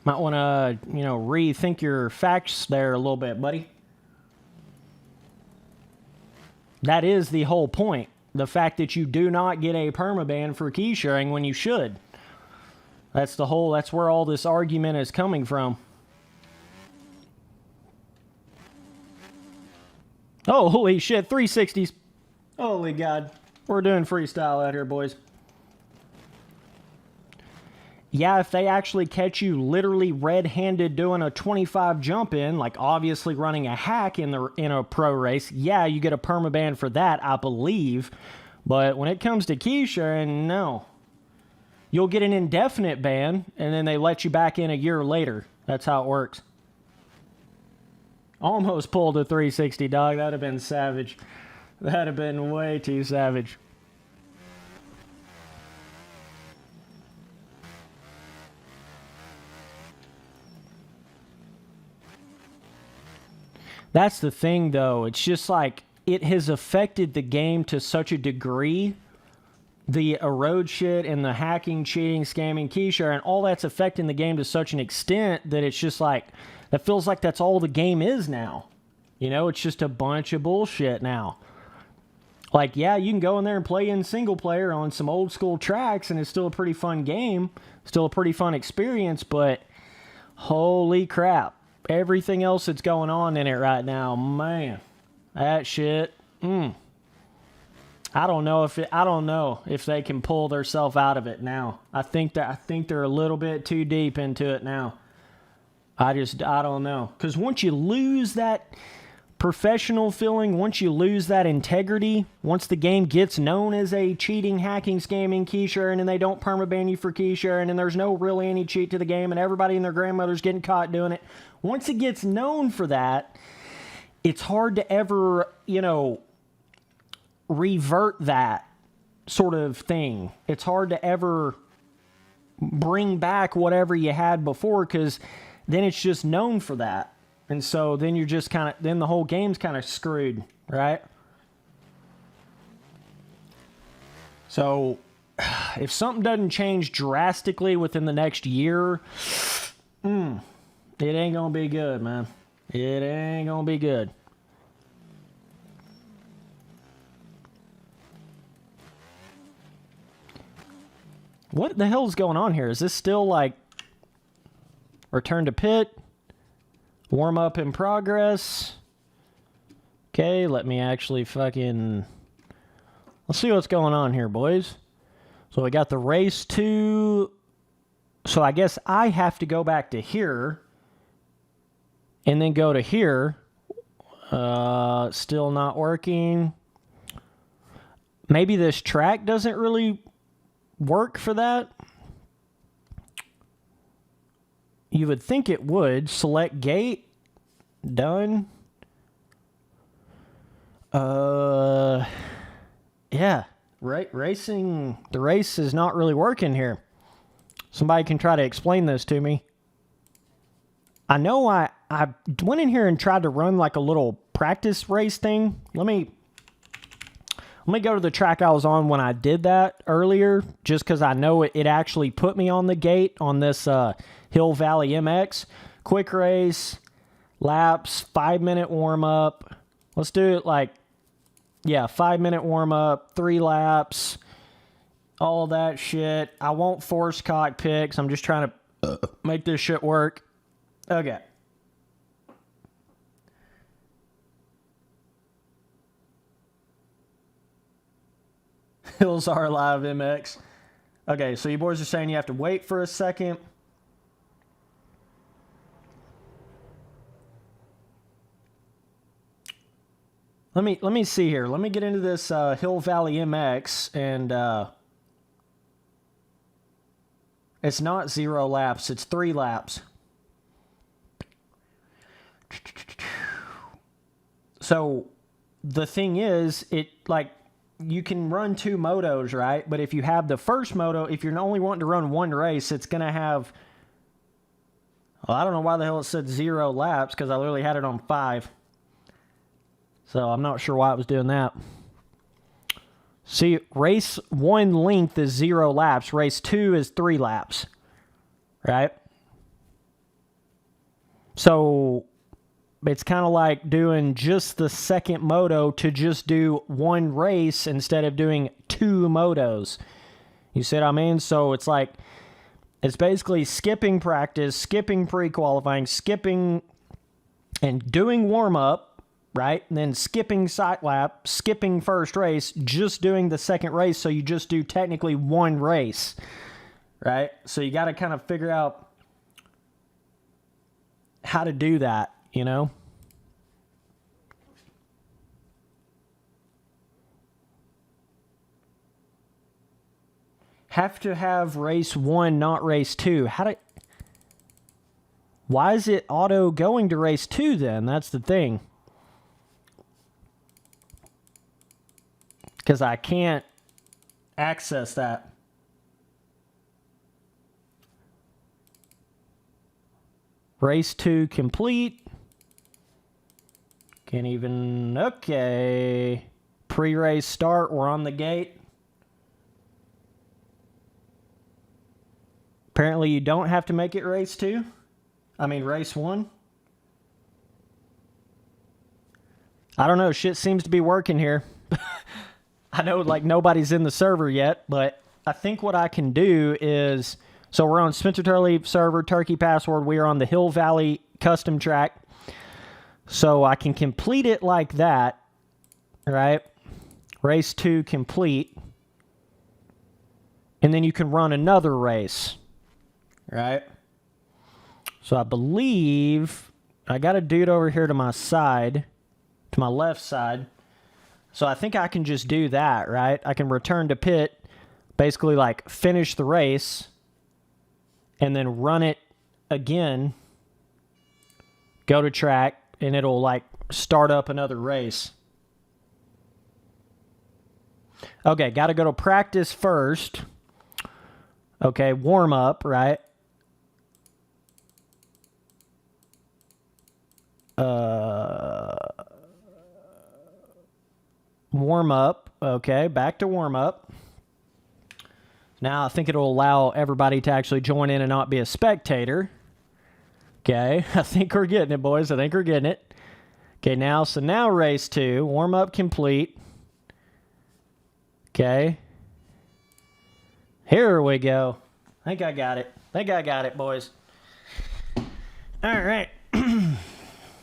Might want to, rethink your facts there a little bit, buddy. That is the whole point. The fact that you do not get a permaban for key sharing when you should. That's where all this argument is coming from. Oh, holy shit, 360s. Holy God. We're doing freestyle out here, boys. Yeah, if they actually catch you literally red-handed doing a 25 jump in, like obviously running a hack in a pro race, yeah, you get a permaban for that, I believe. But when it comes to key sharing, no. You'll get an indefinite ban, and then they let you back in a year later. That's how it works. Almost pulled a 360, dog. That'd have been savage. That'd have been way too savage. That's the thing, though. It's just like it has affected the game to such a degree. The erode shit and the hacking, cheating, scamming, key sharing, all that's affecting the game to such an extent that it's just like, that feels like that's all the game is now. It's just a bunch of bullshit now. Like, yeah, you can go in there and play in single player on some old school tracks and it's still a pretty fun game, still a pretty fun experience, but holy crap. Everything else that's going on in it right now, man, that shit. I don't know if they can pull themselves out of it now. I think they're a little bit too deep into it now. I don't know, because once you lose that professional feeling, once you lose that integrity, once the game gets known as a cheating, hacking, scamming, key sharing, and they don't permaban you for key sharing, and there's no real anti-cheat to the game, and everybody and their grandmother's getting caught doing it. Once it gets known for that, it's hard to ever, revert that sort of thing. It's hard to ever bring back whatever you had before, because then it's just known for that. And so then you're just then the whole game's kind of screwed, right? So if something doesn't change drastically within the next year, it ain't going to be good, man. It ain't gonna be good. What the hell is going on here? Is this still like return to pit? Warm up in progress? Okay, let me actually fucking... Let's see what's going on here, boys. So we got the race 2. So I guess I have to go back to here. And then go to here. Still not working. Maybe this track doesn't really work for that. You would think it would. Select gate. Done. Yeah. Racing. The race is not really working here. Somebody can try to explain this to me. I know I went in here and tried to run like a little practice race thing. Let me go to the track I was on when I did that earlier, just because I know it actually put me on the gate on this Hill Valley MX. Quick race, laps, 5-minute warm-up. Let's do it like, yeah, 5-minute warm-up, 3 laps, all that shit. I won't force cockpits. I'm just trying to make this shit work. Okay. Hills are live MX. Okay, so you boys are saying you have to wait for a second. Let me see here. Let me get into this Hill Valley MX, and it's not 0 laps. It's 3 laps. So the thing is, it like you can run 2 motos, right? But if you have the first moto, if you're only wanting to run 1 race, it's gonna have. Well, I don't know why the hell it said 0 laps, because I literally had it on 5. So I'm not sure why it was doing that. See, race 1 length is 0 laps. Race 2 is 3 laps. Right? So it's kind of like doing just the second moto to just do 1 race instead of doing 2 motos. You see what I mean? So it's like, it's basically skipping practice, skipping pre-qualifying, skipping and doing warm-up, right? And then skipping sight lap, skipping first race, just doing the second race. So you just do technically 1 race, right? So you got to kind of figure out how to do that, you know? Have to have race 1, not race 2. Why is it auto going to race 2 then? That's the thing. Because I can't access that. Race 2 complete. Can't even... Okay. Pre-race start. We're on the gate. Apparently you don't have to make it race 2. I mean race 1. I don't know. Shit seems to be working here. I know, like, nobody's in the server yet, but I think what I can do is... So we're on Spencer Turley server, Turkey password. We are on the Hill Valley custom track. So I can complete it like that, right? Race 2 complete. And then you can run another race, right? So I believe I got a dude over here to my side, to my left side. So I think I can just do that, right? I can return to pit, basically like finish the race, and then run it again, go to track, and it'll like start up another race. Okay, got to go to practice first. Okay, warm up, right? Warm up. Okay, back to warm up. Now I think it'll allow everybody to actually join in and not be a spectator. Okay, I think we're getting it, boys. I think we're getting it. Okay, now race 2. Warm-up complete. Okay. Here we go. I think I got it. Boys. All right.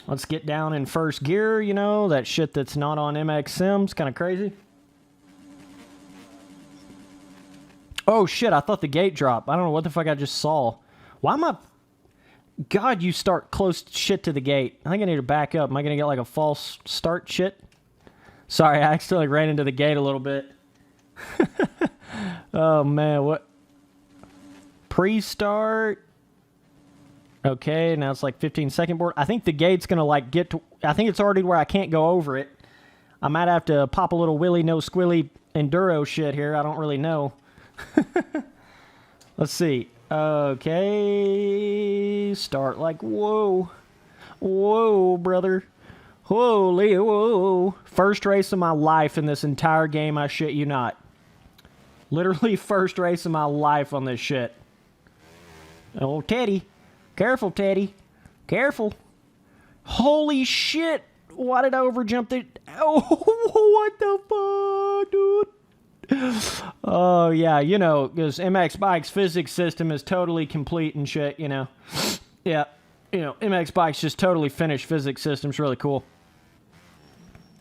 Let's get down in first gear, you know, that shit that's not on MX Sims. Kind of crazy. Oh, shit, I thought the gate dropped. I don't know what the fuck I just saw. Why am I... God, you start close shit to the gate. I think I need to back up. Am I going to get like a false start shit? Sorry, I accidentally ran into the gate a little bit. Oh, man, what? Pre-start. Okay, now it's like 15-second board. I think the gate's going to like get to... I think it's already where I can't go over it. I might have to pop a little willy, no squilly enduro shit here. I don't really know. Let's see. Okay, start like, whoa, brother, holy, whoa. First race of my life in this entire game, I shit you not. Literally first race of my life on this shit. Oh, Teddy, careful, Teddy, careful. Holy shit, why did I overjump the, oh, what the fuck, dude? Oh, yeah, you know, because MX Bike's physics system is totally complete and shit, you know. Yeah, you know, MX Bike's just totally finished physics system's really cool.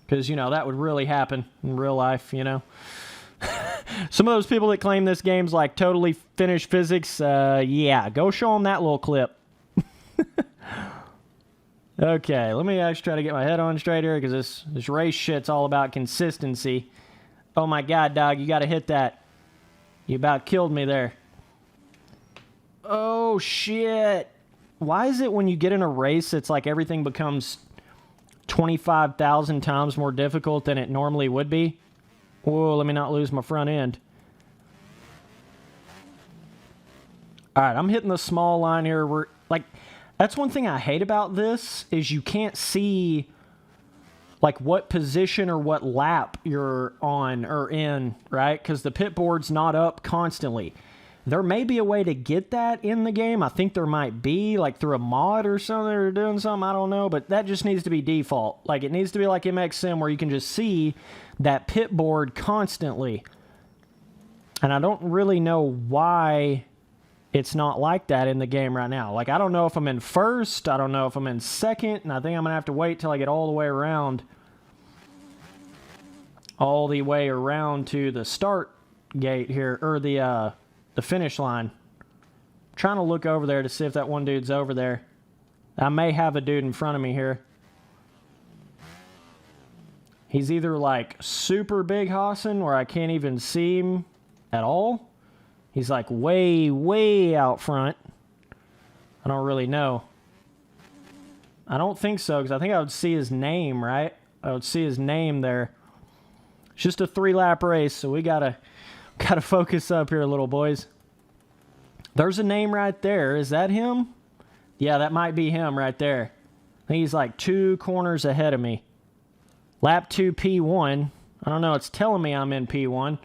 Because, you know, that would really happen in real life, you know. Some of those people that claim this game's like totally finished physics, yeah, go show them that little clip. Okay, let me actually try to get my head on straight here because this race shit's all about consistency. Oh my God, dog, you gotta hit that. You about killed me there. Oh, shit. Why is it when you get in a race, it's like everything becomes 25,000 times more difficult than it normally would be? Whoa, let me not lose my front end. All right, I'm hitting the small line here. That's one thing I hate about this is you can't see like what position or what lap you're on or in, right? Because the pit board's not up constantly. There may be a way to get that in the game. I think there might be, like through a mod or something or doing something, I don't know. But that just needs to be default. Like it needs to be like MX Sim where you can just see that pit board constantly. And I don't really know why it's not like that in the game right now. Like I don't know if I'm in first, I don't know if I'm in second, and I think I'm gonna have to wait till I get all the way around to the start gate here, or the finish line. I'm trying to look over there to see if that one dude's over there. I may have a dude in front of me here. He's either like super big hossing where I can't even see him at all. He's like way, way out front. I don't really know. I don't think so, because I think I would see his name, right? I would see his name there. It's just a 3-lap race, so we gotta focus up here, little boys. There's a name right there. Is that him? Yeah, that might be him right there. I think he's like 2 corners ahead of me. Lap 2 P1. I don't know. It's telling me I'm in P1.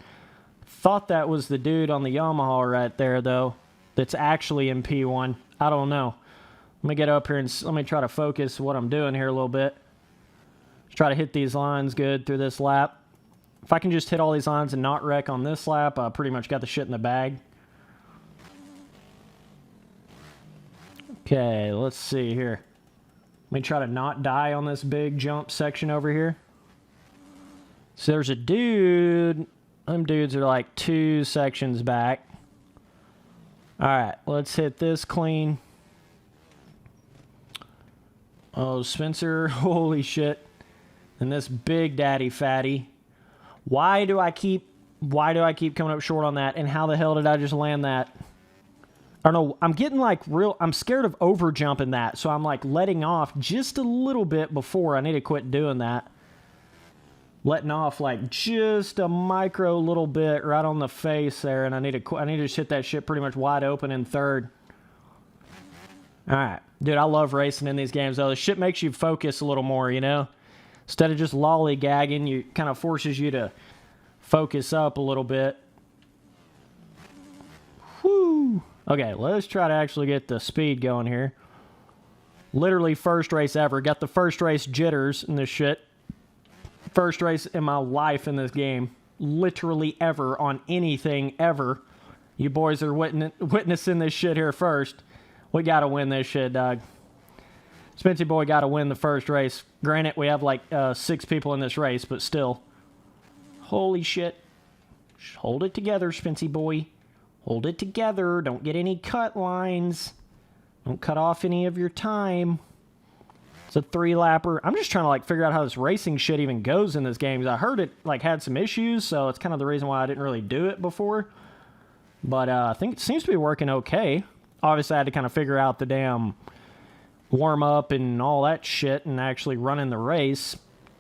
Thought that was the dude on the Yamaha right there, though, that's actually in P1. I don't know. Let me get up here and let me try to focus what I'm doing here a little bit. Try to hit these lines good through this lap. If I can just hit all these lines and not wreck on this lap, I pretty much got the shit in the bag. Okay, let's see here. Let me try to not die on this big jump section over here. So there's a dude. Them dudes are like 2 sections back. All right, let's hit this clean. Oh, Spencer, holy shit. And this big daddy fatty. Why do I keep coming up short on that? And how the hell did I just land that? I don't know. I'm getting like I'm scared of over jumping that. So I'm like letting off just a little bit before. I need to quit doing that. Letting off like just a micro little bit right on the face there. And I need to just hit that shit pretty much wide open in third. All right. Dude, I love racing in these games, though. This shit makes you focus a little more, you know? Instead of just lollygagging, you kind of forces you to focus up a little bit. Whew. Okay, let's try to actually get the speed going here. Literally first race ever. Got the first race jitters in this shit. First race in my life in this game. Literally ever on anything ever. You boys are witnessing this shit here first. We got to win this shit, dog. Spency boy got to win the first race. Granted, we have like 6 people in this race, but still. Holy shit. Just hold it together, Spency boy. Hold it together. Don't get any cut lines. Don't cut off any of your time. It's a 3-lapper. I'm just trying to like figure out how this racing shit even goes in this game. 'Cause I heard it like had some issues, so it's kind of the reason why I didn't really do it before. But I think it seems to be working okay. Obviously, I had to kind of figure out the damn warm-up and all that shit and actually running the race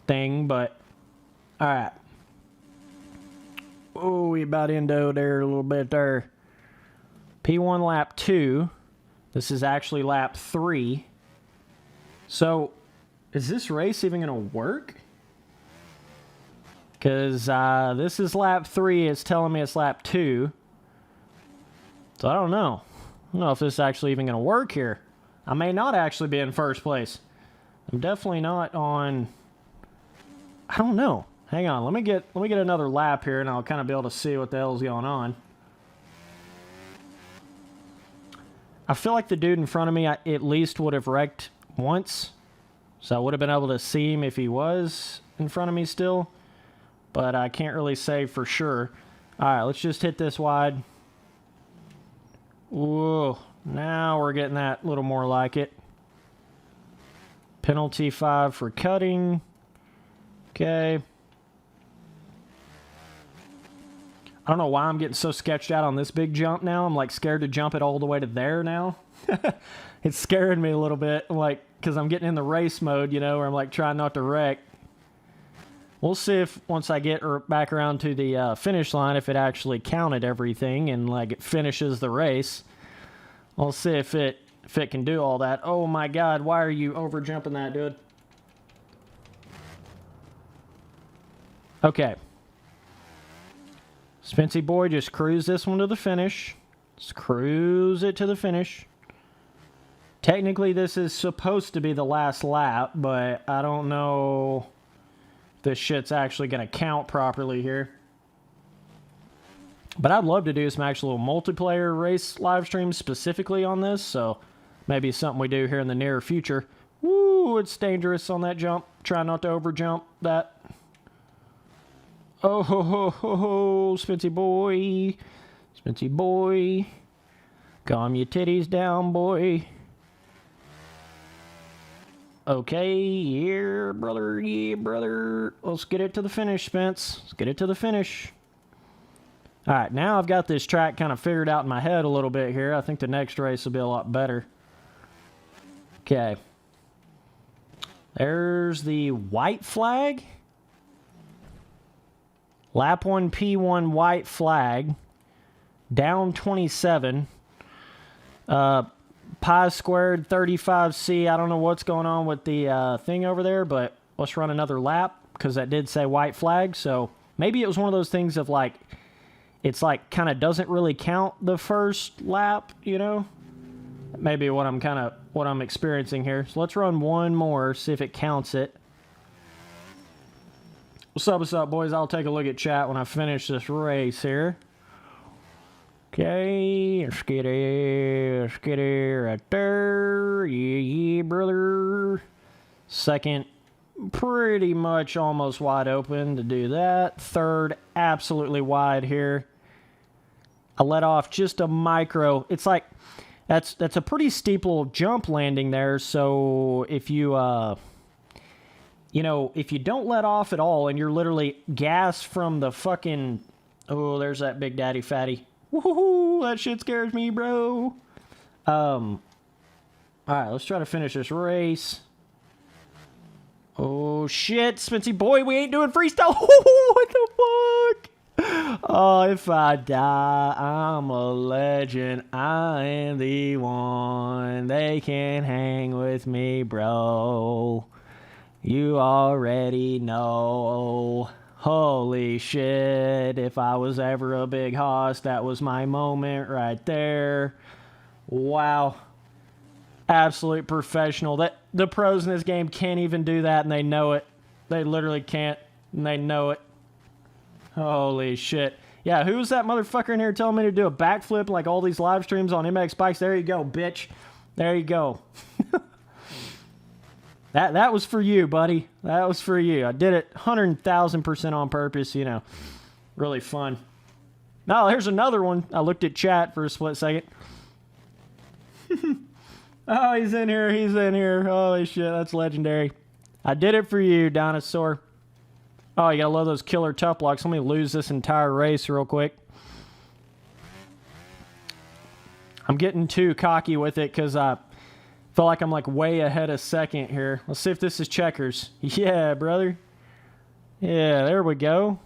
thing, but all right. Oh, we about endo there a little bit there. P1 lap 2. This is actually lap 3. So, is this race even going to work? Because this is lap 3. It's telling me it's lap 2. So, I don't know. I don't know if this is actually even going to work here. I may not actually be in first place. I'm definitely not on... I don't know. Hang on. Let me get another lap here, and I'll kind of be able to see what the hell's going on. I feel like the dude in front of me at least would have wrecked once. So I would have been able to see him if he was in front of me still. But I can't really say for sure. Alright, let's just hit this wide. Whoa. Now we're getting that a little more like it. Penalty 5 for cutting. Okay. I don't know why I'm getting so sketched out on this big jump now. I'm like scared to jump it all the way to there now. It's scaring me a little bit, like, because I'm getting in the race mode, you know, where I'm like trying not to wreck. We'll see if once I get back around to the finish line, if it actually counted everything and like it finishes the race. I'll see if it can do all that. Oh my God, why are you over jumping that, dude? Okay. Spency boy, just cruise this one to the finish. Just cruise it to the finish. Technically, this is supposed to be the last lap, but I don't know if this shit's actually going to count properly here. But I'd love to do some actual multiplayer race live streams specifically on this, so maybe something we do here in the near future. Woo, it's dangerous on that jump. Try not to over jump that. Oh, ho, ho, ho, ho, Spency boy. Spency boy. Calm your titties down, boy. Okay, yeah, brother, yeah, brother. Let's get it to the finish, Spence. Let's get it to the finish. All right, now I've got this track kind of figured out in my head a little bit here. I think the next race will be a lot better. Okay. There's the white flag. Lap 1, P1, white flag. Down 27. Pi squared 35C. I don't know what's going on with the thing over there, but let's run another lap because that did say white flag. So maybe it was one of those things of like, it's like kind of doesn't really count the first lap, you know? Maybe what I'm experiencing here. So let's run one more, see if it counts it. What's up, boys? I'll take a look at chat when I finish this race here. Okay, let's get it right there. Yeah, brother. Second, pretty much almost wide open to do that. Third, absolutely wide here. I let off just a micro. It's like, that's a pretty steep little jump landing there, so if you, you know, if you don't let off at all and you're literally gas from the fucking... Oh, there's that Big Daddy Fatty. Woohoo! That shit scares me, bro. Alright, let's try to finish this race. Oh, shit, Spency boy, we ain't doing freestyle. What the fuck? Oh, if I die, I'm a legend. I am the one. They can hang with me, bro. You already know. Holy shit. If I was ever a big hoss, that was my moment right there. Wow. Absolute professional. That the pros in this game can't even do that, and they know it. They literally can't, and they know it. Holy shit. Yeah, who was that motherfucker in here telling me to do a backflip like all these live streams on MX bikes? There you go, bitch. There you go. That was for you, buddy. That was for you. I did it 100,000% on purpose, you know. Really fun. Now, here's another one. I looked at chat for a split second. Oh, he's in here. He's in here. Holy shit, that's legendary. I did it for you, dinosaur. Oh, you gotta love those killer tough blocks. Let me lose this entire race real quick. I'm getting too cocky with it because I feel like I'm like way ahead of second here. Let's see if this is checkers. Yeah, brother. Yeah, there we go.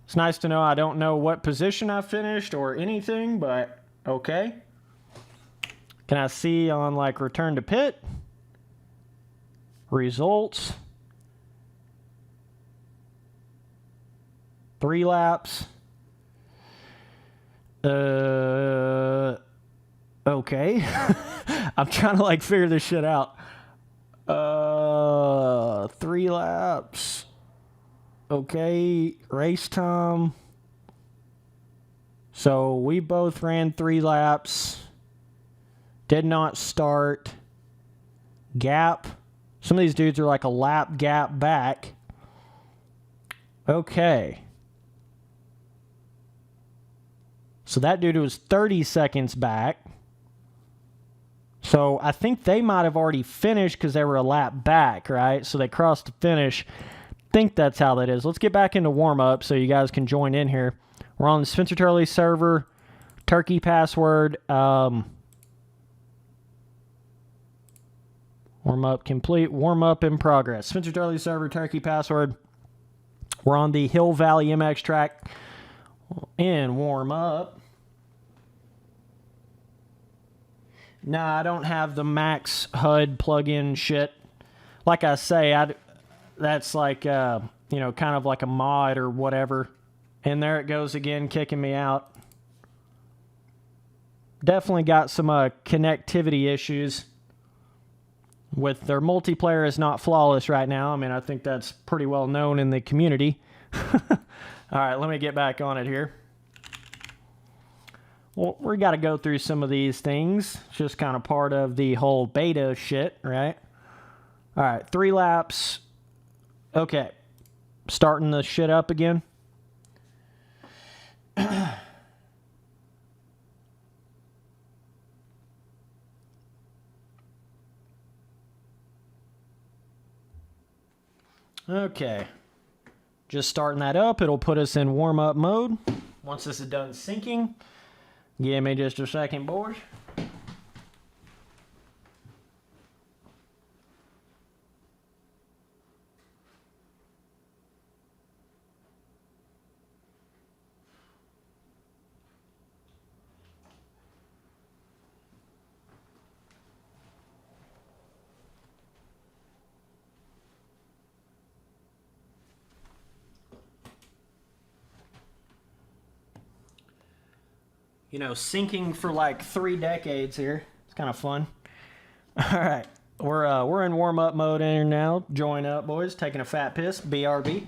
It's nice to know I don't know what position I finished or anything, but okay. Can I see on like return to pit? Results. 3 laps. Okay. I'm trying to like figure this shit out. 3 laps. Okay, race time. So we both ran 3 laps. Did not start. Gap. Some of these dudes are like a lap gap back. Okay. So that dude was 30 seconds back. So I think they might have already finished because they were a lap back, right? So they crossed the finish. I think that's how that is. Let's get back into warm-up so you guys can join in here. We're on the Spencer Turley server. Turkey password. Warm-up complete. Warm-up in progress. Spencer Turley server, Turkey password. We're on the Hill Valley MX track in warm-up. Nah, I don't have the Max HUD plug-in shit. Like I say, that's like, you know, kind of like a mod or whatever. And there it goes again, kicking me out. Definitely got some connectivity issues. With their multiplayer is not flawless right now. I mean, I think that's pretty well known in the community. All right, let me get back on it here. Well, we got to go through some of these things. It's just kind of part of the whole beta shit, right? All right, 3 laps. Okay. Starting the shit up again. Okay. Just starting that up. It'll put us in warm-up mode. Once this is done syncing. Give me just a second, boys. You know, syncing for like 3 decades here. It's kind of fun. All right, we're in warm-up mode in here now. Join up, boys. Taking a fat piss. BRB.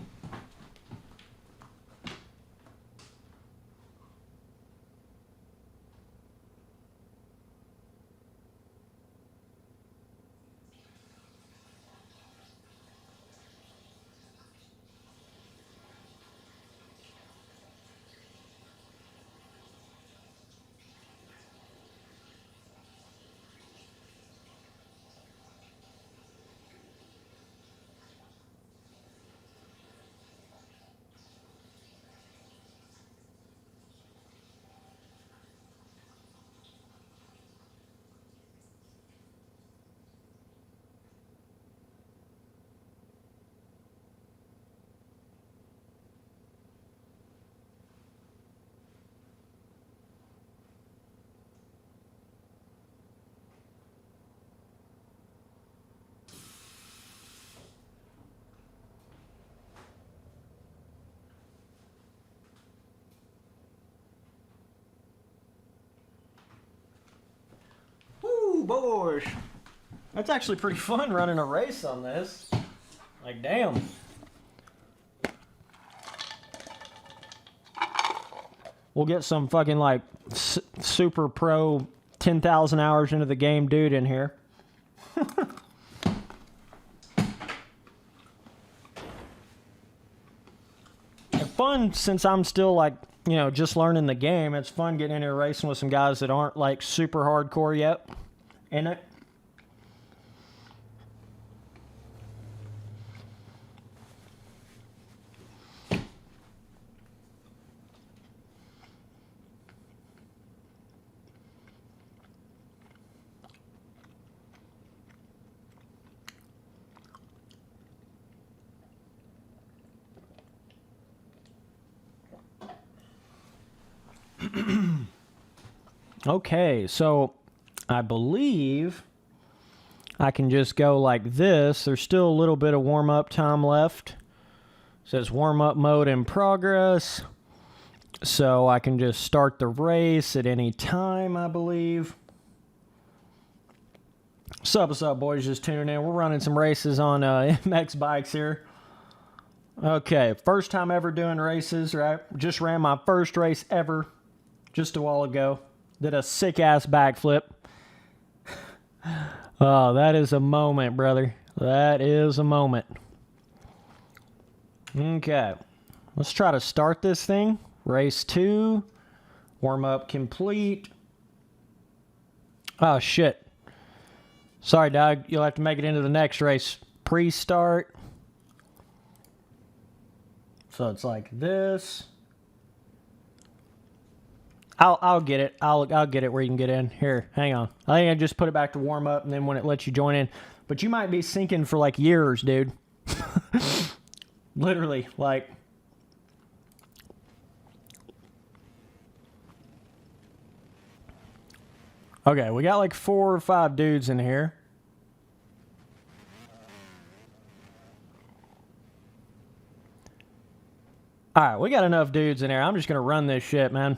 Woo, boys. That's actually pretty fun running a race on this. Like, damn. We'll get some fucking, like, super pro 10,000 hours into the game dude in here. Fun, since I'm still, like, you know, just learning the game. It's fun getting in here racing with some guys that aren't, like, super hardcore yet in it. Okay, so I believe I can just go like this. There's still a little bit of warm-up time left. It says warm-up mode in progress. So I can just start the race at any time, I believe. What's up, boys? Just tuning in. We're running some races on MX bikes here. Okay, first time ever doing races, right? Just ran my first race ever just a while ago. Did a sick-ass backflip. Oh, that is a moment, brother. That is a moment. Okay. Let's try to start this thing. Race 2. Warm-up complete. Oh, shit. Sorry, dog. You'll have to make it into the next race. Pre-start. So it's like this. I'll get it. I'll get it where you can get in. Here, hang on. I think I just put it back to warm up, and then when it lets you join in. But you might be sinking for like years, dude. Literally, like. Okay, we got like 4 or 5 dudes in here. All right, we got enough dudes in here. I'm just gonna run this shit, man.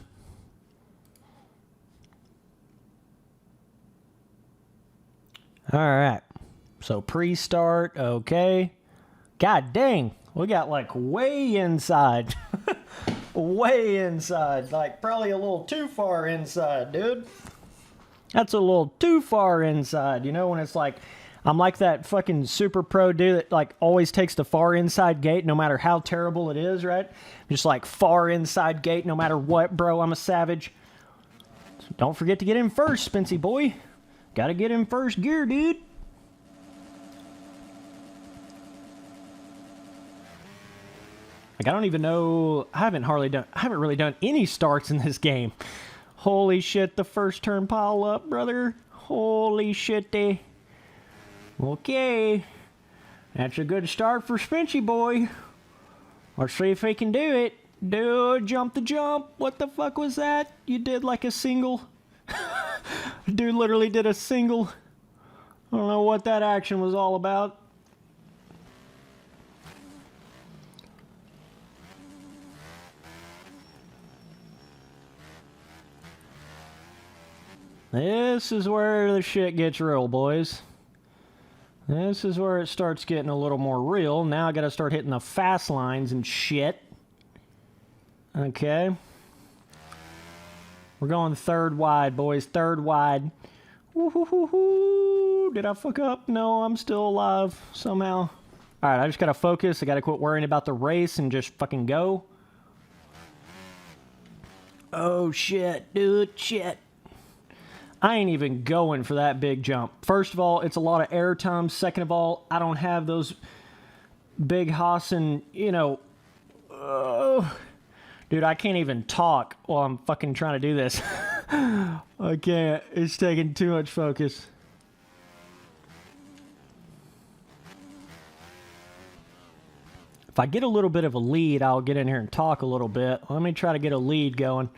All right, so pre-start, okay. God dang, we got like way inside. Way inside, like probably a little too far inside, dude. That's a little too far inside, you know, when it's like, I'm like that fucking super pro dude that like always takes the far inside gate no matter how terrible it is, right? Just like far inside gate no matter what, bro, I'm a savage. So don't forget to get in first, Spency boy. Gotta get in first gear, dude. Like, I don't even know. I haven't really done any starts in this game. Holy shit, the first turn pile up, brother. Holy shit, they. Okay. That's a good start for Spency boy. Let's see if he can do it. Jump the jump. What the fuck was that? You did like a single. Dude literally did a single. I don't know what that action was all about. This is where the shit gets real, boys. This is where it starts getting a little more real. Now I gotta start hitting the fast lines and shit. Okay. We're going third wide, boys. Third wide. Woo-hoo-hoo-hoo. Did I fuck up? No, I'm still alive somehow. Alright, I just gotta focus. I gotta quit worrying about the race and just fucking go. Oh, shit, dude. Shit. I ain't even going for that big jump. First of all, it's a lot of air time. Second of all, I don't have those big Hassan, you know. Dude, I can't even talk while I'm fucking trying to do this. I can't. It's taking too much focus. If I get a little bit of a lead, I'll get in here and talk a little bit. Let me try to get a lead going.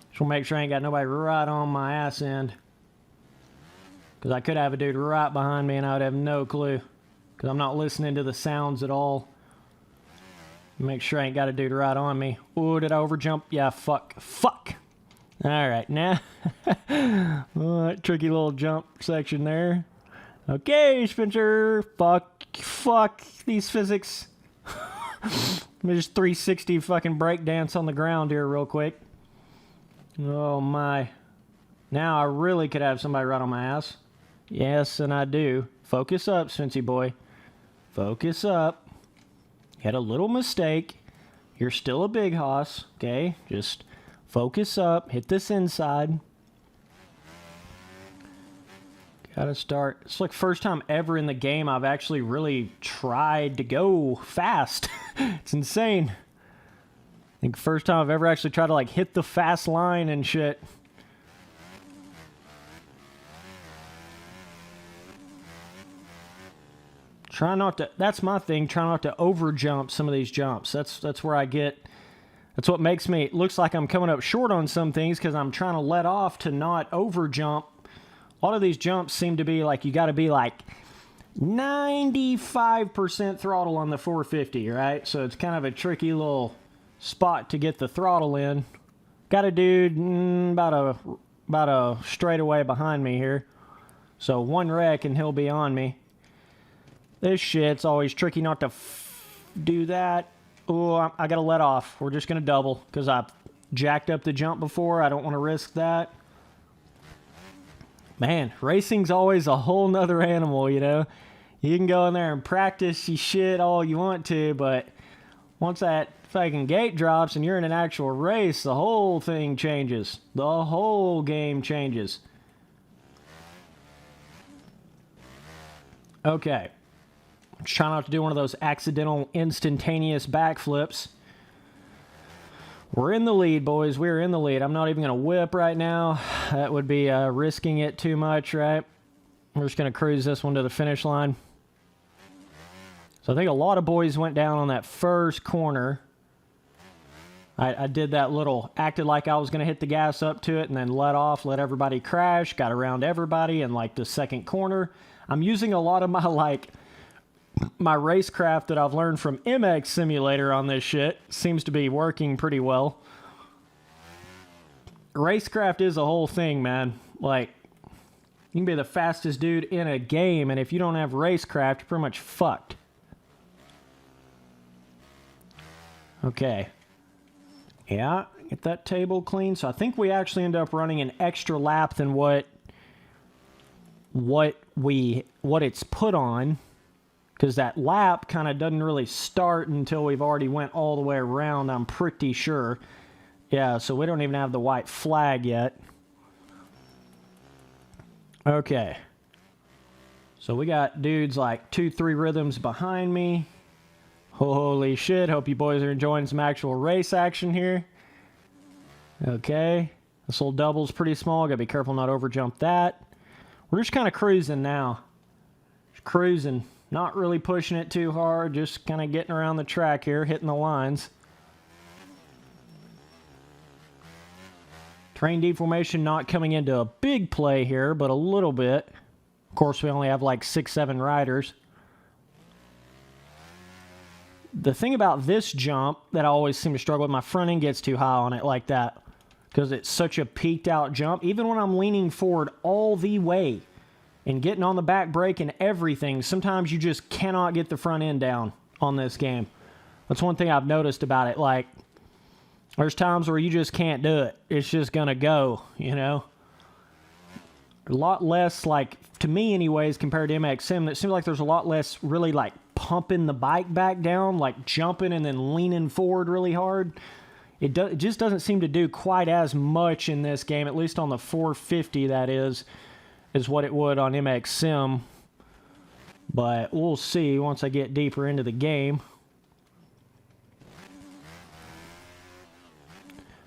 Just want to make sure I ain't got nobody right on my ass end. Because I could have a dude right behind me and I would have no clue. Because I'm not listening to the sounds at all. Make sure I ain't got a dude right on me. Ooh, did I overjump? Yeah, fuck. Fuck! All right, now, oh, that tricky little jump section there. Okay, Spencer. Fuck these physics. Let me just 360 fucking breakdance on the ground here real quick. Oh my. Now I really could have somebody right on my ass. Yes, and I do. Focus up, Spency boy. Focus up. You had a little mistake. You're still a big hoss, okay? Just focus up. Hit this inside. Gotta start. It's like first time ever in the game I've actually really tried to go fast. It's insane. I think first time I've ever actually tried to like hit the fast line and shit. Try not to, that's my thing, try not to over jump some of these jumps. That's where I get, that's what makes me, it looks like I'm coming up short on some things because I'm trying to let off to not over jump. A lot of these jumps seem to be like, you got to be like 95% throttle on the 450, right? So it's kind of a tricky little spot to get the throttle in. Got a dude about a straightaway behind me here. So one wreck and he'll be on me. This shit's always tricky not to do that. Oh, I got to let off. We're just going to double because I jacked up the jump before. I don't want to risk that. Man, racing's always a whole nother animal, you know? You can go in there and practice your shit all you want to, but once that fucking gate drops and you're in an actual race, the whole thing changes. The whole game changes. Okay. Try not to do one of those accidental instantaneous backflips. We're in the lead, boys. We're in the lead. I'm not even going to whip right now. That would be risking it too much, right? We're just going to cruise this one to the finish line. So I think a lot of boys went down on that first corner. I did that little, acted like I was going to hit the gas up to it and then let off, let everybody crash, got around everybody in like the second corner. I'm using a lot of my my racecraft that I've learned from MX Simulator on this shit. Seems to be working pretty well. Racecraft is a whole thing, man. Like, you can be the fastest dude in a game, and if you don't have racecraft, you're pretty much fucked. Okay. Yeah, get that table clean. So I think we actually end up running an extra lap than what it's put on. Because that lap kind of doesn't really start until we've already went all the way around, I'm pretty sure. Yeah, so we don't even have the white flag yet. Okay. So we got dudes like 2-3 rhythms behind me. Holy shit, hope you boys are enjoying some actual race action here. Okay. This little double's pretty small, gotta be careful not over jump that. We're just kind of cruising now. Just cruising. Not really pushing it too hard, just kind of getting around the track here, hitting the lines. Terrain deformation not coming into a big play here, but a little bit. Of course, we only have like 6-7 riders. The thing about this jump that I always seem to struggle with, my front end gets too high on it like that because it's such a peaked out jump. Even when I'm leaning forward all the way and getting on the back brake and everything, sometimes you just cannot get the front end down on this game. That's one thing I've noticed about it. Like, there's times where you just can't do it. It's just going to go, you know? A lot less, like, to me anyways, compared to MX Sim, it seems like there's a lot less really, like, pumping the bike back down, like jumping and then leaning forward really hard. It just doesn't seem to do quite as much in this game, at least on the 450, that is what it would on MX Sim. But we'll see once I get deeper into the game.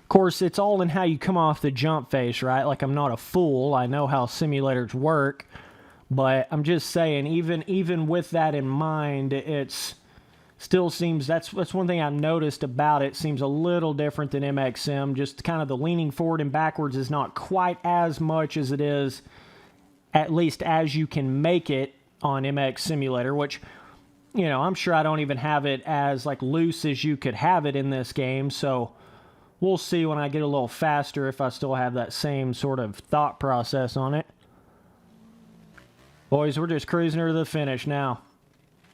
Of course, it's all in how you come off the jump face, right? Like, I'm not a fool. I know how simulators work. But I'm just saying, even with that in mind, it's still seems, that's one thing I noticed about it, seems a little different than MX Sim. Just kind of the leaning forward and backwards is not quite as much as it is, at least as you can make it on MX Simulator, which, you know, I'm sure I don't even have it as like loose as you could have it in this game. So we'll see when I get a little faster if I still have that same sort of thought process on it. Boys, we're just cruising her to the finish now.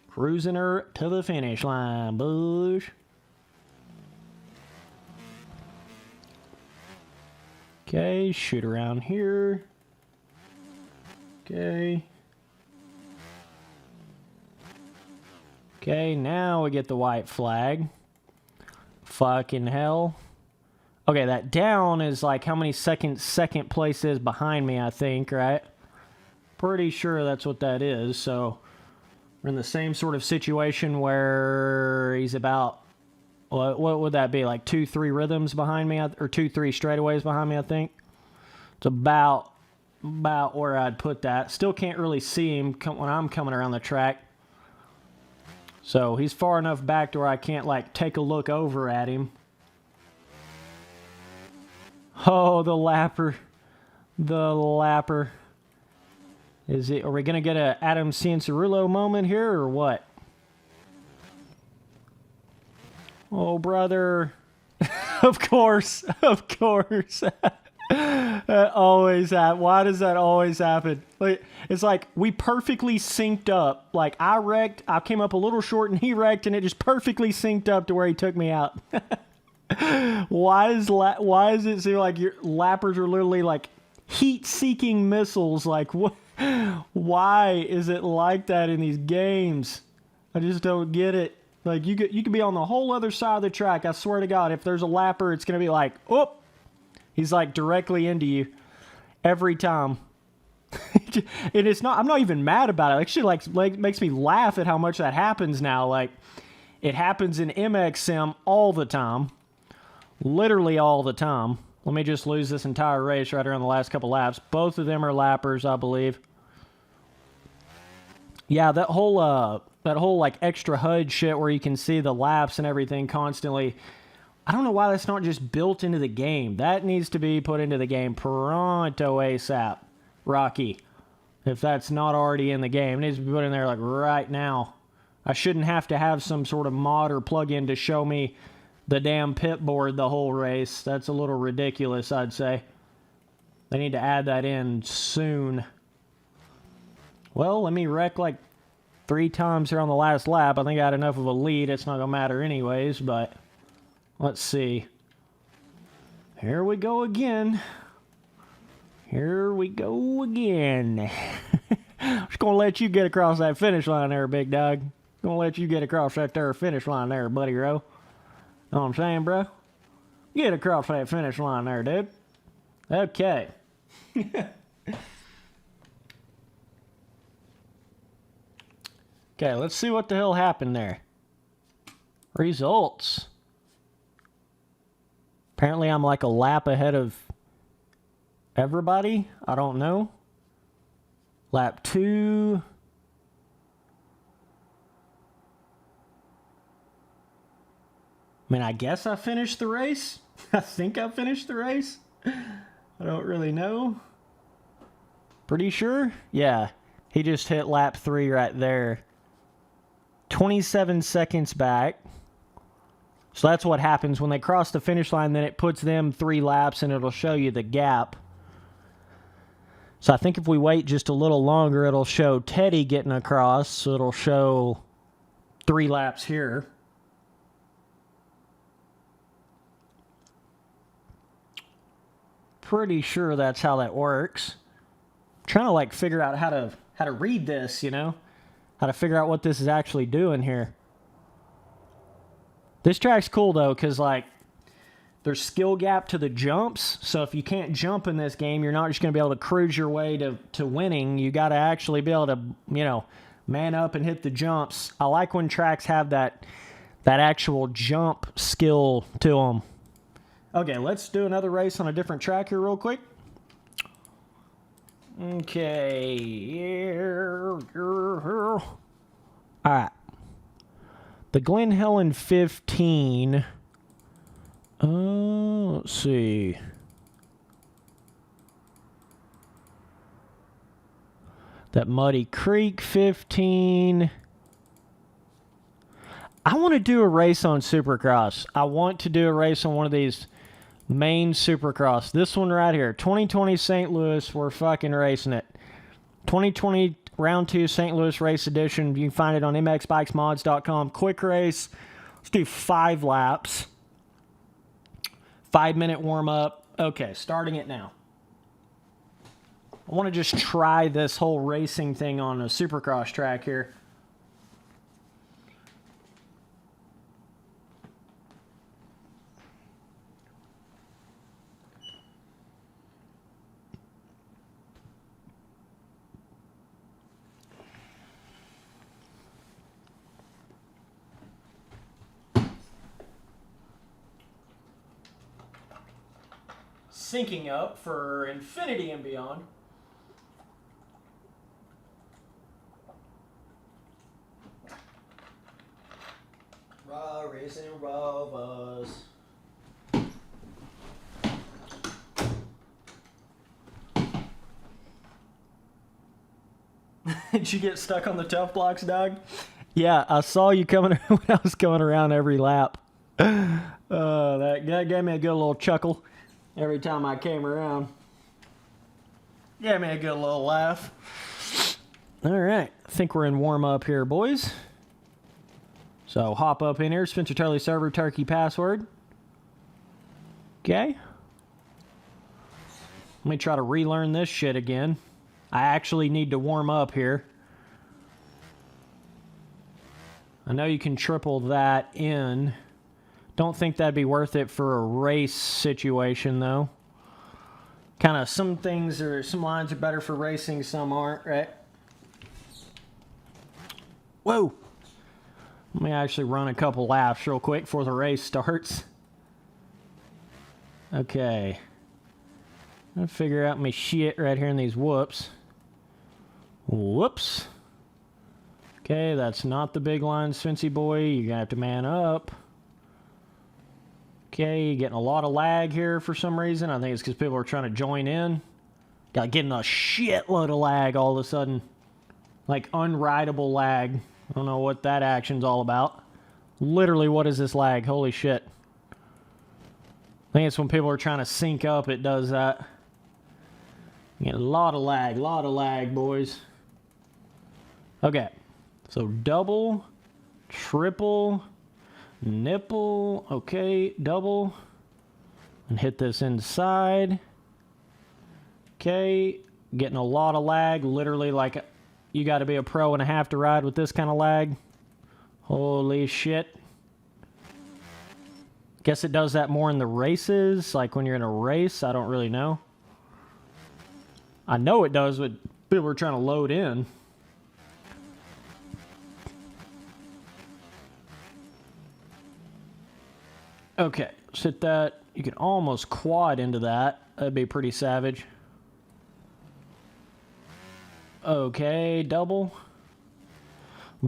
Cruising her to the finish line, boys. Okay, shoot around here. Okay. Okay, now we get the white flag. Fucking hell. Okay, that down is like how many seconds second place is behind me, I think, right? Pretty sure that's what that is, so we're in the same sort of situation where he's about, what would that be, like 2-3 rhythms behind me, or 2-3 straightaways behind me, I think. It's about where I'd put that. Still can't really see him when I'm coming around the track. So he's far enough back to where I can't like take a look over at him. Oh, the lapper. The lapper. Are we going to get a Adam Cianciarulo moment here or what? Oh, brother. Of course. Of course. That always happens. Why does that always happen? Like, it's like we perfectly synced up. Like I wrecked, I came up a little short and he wrecked and it just perfectly synced up to where he took me out. Why is it seem like your lappers are literally like heat-seeking missiles? Like what? Why is it like that in these games? I just don't get it. Like you could be on the whole other side of the track. I swear to God, if there's a lapper, it's gonna be like, oh, he's like directly into you every time. And it's not. I'm not even mad about it. Actually, like makes me laugh at how much that happens now. Like it happens in MX Sim all the time, literally all the time. Let me just lose this entire race right around the last couple laps. Both of them are lappers, I believe. Yeah, that whole like extra HUD shit where you can see the laps and everything constantly. I don't know why that's not just built into the game. That needs to be put into the game pronto ASAP, Rocky. If that's not already in the game, it needs to be put in there like right now. I shouldn't have to have some sort of mod or plugin to show me the damn pit board the whole race. That's a little ridiculous, I'd say. They need to add that in soon. Well, let me wreck like 3 times here on the last lap. I think I had enough of a lead. It's not going to matter anyways, but let's see. Here we go again. Here we go again. I'm just going to let you get across that finish line there, big dog. Going to let you get across that there finish line there, buddy Rowe. Know what I'm saying, bro? Get across that finish line there, dude. Okay. Okay, let's see what the hell happened there. Results. Apparently I'm like a lap ahead of everybody. I don't know. Lap 2. I mean, I guess I finished the race. I think I finished the race. I don't really know. Pretty sure? Yeah. He just hit lap 3 right there. 27 seconds back. So that's what happens when they cross the finish line. Then it puts them 3 laps and it'll show you the gap. So I think if we wait just a little longer, it'll show Teddy getting across. So it'll show 3 laps here. Pretty sure that's how that works. I'm trying to like figure out how to read this, you know? How to figure out what this is actually doing here. This track's cool though, because like there's skill gap to the jumps. So if you can't jump in this game, you're not just going to be able to cruise your way to winning. You got to actually be able to, you know, man up and hit the jumps. I like when tracks have that actual jump skill to them. Okay, let's do another race on a different track here real quick. Okay. All right. The Glen Helen 15. Let's see. That Muddy Creek 15. I want to do a race on Supercross. I want to do a race on one of these Main Supercross. This one right here. 2020 St. Louis. We're fucking racing it. 2020 Round 2 St. Louis Race Edition. You can find it on mxbikesmods.com. Quick race. Let's do 5 laps. 5-minute warm-up. Okay, starting it now. I want to just try this whole racing thing on a Supercross track here. Syncing up for infinity and beyond. Racing Rovers. Did you get stuck on the tough blocks, Doug? Yeah, I saw you coming when I was coming around every lap. That gave me a good little chuckle every time I came around. Gave me a good little laugh. All right, I think we're in warm-up here, boys. So hop up in here, Spencer Turley server, turkey password. Okay. Let me try to relearn this shit again. I actually need to warm up here. I know you can triple that in. Don't think that'd be worth it for a race situation, though. Kind of some things or some lines are better for racing, some aren't, right? Whoa! Let me actually run a couple laps real quick before the race starts. Okay. I'm gonna figure out my shit right here in these whoops. Whoops. Okay, that's not the big line, Svency boy. You're gonna have to man up. Okay, getting a lot of lag here for some reason. I think it's because people are trying to join in. Getting a shitload of lag all of a sudden. Like unrideable lag. I don't know what that action's all about. Literally, what is this lag? Holy shit. I think it's when people are trying to sync up, it does that. You get a lot of lag, boys. Okay, so double, triple, nipple, okay, double, and hit this inside. Okay, getting a lot of lag, literally like you got to be a pro and a half to ride with this kind of lag. Holy shit. Guess it does that more in the races, like when you're in a race. I don't really know. I know it does when people are trying to load in. Okay, let's hit that. You can almost quad into that. That'd be pretty savage. Okay, double.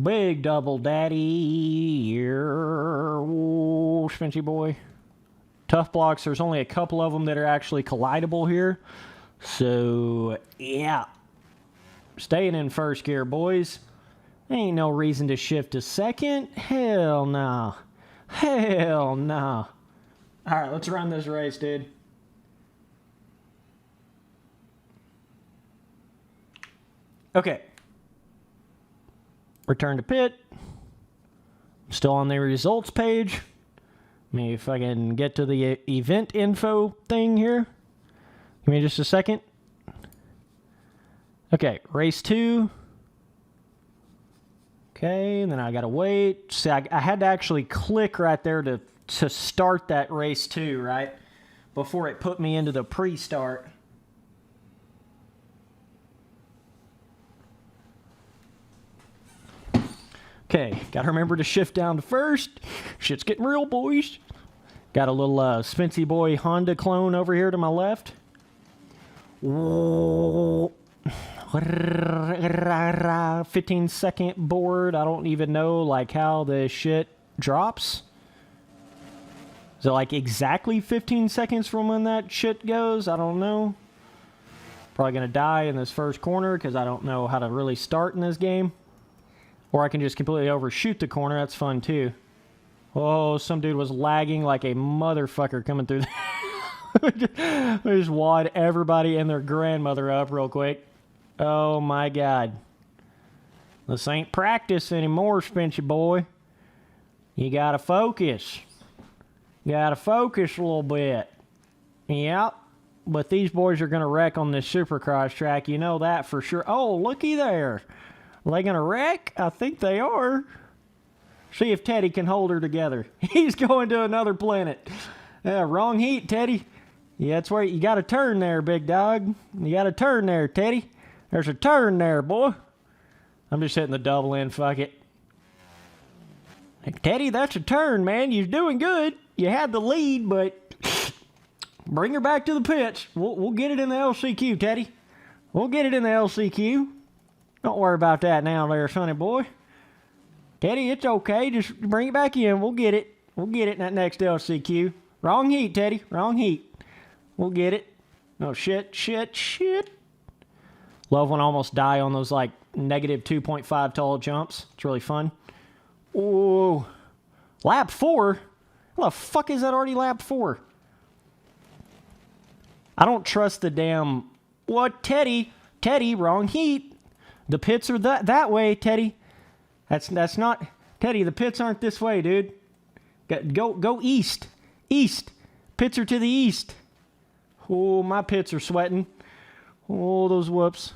Big double, daddy. Whoa, Spency boy. Tough blocks, there's only a couple of them that are actually collidable here. So, yeah. Staying in first gear, boys. Ain't no reason to shift to second. Hell no. Hell no. Alright, let's run this race, dude. Okay. Return to pit. Still on the results page. Maybe if I can get to the event info thing here. Give me just a second. Okay, race 2. Okay, and then I gotta wait. See, I had to actually click right there to start that race 2, right? Before it put me into the pre-start. Okay, gotta remember to shift down to first. Shit's getting real, boys. Got a little Spency boy Honda clone over here to my left. 15-second board. I don't even know like how the shit drops. Is it like exactly 15 seconds from when that shit goes? I don't know. Probably gonna die in this first corner because I don't know how to really start in this game. Or I can just completely overshoot the corner. That's fun too. Oh, some dude was lagging like a motherfucker coming through there. We just wad everybody and their grandmother up real quick. Oh my God. This ain't practice anymore, Spencer boy. You gotta focus. You gotta focus a little bit. Yep. But these boys are gonna wreck on this Supercross track. You know that for sure. Oh, looky there. Are they gonna wreck? I think they are. See if Teddy can hold her together. He's going to another planet. Yeah, wrong heat, Teddy. Yeah, that's where you got to turn there, big dog. You got to turn there, Teddy. There's a turn there, boy. I'm just hitting the double in. Fuck it. Hey, Teddy, that's a turn, man. You're doing good. You had the lead, but bring her back to the pits. We'll get it in the LCQ, Teddy. We'll get it in the LCQ. Don't worry about that now there, sonny boy. Teddy, it's okay. Just bring it back in. We'll get it. We'll get it in that next LCQ. Wrong heat, Teddy. Wrong heat. We'll get it. Oh, shit. Love when I almost die on those, like, negative 2.5 tall jumps. It's really fun. Ooh. Lap 4? What the fuck is that already lap 4? I don't trust the damn... What? Teddy, wrong heat. The pits are that way, Teddy. That's not... Teddy, the pits aren't this way, dude. Go east. East. Pits are to the east. Oh, my pits are sweating. Oh, those whoops.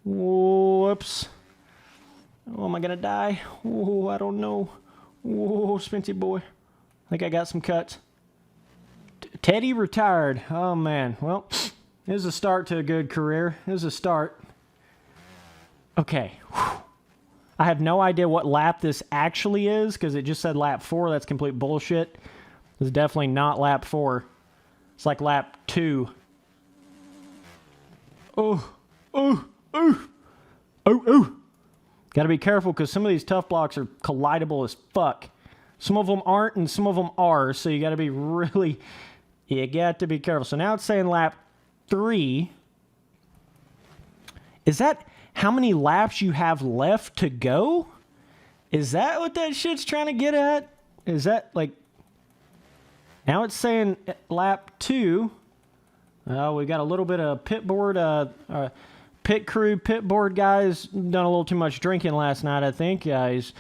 Whoops. Oh, am I going to die? Oh, I don't know. Oh, Spency boy. I think I got some cuts. Teddy retired. Oh, man. Well, this is a start to a good career. This is a start. Okay. Whew. I have no idea what lap this actually is because it just said lap 4. That's complete bullshit. It's definitely not lap 4. It's like lap 2. Oh. Gotta be careful because some of these tough blocks are collidable as fuck. Some of them aren't and some of them are, so you gotta be really... You got to be careful. So now it's saying lap 3. Is that... How many laps you have left to go? Is that what that shit's trying to get at? Is that like... Now it's saying lap 2. We got a little bit of pit board, pit crew, pit board guys done a little too much drinking last night, I think. He's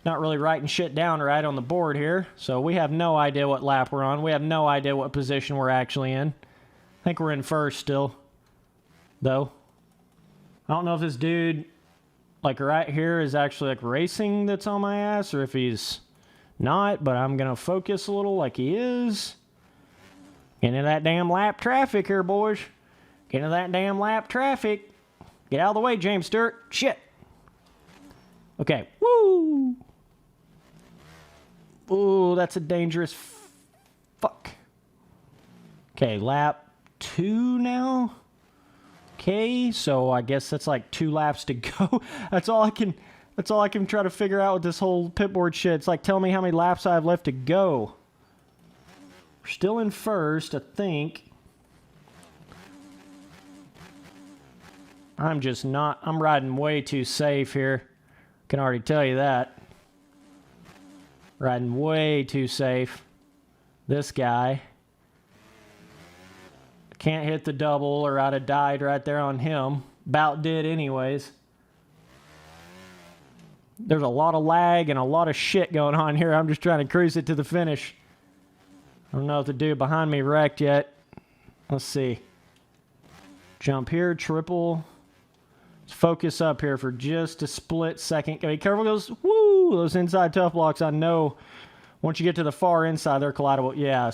not really writing shit down right on the board here. So we have no idea what lap we're on. We have no idea what position we're actually in. I think we're in first still, though. I don't know if this dude, like right here, is actually like racing that's on my ass or if he's not, but I'm going to focus a little like he is. Get into that damn lap traffic here, boys. Get into that damn lap traffic. Get out of the way, James Stewart. Shit. Okay. Woo! Ooh, that's a dangerous fuck. Okay, lap 2 now. Okay, so I guess that's like 2 laps to go. That's all I can try to figure out with this whole pit board shit. It's like, tell me how many laps I have left to go. We're still in first, I think. I'm riding way too safe here. Can already tell you that. Riding way too safe. This guy. Can't hit the double or I'd have died right there on him. About did anyways. There's a lot of lag and a lot of shit going on here. I'm just trying to cruise it to the finish. I don't know if the dude behind me wrecked yet. Let's see. Jump here, triple. Let's focus up here for just a split second. Be careful, those inside tough blocks. I know once you get to the far inside, they're collidable. Yeah,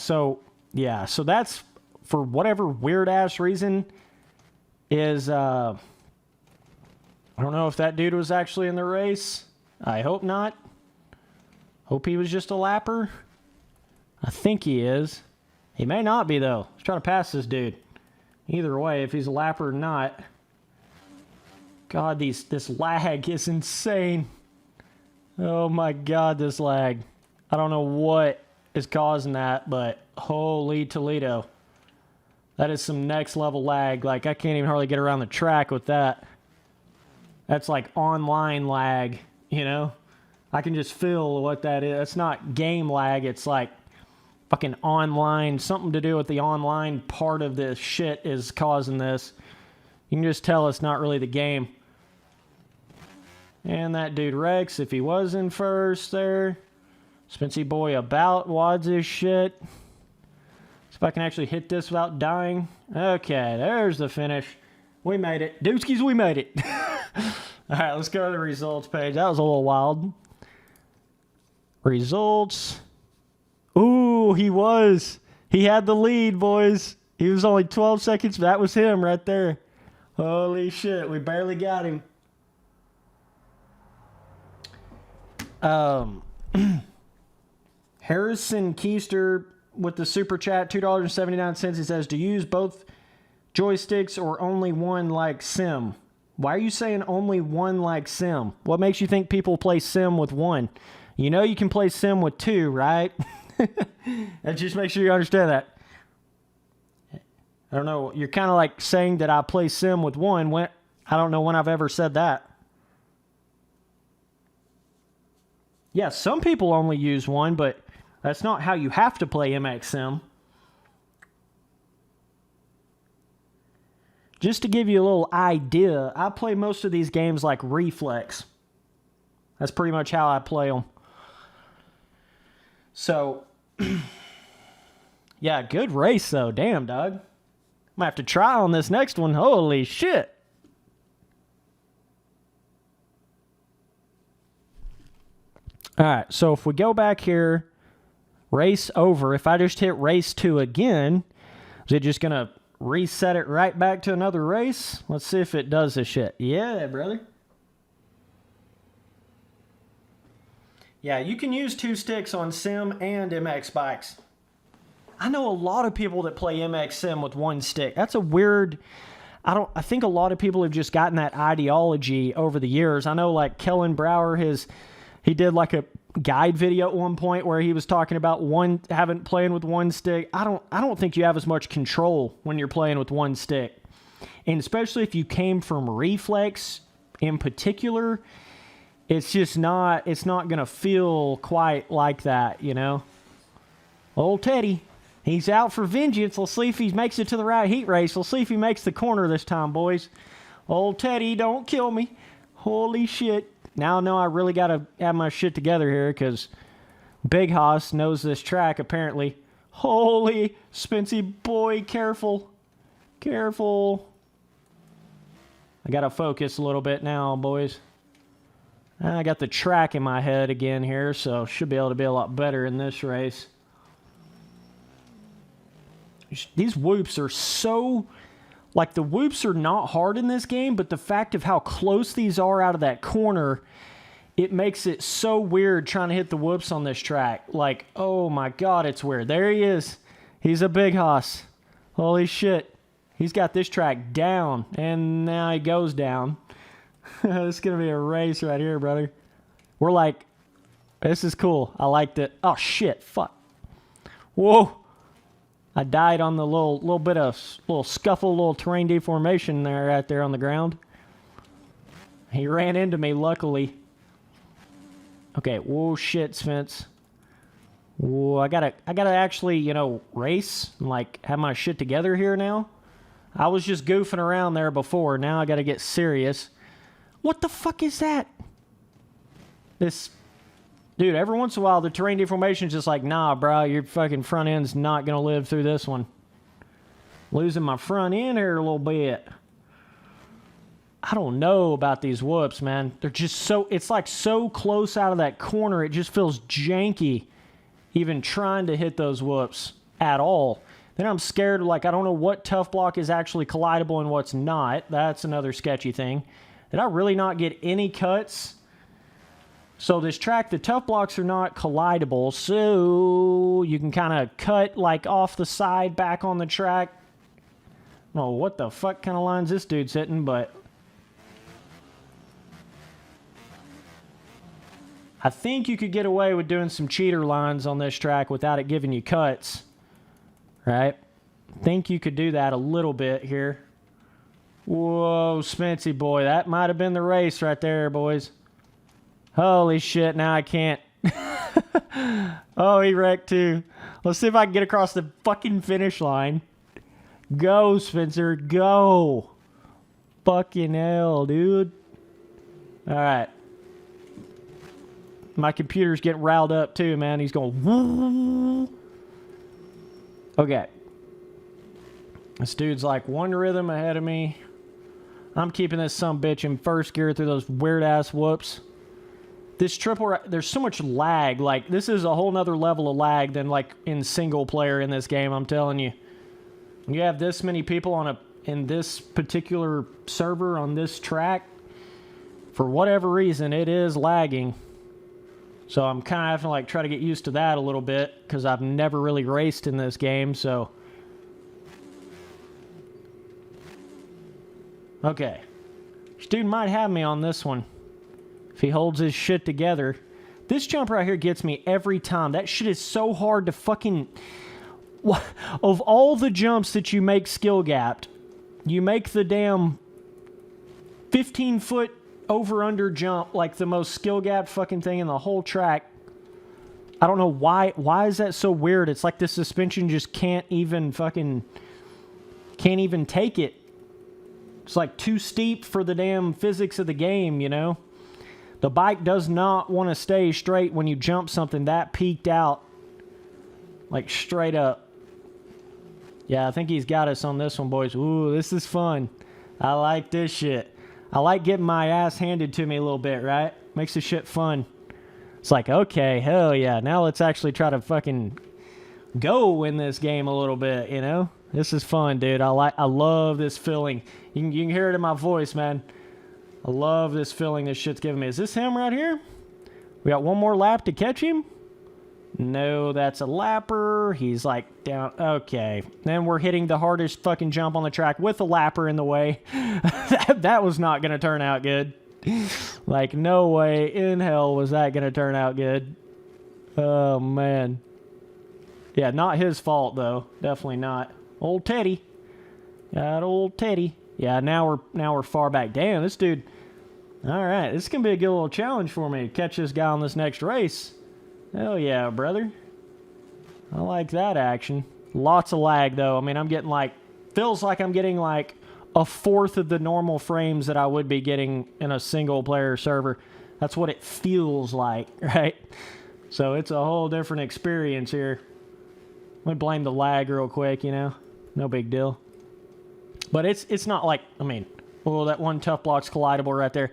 so that's... For whatever weird-ass reason, is, I don't know if that dude was actually in the race. I hope not. Hope he was just a lapper. I think he is. He may not be, though. Let's try to pass this dude. Either way, if he's a lapper or not. God, this lag is insane. Oh, my God, this lag. I don't know what is causing that, but holy Toledo. That is some next level lag. Like, I can't even hardly get around the track with that. That's like online lag, you know? I can just feel what that is. That's not game lag. It's like, if fucking online, something to do with the online part of this shit is causing this. You can just tell it's not really the game. And that dude Rex, if he was in first there. Spency boy about wads his shit. See if I can actually hit this without dying. Okay, there's the finish. We made it. Dooskies, we made it. All right, let's go to the results page. That was a little wild. Results. Ooh, he was. He had the lead, boys. He was only 12 seconds. That was him right there. Holy shit, we barely got him. Harrison Keister with the super chat, $2.79. He says, do you use both joysticks or only one like Sim? Why are you saying only one like Sim? What makes you think people play Sim with one? You know you can play Sim with two, right? And just make sure you understand that. I don't know. You're kind of like saying that I play Sim with one. When I don't know when I've ever said that. Yeah, some people only use one, but that's not how you have to play MX Sim. Just to give you a little idea, I play most of these games like reflex. That's pretty much how I play them. So, yeah, good race though. Damn, dog. Might have to try on this next one. Holy shit. All right, so if we go back here, race over. If I just hit race 2 again, is it just going to reset it right back to another race? Let's see if it does this shit. Yeah, brother. Yeah, you can use 2 sticks on Sim and MX bikes. I know a lot of people that play MX Sim with 1 stick. That's a weird... I think a lot of people have just gotten that ideology over the years. I know like Kellen Brower, he did like a guide video at one point where he was talking about playing with 1 stick. I don't think you have as much control when you're playing with 1 stick. And especially if you came from reflex in particular, it's not going to feel quite like that, you know? Old Teddy, he's out for vengeance. Let's see if he makes it to the right heat race. We'll see if he makes the corner this time, boys. Old Teddy, don't kill me. Holy shit. Now I know I really got to have my shit together here because Big Hoss knows this track, apparently. Holy, Spency boy, careful. Careful. I got to focus a little bit now, boys. I got the track in my head again here, so should be able to be a lot better in this race. These whoops are so... Like, the whoops are not hard in this game, but the fact of how close these are out of that corner, it makes it so weird trying to hit the whoops on this track. Like, oh my god, it's weird. There he is. He's a big hoss. Holy shit. He's got this track down, and now he goes down. It's going to be a race right here, brother. We're like, this is cool. I liked it. Oh, shit. Fuck. Whoa. I died on the little bit of little scuffle, little terrain deformation there, right there on the ground. He ran into me, luckily. Okay, whoa, shit, Spence. Whoa, I gotta actually, you know, race and like have my shit together here now. I was just goofing around there before. Now I gotta get serious. What the fuck is that? This. Dude, every once in a while, the terrain deformation is just like, nah, bro, your fucking front end's not going to live through this one. Losing my front end here a little bit. I don't know about these whoops, man. They're just so, it's like so close out of that corner, it just feels janky even trying to hit those whoops at all. Then I'm scared, like, I don't know what tough block is actually collidable and what's not. That's another sketchy thing. Did I really not get any cuts? So this track, the tough blocks are not collidable, so you can kind of cut like off the side back on the track. I don't know what the fuck kind of lines this dude's hitting, but I think you could get away with doing some cheater lines on this track without it giving you cuts, right? I think you could do that a little bit here. Whoa, Spency boy, that might have been the race right there, boys. Holy shit, now I can't. Oh, he wrecked too. Let's see if I can get across the fucking finish line. Go, Spencer. Go. Fucking hell, dude. All right. My computer's getting riled up too, man. He's going, woo. Okay. This dude's like one rhythm ahead of me. I'm keeping this sumbitch in first gear through those weird-ass whoops. This triple, there's so much lag. Like, this is a whole nother level of lag than, like, in single player in this game, I'm telling you. When you have this many people in this particular server on this track, for whatever reason, it is lagging. So I'm kind of having to, like, try to get used to that a little bit, because I've never really raced in this game, so... Okay. This dude might have me on this one. If he holds his shit together. This jump right here gets me every time. That shit is so hard to fucking... Of all the jumps that you make skill-gapped, you make the damn 15-foot over-under jump like the most skill-gapped fucking thing in the whole track. I don't know why. Why is that so weird? It's like the suspension just can't even take it. It's like too steep for the damn physics of the game, you know? The bike does not want to stay straight when you jump something that peaked out. Like straight up. Yeah, I think he's got us on this one, boys. Ooh, this is fun. I like this shit. I like getting my ass handed to me a little bit, right? Makes the shit fun. It's like, okay, hell yeah. Now let's actually try to fucking go in this game a little bit, you know? This is fun, dude. I love this feeling. You can hear it in my voice, man. I love this feeling this shit's giving me. Is this him right here? We got one more lap to catch him? No, that's a lapper. He's like down. Okay. Then we're hitting the hardest fucking jump on the track with a lapper in the way. that was not going to turn out good. Like, no way in hell was that going to turn out good. Oh, man. Yeah, not his fault, though. Definitely not. Old Teddy. Got old Teddy. Yeah, now we're far back. Damn, this dude. All right, this is going to be a good little challenge for me to catch this guy on this next race. Hell yeah, brother. I like that action. Lots of lag, though. I mean, I'm getting like... Feels like I'm getting like a fourth of the normal frames that I would be getting in a single-player server. That's what it feels like, right? So it's a whole different experience here. Let me blame the lag real quick, you know? No big deal. But it's not like, I mean, oh, that one tough block's collidable right there.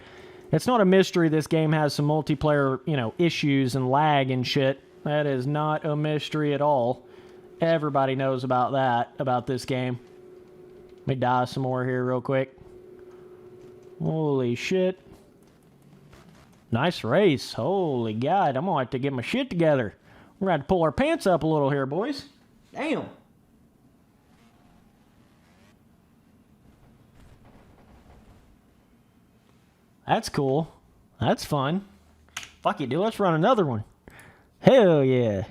It's not a mystery this game has some multiplayer, you know, issues and lag and shit. That is not a mystery at all. Everybody knows about that, about this game. Let me die some more here real quick. Holy shit. Nice race. Holy God, I'm going to have to get my shit together. We're going to have to pull our pants up a little here, boys. Damn. That's cool. That's fun. Fuck it, dude. Let's run another one. Hell yeah.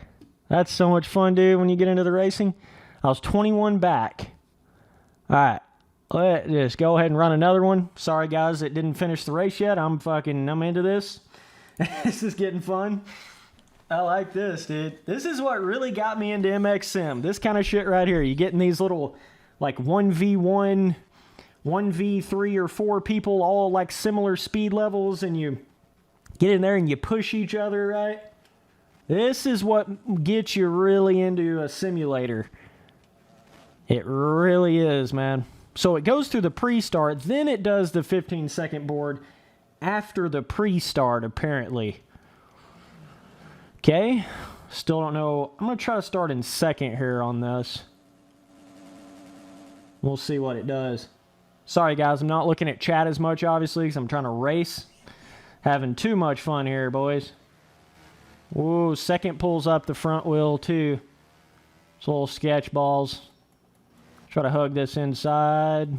That's so much fun, dude, when you get into the racing. I was 21 back. All right. Let's just go ahead and run another one. Sorry, guys, it didn't finish the race yet. I'm into this. This is getting fun. I like this, dude. This is what really got me into MX Sim. This kind of shit right here. You get in these little, like, 1v1... 1v3 or 4 people, all like similar speed levels, and you get in there and you push each other, right? This is what gets you really into a simulator. It really is, man. So it goes through the pre-start, then it does the 15-second board after the pre-start, apparently. Okay. Still don't know. I'm going to try to start in second here on this. We'll see what it does. Sorry, guys, I'm not looking at chat as much, obviously, because I'm trying to race. Having too much fun here, boys. Whoa, second pulls up the front wheel, too. It's little sketch balls. Try to hug this inside.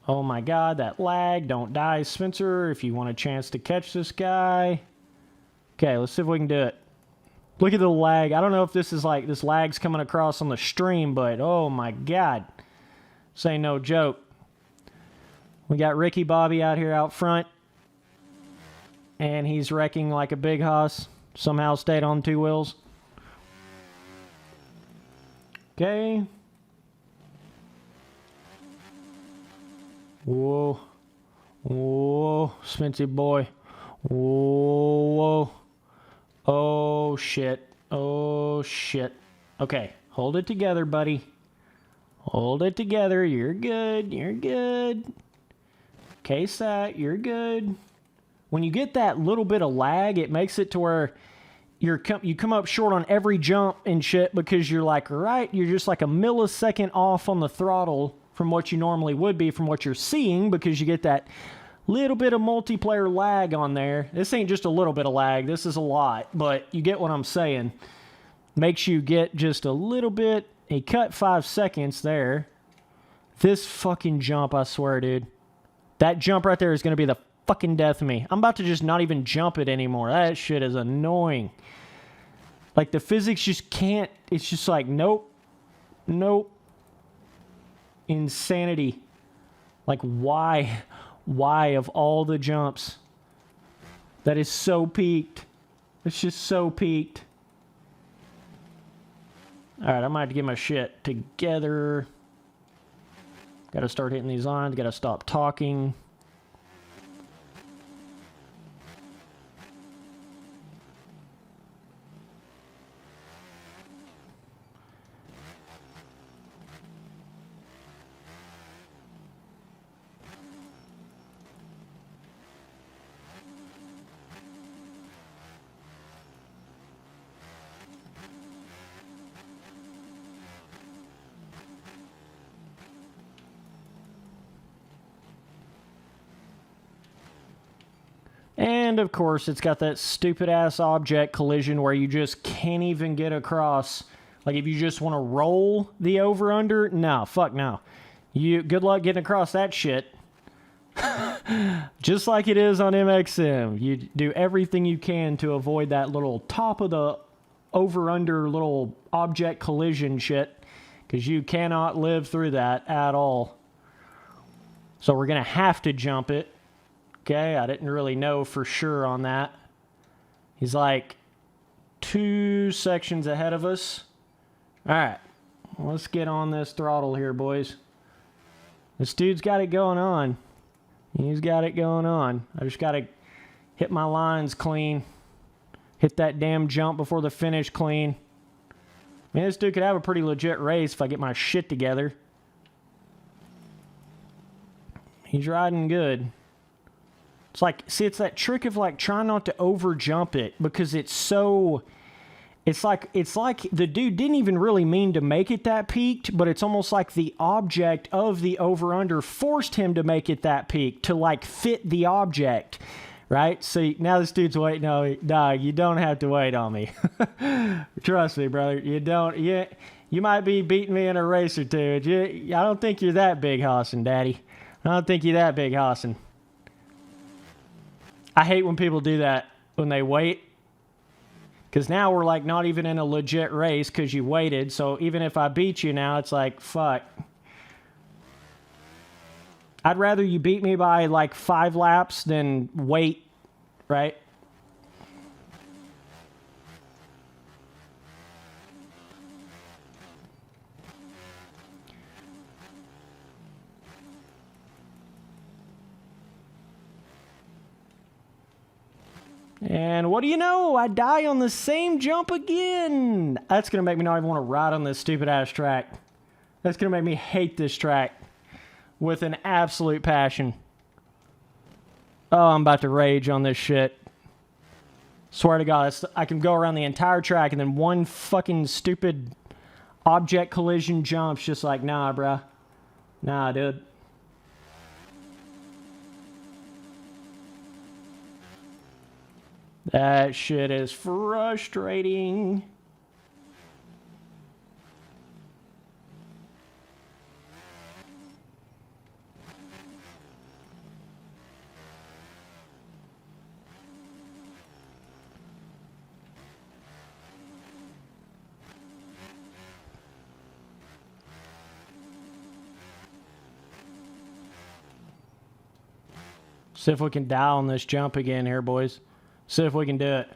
Oh, my God, that lag. Don't die, Spencer, if you want a chance to catch this guy. Okay, let's see if we can do it. Look at the lag. I don't know if this is like, this lag's coming across on the stream, but oh, my God. This ain't no joke. We got Ricky Bobby out here out front. And he's wrecking like a big hoss. Somehow stayed on 2 wheels. Okay. Whoa. Whoa, Spency boy. Whoa. Oh, shit. Oh, shit. Okay, hold it together, buddy. Hold it together. You're good. You're good. Okay, Sat, you're good. When you get that little bit of lag, it makes it to where you come up short on every jump and shit because you're like, right, you're just like a millisecond off on the throttle from what you normally would be from what you're seeing because you get that little bit of multiplayer lag on there. This ain't just a little bit of lag. This is a lot, but you get what I'm saying. Makes you get just a little bit. He cut 5 seconds there. This fucking jump, I swear, dude. That jump right there is going to be the fucking death of me. I'm about to just not even jump it anymore. That shit is annoying. Like, the physics just can't. It's just like, nope. Nope. Insanity. Like, why? Why of all the jumps? That is so peaked. It's just so peaked. Alright, I might have to get my shit together. Gotta start hitting these lines. Gotta stop talking. And, of course, it's got that stupid-ass object collision where you just can't even get across. Like, if you just want to roll the over-under, no, fuck no. Good luck getting across that shit. Just like it is on MXM. You do everything you can to avoid that little top of the over-under little object collision shit. Because you cannot live through that at all. So we're going to have to jump it. Okay, I didn't really know for sure on that. He's like 2 sections ahead of us. All right, let's get on this throttle here, boys. This dude's got it going on. He's got it going on. I just got to hit my lines clean. Hit that damn jump before the finish clean. Man, this dude could have a pretty legit race if I get my shit together. He's riding good. It's like, see, it's that trick of like trying not to over jump it because it's so, it's like the dude didn't even really mean to make it that peaked, but it's almost like the object of the over under forced him to make it that peaked to like fit the object, right? So now this dude's waiting. No, dog, you don't have to wait on me. Trust me, brother. You don't. You might be beating me in a race or two. I don't think you're that big hossing, daddy. I don't think you're that big hossing. I hate when people do that, when they wait. Because now we're like not even in a legit race because you waited. So even if I beat you now, it's like, fuck. I'd rather you beat me by like 5 laps than wait, right? And what do you know? I die on the same jump again. That's going to make me not even want to ride on this stupid-ass track. That's going to make me hate this track with an absolute passion. Oh, I'm about to rage on this shit. Swear to God, I can go around the entire track and then one fucking stupid object collision jump's just like, nah, bruh. Nah, dude. That shit is frustrating. See if we can dial on this jump again here, boys. See if we can do it.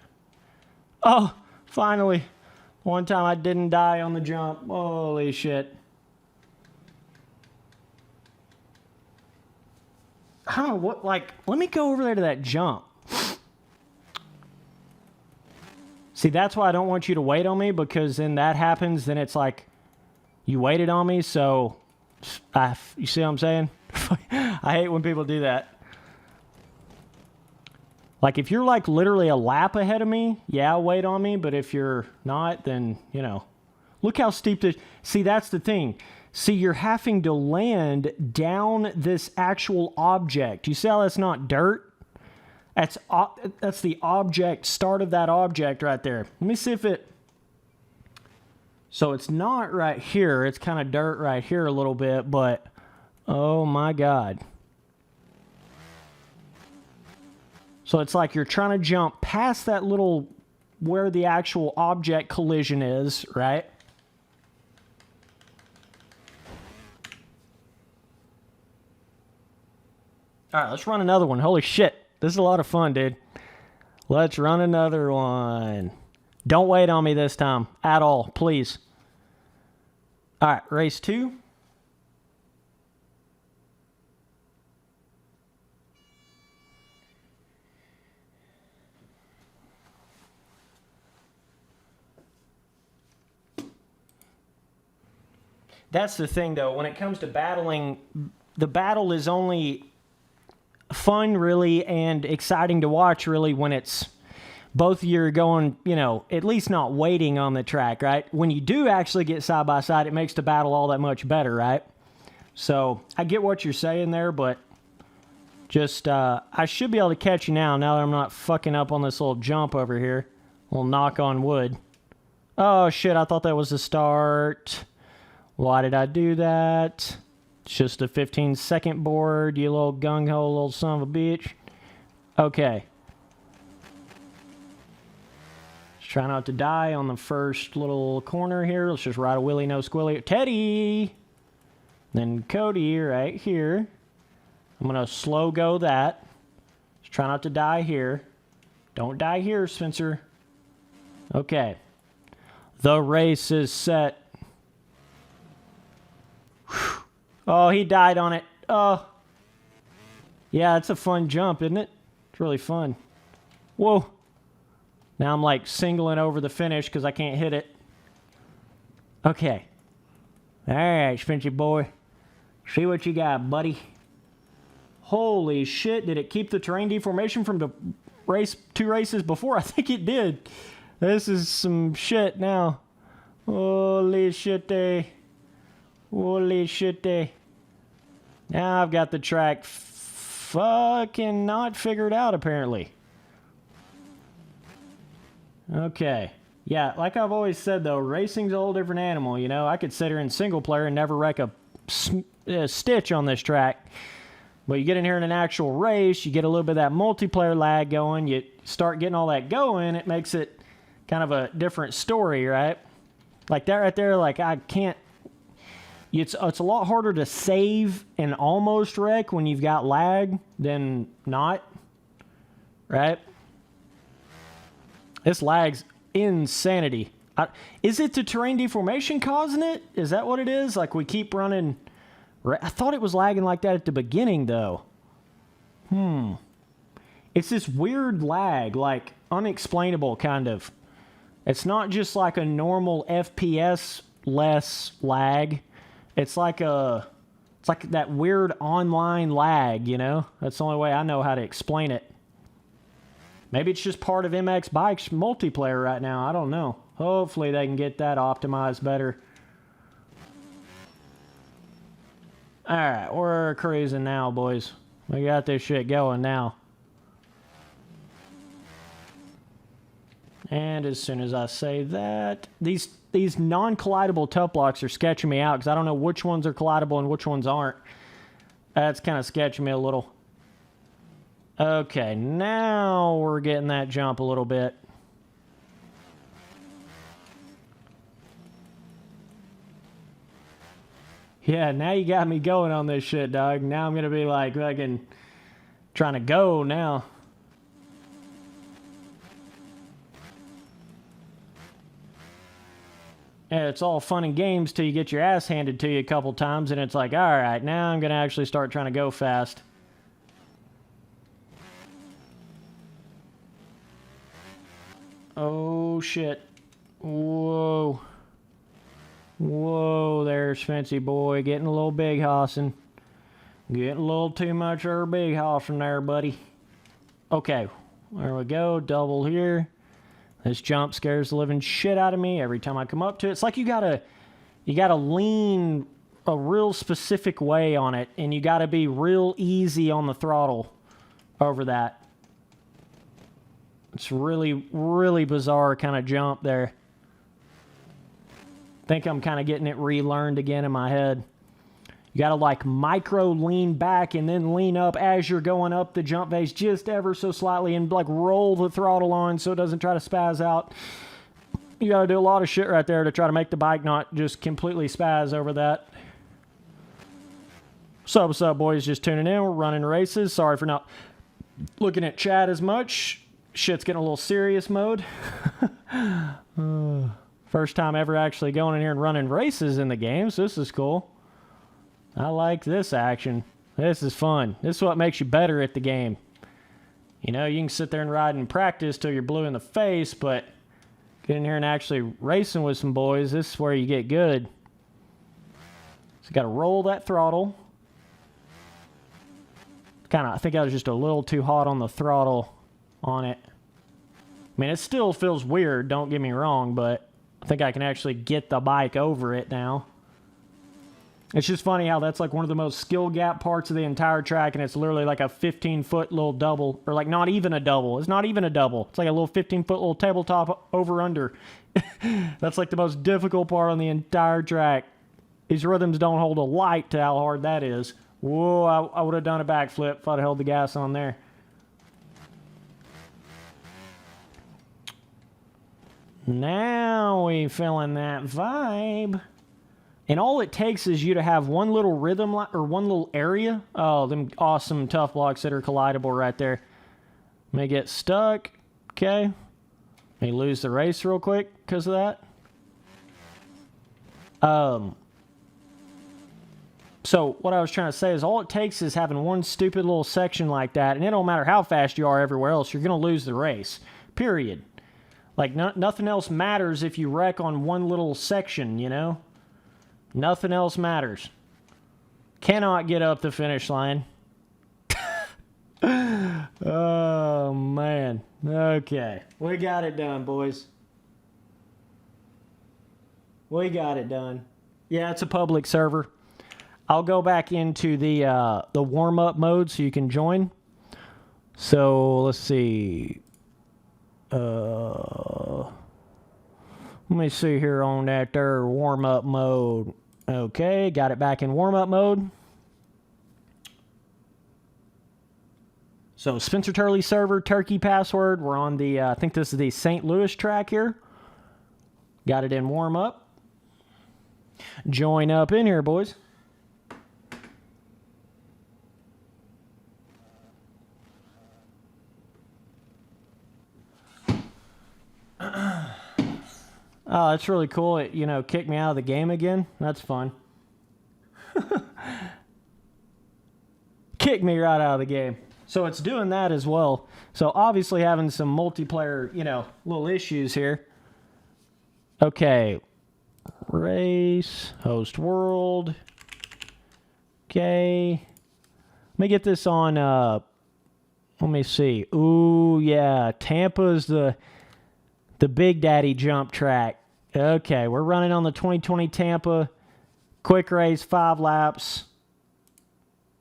Oh, finally. One time I didn't die on the jump. Holy shit. I don't know what, like, let me go over there to that jump. See, that's why I don't want you to wait on me, because then that happens, then it's like, you waited on me, so, you see what I'm saying? I hate when people do that. Like, if you're, like, literally a lap ahead of me, yeah, wait on me, but if you're not, then, you know. Look how steep this... See, that's the thing. See, you're having to land down this actual object. You see how that's not dirt? That's the object, start of that object right there. Let me see if it... So it's not right here. It's kind of dirt right here a little bit, but... Oh, my God. So it's like you're trying to jump past that little, where the actual object collision is, right? All right, let's run another one. Holy shit. This is a lot of fun, dude. Let's run another one. Don't wait on me this time at all, please. All right, race 2. That's the thing, though. When it comes to battling, the battle is only fun, really, and exciting to watch, really, when it's both of you are going, you know, at least not waiting on the track, right? When you do actually get side by side, it makes the battle all that much better, right? So I get what you're saying there, but just, I should be able to catch you now that I'm not fucking up on this little jump over here. We'll knock on wood. Oh, shit, I thought that was the start. Why did I do that? It's just a 15-second board, you little gung-ho little son of a bitch. Okay. Let's try not to die on the first little corner here. Let's just ride a willy, no squilly. Teddy! Then Cody right here. I'm going to slow go that. Let's try not to die here. Don't die here, Spencer. Okay. The race is set. Oh, he died on it. Oh. Yeah, it's a fun jump, isn't it? It's really fun. Whoa. Now I'm like singling over the finish because I can't hit it. Okay. All right, Spencer boy. See what you got, buddy. Holy shit. Did it keep the terrain deformation from the race 2 races before? I think it did. This is some shit now. Holy shit, holy shit. Now I've got the track fucking not figured out, apparently. Okay. Yeah, like I've always said, though, racing's a whole different animal, you know? I could sit here in single player and never wreck a stitch on this track. But you get in here in an actual race, you get a little bit of that multiplayer lag going, you start getting all that going, it makes it kind of a different story, right? Like that right there, like I can't... It's a lot harder to save and almost wreck when you've got lag than not, right? This lag's insanity. Is it the terrain deformation causing it? Is that what it is? Like we keep running... I thought it was lagging like that at the beginning, though. It's this weird lag, like unexplainable, kind of. It's not just like a normal FPS less lag. It's like that weird online lag, you know? That's the only way I know how to explain it. Maybe it's just part of MX Bike's multiplayer right now. I don't know. Hopefully they can get that optimized better. Alright, we're cruising now, boys. We got this shit going now. And as soon as I say that, these non-collidable tub blocks are sketching me out because I don't know which ones are collidable and which ones aren't. That's kind of sketching me a little. Okay, now we're getting that jump a little bit. Yeah, now you got me going on this shit, dog. Now I'm going to be like fucking trying to go now. And it's all fun and games till you get your ass handed to you a couple times, and it's like, all right, now I'm going to actually start trying to go fast. Oh, shit. Whoa. Whoa, there's Fancy Boy. Getting a little big hossing. Getting a little too much of her big hossing there, buddy. Okay, there we go. Double here. This jump scares the living shit out of me every time I come up to it. It's like you gotta lean a real specific way on it, and you gotta be real easy on the throttle over that. It's really, really bizarre kind of jump there. I think I'm kind of getting it relearned again in my head. You got to like micro lean back and then lean up as you're going up the jump face just ever so slightly and like roll the throttle on so it doesn't try to spaz out. You got to do a lot of shit right there to try to make the bike not just completely spaz over that. So what's up, boys? Just tuning in. We're running races. Sorry for not looking at chat as much. Shit's getting a little serious mode. First time ever actually going in here and running races in the game, so this is cool. I like this action. This is fun. This is what makes you better at the game. You know, you can sit there and ride and practice till you're blue in the face, but get in here and actually racing with some boys, this is where you get good. So you got to roll that throttle. I think I was just a little too hot on the throttle on it. I mean, it still feels weird, don't get me wrong, but I think I can actually get the bike over it now. It's just funny how that's like one of the most skill gap parts of the entire track, and it's literally like a 15-foot little double, or like not even a double. It's not even a double. It's like a little 15-foot little tabletop over-under. That's like the most difficult part on the entire track. These rhythms don't hold a light to how hard that is. Whoa, I would have done a backflip if I'd held the gas on there. Now we feeling that vibe. And all it takes is you to have one little rhythm or one little area. Oh, them awesome tough blocks that are collidable right there. May get stuck. Okay. May lose the race real quick because of that. So what I was trying to say is all it takes is having one stupid little section like that, and it don't matter how fast you are everywhere else, you're going to lose the race. Period. Like, nothing else matters if you wreck on one little section, you know? Nothing else matters. Cannot get up the finish line. Oh, man. Okay. We got it done, boys. We got it done. Yeah, it's a public server. I'll go back into the warm-up mode so you can join. So, let's see. Let me see here on that there warm-up mode. Okay, got it back in warm-up mode. So Spencer Turley server, Turkey password. We're on the, I think this is the St. Louis track here. Got it in warm-up. Join up in here, boys. Oh, that's really cool. It, you know, kicked me out of the game again. That's fun. Kicked me right out of the game. So it's doing that as well. So obviously having some multiplayer, you know, little issues here. Okay. Race. Host world. Okay. Let me get this on, let me see. Ooh, yeah. Tampa's the Big Daddy jump track. Okay, we're running on the 2020 Tampa. Quick race, 5 laps.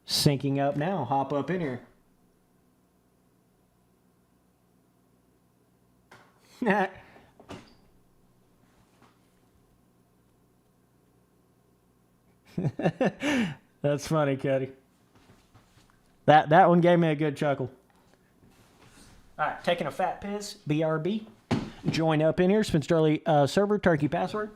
Syncing up now. Hop up in here. That's funny, Cody. That one gave me a good chuckle. All right, taking a fat piss. BRB. Join up in here. Spencer Turley server, Turkey password.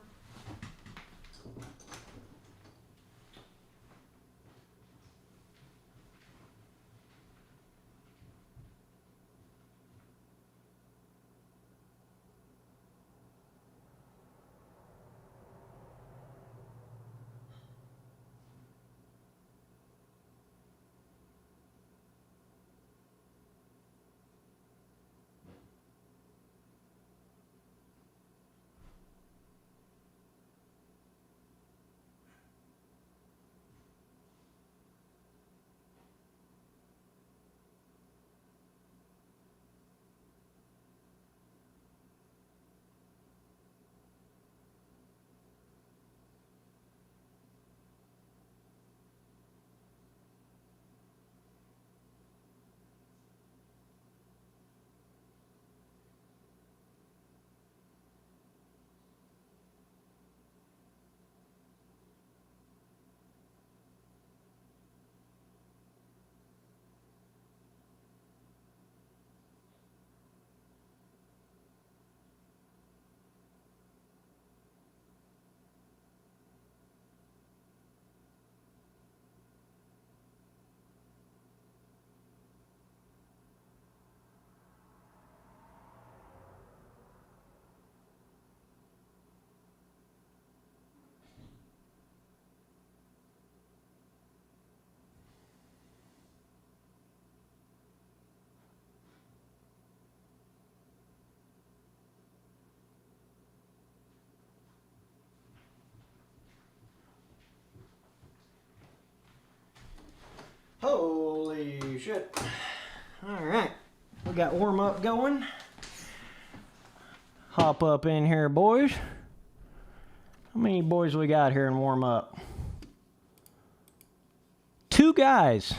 shit. Alright. We got warm up going. Hop up in here, boys. How many boys we got here in warm up? 2 guys.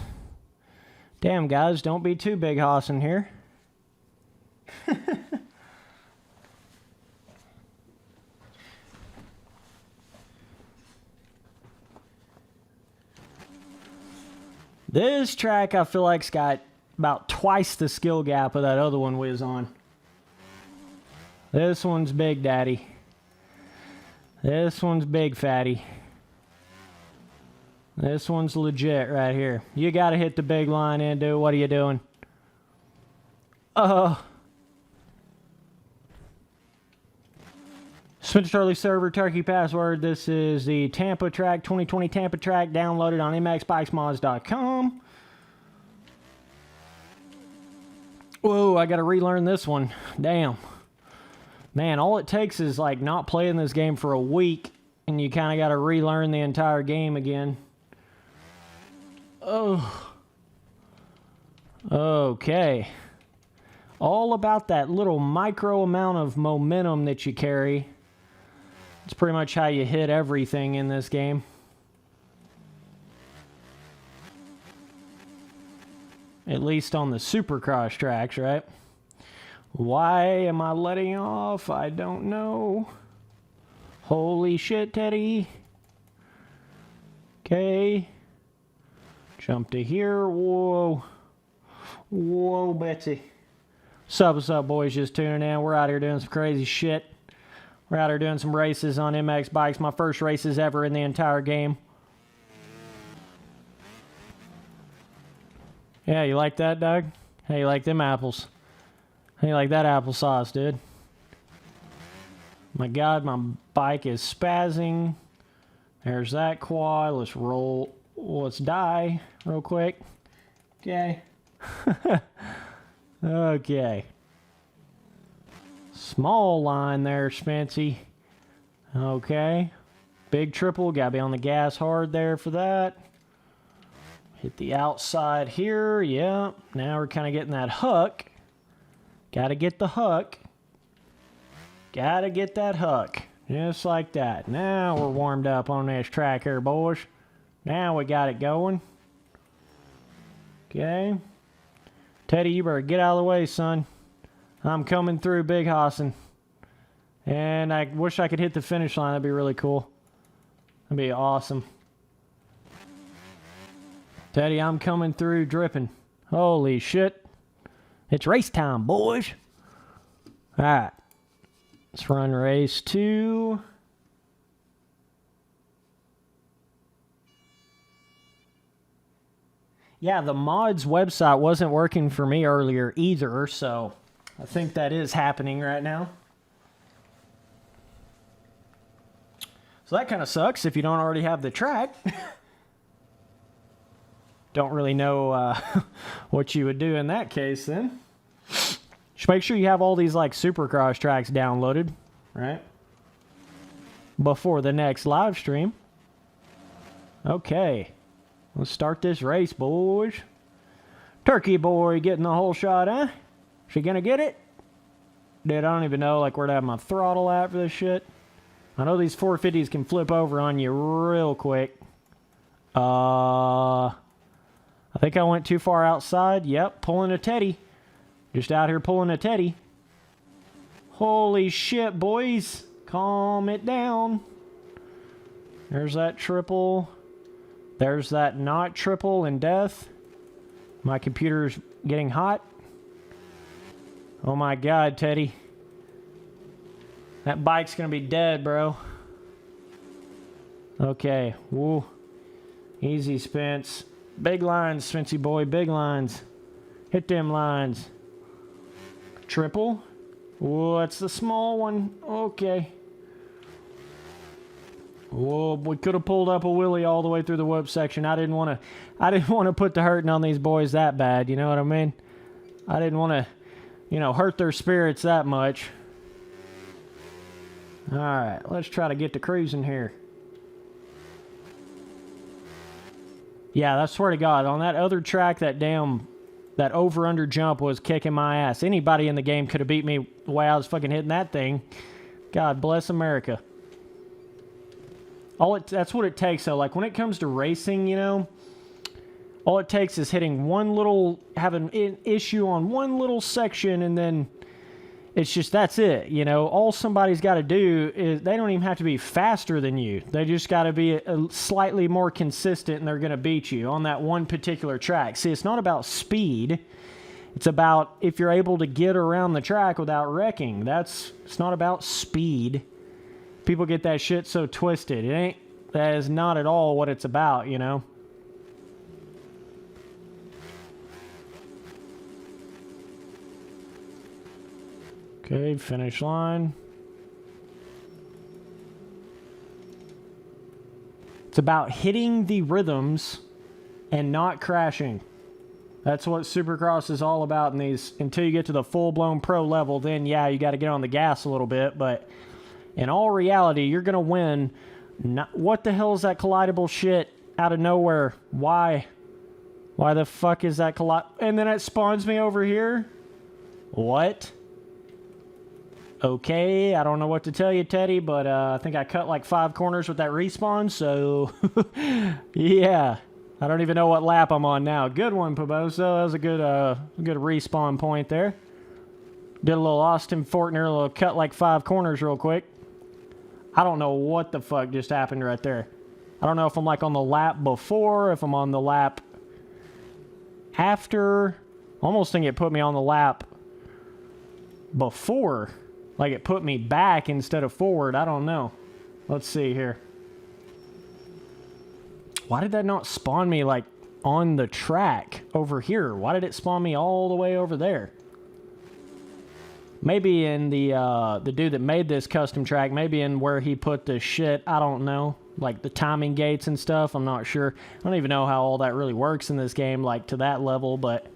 Damn, guys, don't be too big hossing here. This track, I feel like's got about twice the skill gap of that other one we was on. This one's big, daddy. This one's big, fatty. This one's legit right here. You gotta hit the big line in, dude. What are you doing? Switch Turley server, turkey password. This is the Tampa track, 2020 Tampa track, downloaded on mxbikesmods.com. Whoa, I gotta relearn this one. Damn. Man, all it takes is like not playing this game for a week, and you kind of gotta relearn the entire game again. Oh. Okay. All about that little micro amount of momentum that you carry. It's pretty much how you hit everything in this game. At least on the Supercross tracks, right? Why am I letting off? I don't know. Holy shit, Teddy. Okay. Jump to here. Whoa. Whoa, Betsy. What's up, boys? Just tuning in. We're out here doing some crazy shit. We're out here doing some races on MX bikes. My first races ever in the entire game. Yeah, you like that, Doug? Hey, you like them apples? Hey, you like that applesauce, dude? My God, my bike is spazzing. There's that quad. Let's roll. Let's die real quick. Okay. Okay. Small line there, Spency. Okay. Big triple. Gotta be on the gas hard there for that. Hit the outside here. Yeah. Now we're kind of getting that huck. Gotta get the huck. Gotta get that huck. Just like that. Now we're warmed up on this track here, boys. Now we got it going. Okay. Teddy, you better get out of the way, son. I'm coming through big hossing. And I wish I could hit the finish line. That'd be really cool. That'd be awesome. Teddy, I'm coming through dripping. Holy shit. It's race time, boys. Alright. Let's run race 2. Yeah, the mods website wasn't working for me earlier either, so I think that is happening right now. So that kind of sucks if you don't already have the track. Don't really know what you would do in that case then. Just make sure you have all these like Supercross tracks downloaded, right? Before the next live stream. Okay. Let's start this race, boys. Turkey boy getting the whole shot, huh? Is she gonna get it? Dude, I don't even know like where to have my throttle at for this shit. I know these 450s can flip over on you real quick. I think I went too far outside. Yep, pulling a Teddy. Just out here pulling a Teddy. Holy shit, boys. Calm it down. There's that triple. There's that not triple in death. My computer's getting hot. Oh my God, Teddy. That bike's gonna be dead, bro. Okay, woo. Easy, Spence. Big lines, Spency boy, big lines. Hit them lines. Triple. Whoa, that's the small one. Okay. Whoa, we could have pulled up a wheelie all the way through the whoop section. I didn't want to put the hurting on these boys that bad, you know what I mean? I didn't want to, you know, hurt their spirits that much. All right, let's try to get to cruising here. Yeah, I swear to God, on that other track, that damn that over-under jump was kicking my ass. Anybody in the game could have beat me the way I was fucking hitting that thing. God bless America. That's what it takes, though. Like, when it comes to racing, you know, all it takes is having an issue on one little section, and then it's just, that's it, you know. All somebody's got to do is, they don't even have to be faster than you. They just got to be a slightly more consistent, and they're going to beat you on that one particular track. See, it's not about speed. It's about if you're able to get around the track without wrecking. It's not about speed. People get that shit so twisted. That is not at all what it's about, you know. Okay, finish line. It's about hitting the rhythms and not crashing. That's what Supercross is all about in these. Until you get to the full-blown pro level, then yeah, you got to get on the gas a little bit, but in all reality, you're going to win. What the hell is that collidable shit out of nowhere? Why? Why the fuck is that And then it spawns me over here? What? Okay, I don't know what to tell you, Teddy, but I think I cut like 5 corners with that respawn, so yeah. I don't even know what lap I'm on now. Good one, Paboso. That was a good respawn point there. Did a little Austin Fortner, a little cut like 5 corners real quick. I don't know what the fuck just happened right there. I don't know if I'm like on the lap before, if I'm on the lap after. Almost think it put me on the lap before. Like it put me back instead of forward. I don't know. Let's see here. Why did that not spawn me like on the track over here? Why did it spawn me all the way over there? Maybe in the dude that made this custom track, maybe in where he put the shit, I don't know. Like the timing gates and stuff, I'm not sure. I don't even know how all that really works in this game, like to that level, but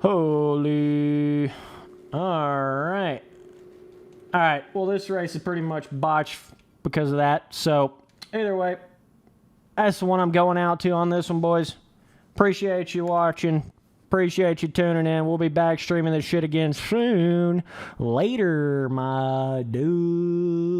holy. Alright. Alright, well this race is pretty much botched because of that. So, either way, that's the one I'm going out to on this one, boys. Appreciate you watching. Appreciate you tuning in. We'll be back streaming this shit again soon. Later, my dude.